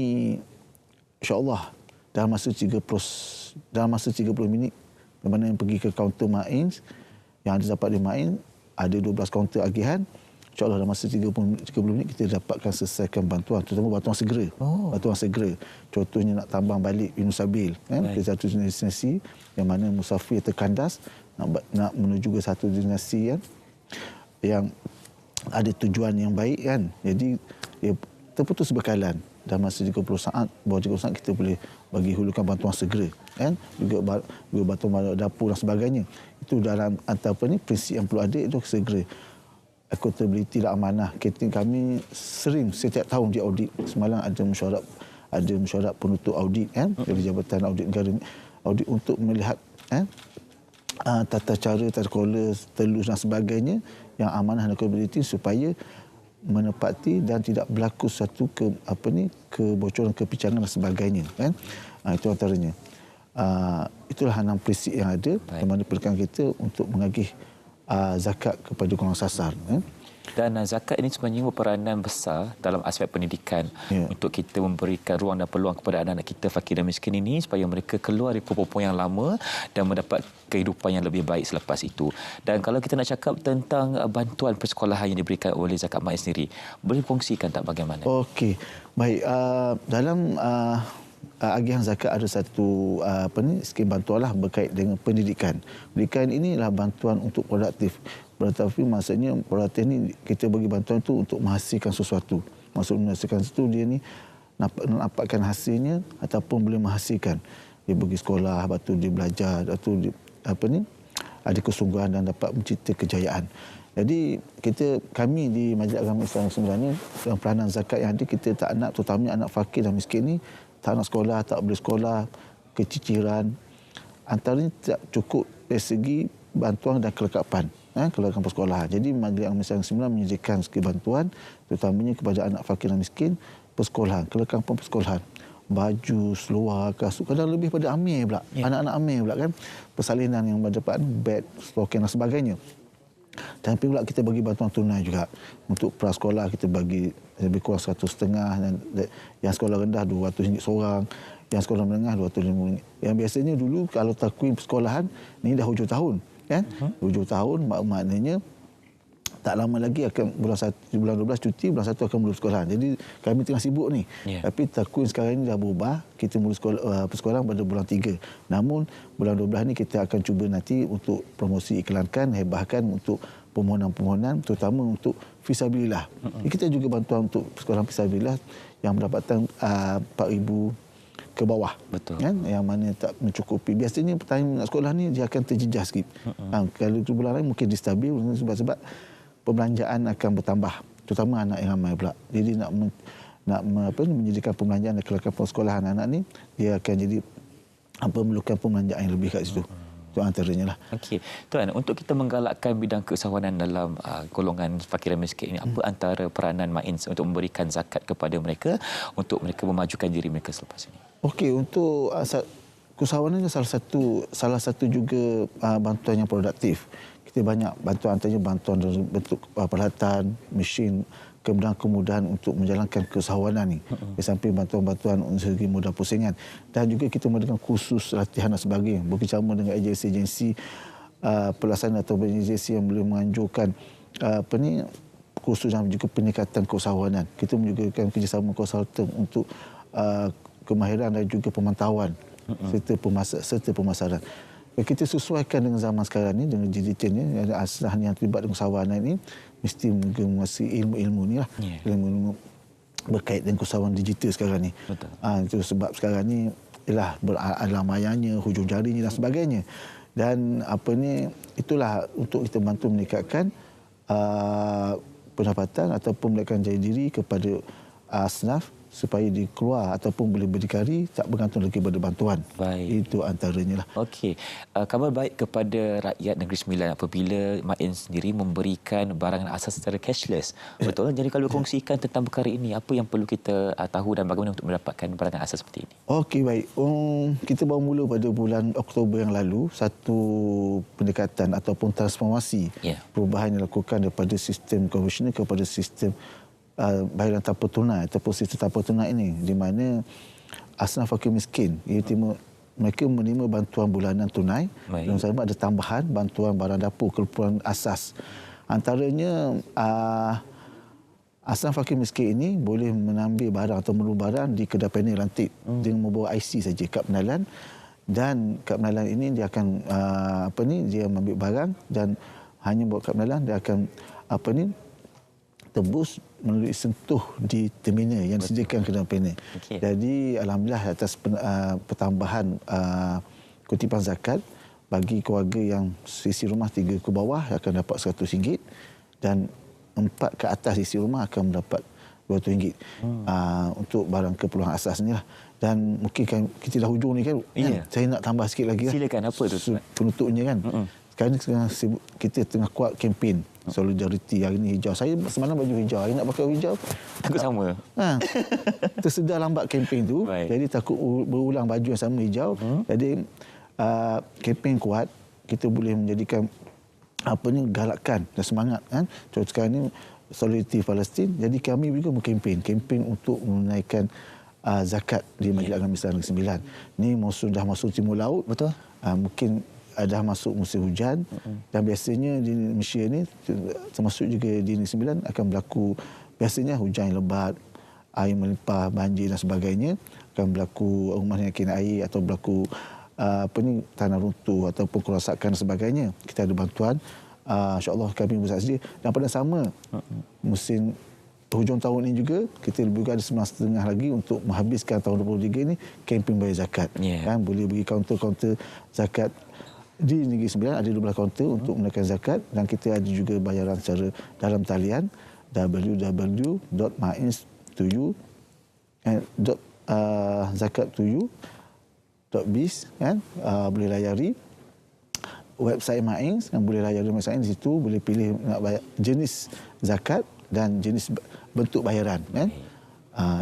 Speaker 21: insyaAllah, dalam masa 30 minit, di mana yang pergi ke kaunter MAIN, yang ada dapat di MAIN, ada 12 kaunter agihan. InsyaAllah dalam masa 30 minit kita dapatkan selesaikan bantuan, terutama bantuan segera. Bantuan segera. Contohnya nak tambang balik Yunus Abil, ke satu destinasi yang mana musafir terkandas nak menuju ke satu destinasi yang ada tujuan yang baik kan. Jadi dia terputus bekalan. Dalam masa 30 saat, bawah 30 saat kita boleh bagi hulukan bantuan segera kan. Juga bantuan dapur dan sebagainya. Itu dalam antara prinsip yang perlu ada itu segera. Accountability dan amanah. Kami sering setiap tahun diaudit. Semalam ada mesyuarat penutup audit dari Jabatan Audit Negara audit untuk melihat tata cara, tata kelola, telus dan sebagainya yang amanah dan accountability supaya menepati dan tidak berlaku satu kebocoran, kepincangan dan sebagainya kan. Itu antaranya. Itulah 6 prinsip yang ada di mana pendekatan kita untuk mengagih zakat kepada golongan sasar.
Speaker 2: Dan zakat ini sebenarnya berperanan besar dalam aspek pendidikan untuk kita memberikan ruang dan peluang kepada anak-anak kita fakir dan miskin ini supaya mereka keluar dari pupu-pupu yang lama dan mendapat kehidupan yang lebih baik selepas itu. Dan kalau kita nak cakap tentang bantuan persekolahan yang diberikan oleh Zakat MAIN sendiri, boleh kongsikan tak bagaimana?
Speaker 21: Okey, baik. Dalam agihan zakat ada satu skim bantuan berkait dengan pendidikan. Pendidikan ini adalah bantuan untuk produktif. Produktif maksudnya produktif ni kita bagi bantuan tu untuk menghasilkan sesuatu. Maksud menghasilkan sesuatu dia ni dapatkan hasilnya ataupun boleh menghasilkan. Dia pergi sekolah, lepas tu dia belajar, lepas tu dia, ada kesungguhan dan dapat mencipta kejayaan. Jadi kami di Majlis Agama Islam sebenarnya dalam peranan zakat yang ada, kita tak nak, terutamanya anak fakir dan miskin ni tak nak sekolah, tak boleh sekolah, keciciran, antaranya tidak cukup dari segi bantuan dan kelengkapan persekolahan. Jadi Majlis Agama Islam Negeri Sembilan menyediakan segi bantuan terutamanya kepada anak fakir dan miskin persekolahan, kelengkapan persekolahan, baju, seluar, kasut, kadang lebih pada amir pula, anak-anak amir pula kan, persalinan yang berdapat beg, stokin dan sebagainya. Dan pula kita bagi bantuan tunai juga untuk prasekolah, kita bagi lebih kurang 150 dan yang sekolah rendah RM200 seorang, yang sekolah menengah RM250. Yang biasanya dulu kalau takwim persekolahan ni dah hujung tahun kan, hujung tahun maknanya tak lama lagi akan bulan 12 cuti, bulan 1 akan mula sekolah. Jadi kami tengah sibuk ni. Tapi takwim sekarang ni dah berubah, kita mula persekolahan pada bulan 3. Namun bulan 12 ni kita akan cuba nanti untuk promosi iklankan, hebahkan untuk permohonan-permohonan terutama untuk fisabilillah. Kita juga bantuan untuk persekolahan fisabilillah yang mendapatkan 4,000 ke bawah.
Speaker 2: Betul.
Speaker 21: Kan? Yang mana tak mencukupi. Biasanya petang sekolah ni dia akan terjejas sikit. Kalau tu bulan lain mungkin distabil sebab perbelanjaan akan bertambah, terutama anak yang ramai pula. Jadi nak menyediakan perbelanjaan dan kelengkapan sekolahan anak ni, dia akan jadi memerlukan perbelanjaan yang lebih kat situ. Itu antaranya lah.
Speaker 2: Okey. Tuan, untuk kita menggalakkan bidang keusahawanan dalam golongan fakir dan miskin ini, apa antara peranan MAINS untuk memberikan zakat kepada mereka untuk mereka memajukan diri mereka selepas ini?
Speaker 21: Okey, untuk keusahawanan salah satu juga bantuan yang produktif. Kita banyak bantuan, antaranya bantuan dalam bentuk peralatan, mesin, kemudahan untuk menjalankan keusahawanan ni. Di samping bantuan-bantuan untuk segi modal pusingan. Dan juga kita memberikan kursus latihan dan sebagainya. Bekerjasama dengan agensi-agensi pelaksana atau agensi yang boleh menganjurkan kursus dan juga peningkatan keusahawanan. Kita menjadikan kerjasama konsultan untuk kemahiran dan juga pemantauan serta pemasaran. Kita sesuaikan dengan zaman sekarang ni, dengan digitalnya, asas yang terlibat dengan usahawanan ini mesti menguasai ilmu-ilmu ni lah. Ilmu berkait dengan usahawan digital sekarang ni. Itu sebab sekarang ni ialah adalah mayanya, hujung jarinya dan sebagainya. Dan itulah untuk kita bantu meningkatkan pendapatan ataupun meningkatkan jaya diri kepada asnaf supaya dia keluar ataupun boleh berdikari, tak bergantung lagi pada bantuan.
Speaker 2: Baik.
Speaker 21: Itu antaranya lah.
Speaker 2: Okey. Kabar baik kepada rakyat Negeri Sembilan apabila MAINS sendiri memberikan barangan asas secara cashless. Betul? Jadi kalau kongsikan tentang perkara ini, apa yang perlu kita tahu dan bagaimana untuk mendapatkan barangan asas seperti ini?
Speaker 21: Okey, baik. Kita baru mula pada bulan Oktober yang lalu satu pendekatan ataupun transformasi perubahan yang dilakukan daripada sistem konvensional kepada sistem bayaran tanpa tunai ataupun sistem tanpa tunai ini, di mana asnaf fakir miskin mereka menerima bantuan bulanan tunai dan sama ada tambahan bantuan barang dapur keperluan asas. Antaranya asnaf fakir miskin ini boleh menambil barang atau menurun barang di kedai panel rantik dengan membawa IC saja, kad pengenalan, dan kad pengenalan ini dia akan dia mengambil barang dan hanya bawa kad pengenalan, dia akan tebus melalui sentuh di terminal yang disediakan kedai panel. Jadi alhamdulillah atas pertambahan kutipan zakat bagi keluarga yang sisi rumah 3 ke bawah akan dapat RM100 dan 4 ke atas sisi rumah akan mendapat RM200 untuk barang keperluan asas ni lah. Dan mungkin kan kita dah hujung ni kan, saya nak tambah sikit lagi.
Speaker 2: Silakan, apa tu
Speaker 21: penutupnya kan. Sekarang kita tengah kuat kempen solidariti. Hari ni hijau. Saya semalam baju hijau. Hari nak pakai hijau.
Speaker 2: Takut sama.
Speaker 21: Tersedar lambat kempen tu. Jadi takut berulang baju yang sama hijau. Jadi kempen kuat, kita boleh menjadikan galakan dan semangat kan. Contoh sekarang ni solidariti Palestin. Jadi kami juga kempen untuk menaikkan zakat di Majlis Agama Islam Negeri Sembilan. Ni dah masuk timur laut. Betul. Mungkin dah masuk musim hujan dan biasanya di Malaysia ni termasuk juga di Negeri Sembilan akan berlaku biasanya hujan yang lebat, air melimpah, banjir dan sebagainya, akan berlaku rumah yang kena air atau berlaku tanah runtuh ataupun kerosakan dan sebagainya. Kita ada bantuan, insya-Allah kami bersedia. Dan pada sama musim hujung tahun ini juga kita juga ada 9.5 lagi untuk menghabiskan tahun 2023 ni kempen bayar zakat. Kan boleh bagi kaunter-kaunter zakat di Negeri Sembilan, ada 12 kaunter untuk menaikkan zakat, dan kita ada juga bayaran secara dalam talian www.mains7zakat7 .biz kan, boleh layari website MAINS yang boleh layari website MAINS. Di situ boleh pilih nak bayar jenis zakat dan jenis bentuk bayaran kan,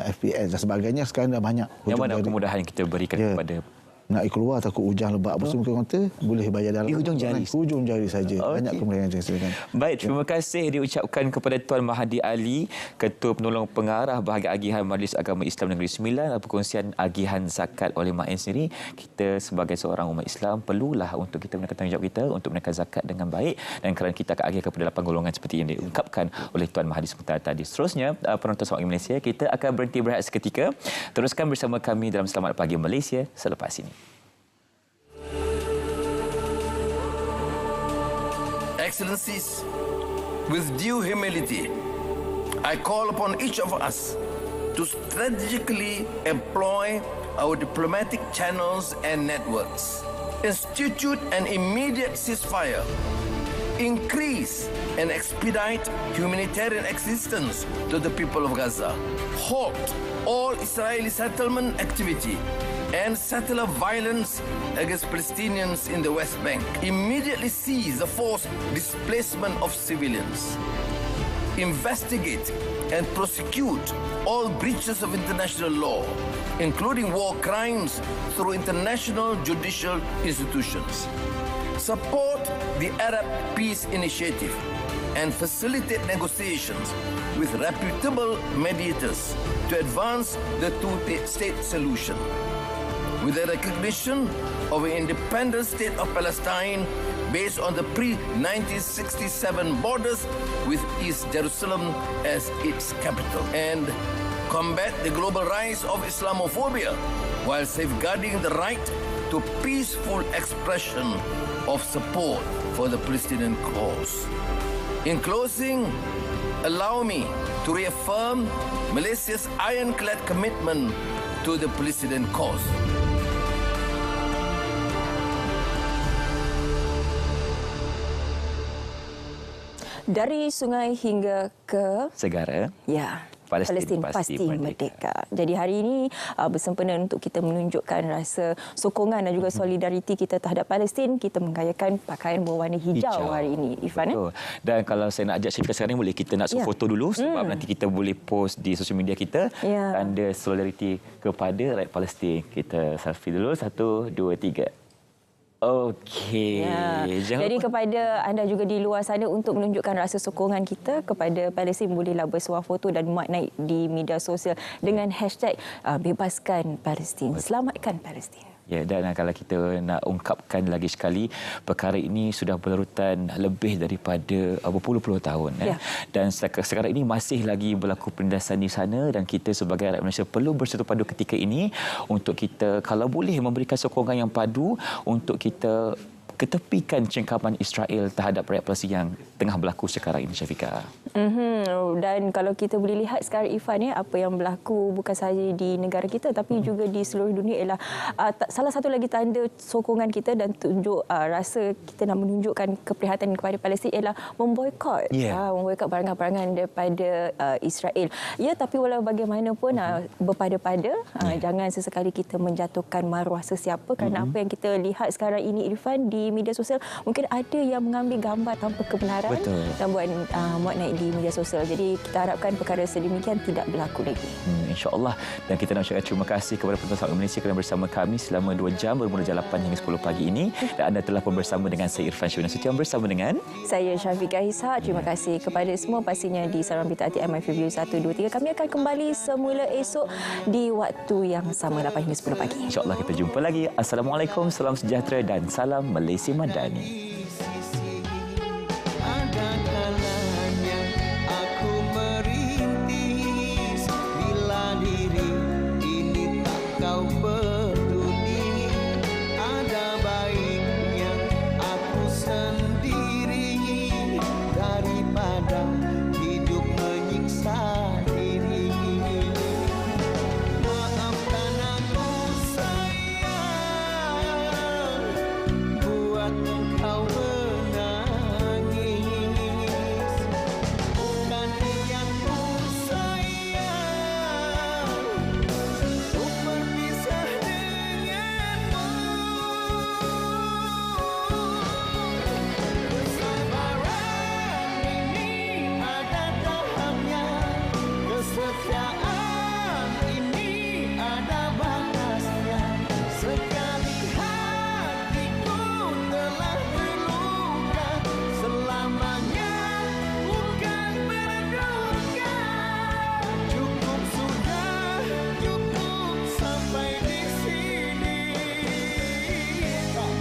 Speaker 21: FPS dan sebagainya. Sekarang dah banyak.
Speaker 2: Yang mana kemudahan yang kita berikan kepada
Speaker 21: nak keluar takut hujan lebat apa semua kaunter boleh bayar dalam
Speaker 2: hujung jari.
Speaker 21: Hujung jari saja. Banyak kemudahan yang disediakan.
Speaker 2: Baik, terima kasih diucapkan kepada Tuan Mahdi Ali, Ketua Penolong Pengarah Bahagian Agihan Majlis Agama Islam Negeri Sembilan, perkongsian agihan zakat oleh MAINS sendiri. Kita sebagai seorang umat Islam perlulah untuk kita menekan tanggungjawab kita untuk menekan zakat dengan baik, dan kerana kita akan agih kepada 8 golongan seperti yang diungkapkan oleh Tuan Mahdi sebentar tadi. Seterusnya, penonton Selamat Pagi Malaysia, kita akan berhenti berehat seketika. Teruskan bersama kami dalam Selamat Pagi Malaysia selepas ini.
Speaker 1: Excellencies, with due humility, I call upon each of us to strategically employ our diplomatic channels and networks, institute an immediate ceasefire, increase and expedite humanitarian assistance to the people of Gaza, halt all Israeli settlement activity, and settler violence against Palestinians in the West Bank. Immediately cease the forced displacement of civilians. Investigate and prosecute all breaches of international law, including war crimes, through international judicial institutions. Support the Arab Peace Initiative and facilitate negotiations with reputable mediators to advance the two-state solution. With the recognition of an independent state of Palestine based on the pre-1967 borders with East Jerusalem as its capital, and combat the global rise of Islamophobia while safeguarding the right to peaceful expression of support for the Palestinian cause. In closing, allow me to reaffirm Malaysia's ironclad commitment to the Palestinian cause.
Speaker 3: Dari sungai hingga ke
Speaker 2: segara,
Speaker 3: ya,
Speaker 2: Palestin
Speaker 3: pasti merdeka. Jadi hari ini bersempena untuk kita menunjukkan rasa sokongan dan juga solidariti kita terhadap Palestin, kita menggayakan pakaian berwarna hijau hari ini, Ifan.
Speaker 2: Betul. Dan kalau saya nak ajak Syafika sekarang, boleh kita nak foto dulu sebab nanti kita boleh post di sosial media kita tanda solidariti kepada rakyat Palestin. Kita selfie dulu, 1, 2, 3. Okey.
Speaker 3: Jadi kepada anda juga di luar sana, untuk menunjukkan rasa sokongan kita kepada Palestin, bolehlah bersuah foto dan muat naik di media sosial dengan hashtag bebaskan Palestin, selamatkan Palestin.
Speaker 2: Ya, dan kalau kita nak ungkapkan lagi sekali, perkara ini sudah berlarutan lebih daripada berpuluh-puluh tahun. Dan sekarang ini masih lagi berlaku penindasan di sana, dan kita sebagai rakyat Malaysia perlu bersatu padu ketika ini untuk kita, kalau boleh, memberikan sokongan yang padu untuk kita ketepikan cengkaman Israel terhadap rakyat Palestin yang tengah berlaku sekarang ini, Syafika.
Speaker 3: Dan kalau kita boleh lihat sekarang, Ifan, apa yang berlaku bukan sahaja di negara kita tapi juga di seluruh dunia ialah salah satu lagi tanda sokongan kita dan tunjuk rasa kita nak menunjukkan keprihatinan kepada Palestin ialah memboikot memboikot barangan-barangan daripada Israel. Ya, tapi walau bagaimanapun berpada-pada jangan sesekali kita menjatuhkan maruah sesiapa, kerana apa yang kita lihat sekarang ini, Irfan, di media sosial, mungkin ada yang mengambil gambar tanpa kebenaran dan buat muat naik di media sosial. Jadi kita harapkan perkara sedemikian tidak berlaku lagi.
Speaker 2: InsyaAllah. Dan kita nak ucapkan terima kasih kepada penonton Selamat Malaysia kerana bersama kami selama 2 jam bermula jam 8 hingga 10 pagi ini. Dan anda telah pun bersama dengan saya Irfan Syawina Sution bersama dengan
Speaker 3: saya Syafika Ishak. Terima kasih kepada semua, pastinya di saluran berita ATM FBU 123. Kami akan kembali semula esok di waktu yang sama 8 hingga 10 pagi.
Speaker 2: InsyaAllah kita jumpa lagi. Assalamualaikum, salam sejahtera dan salam Malaysia Madani.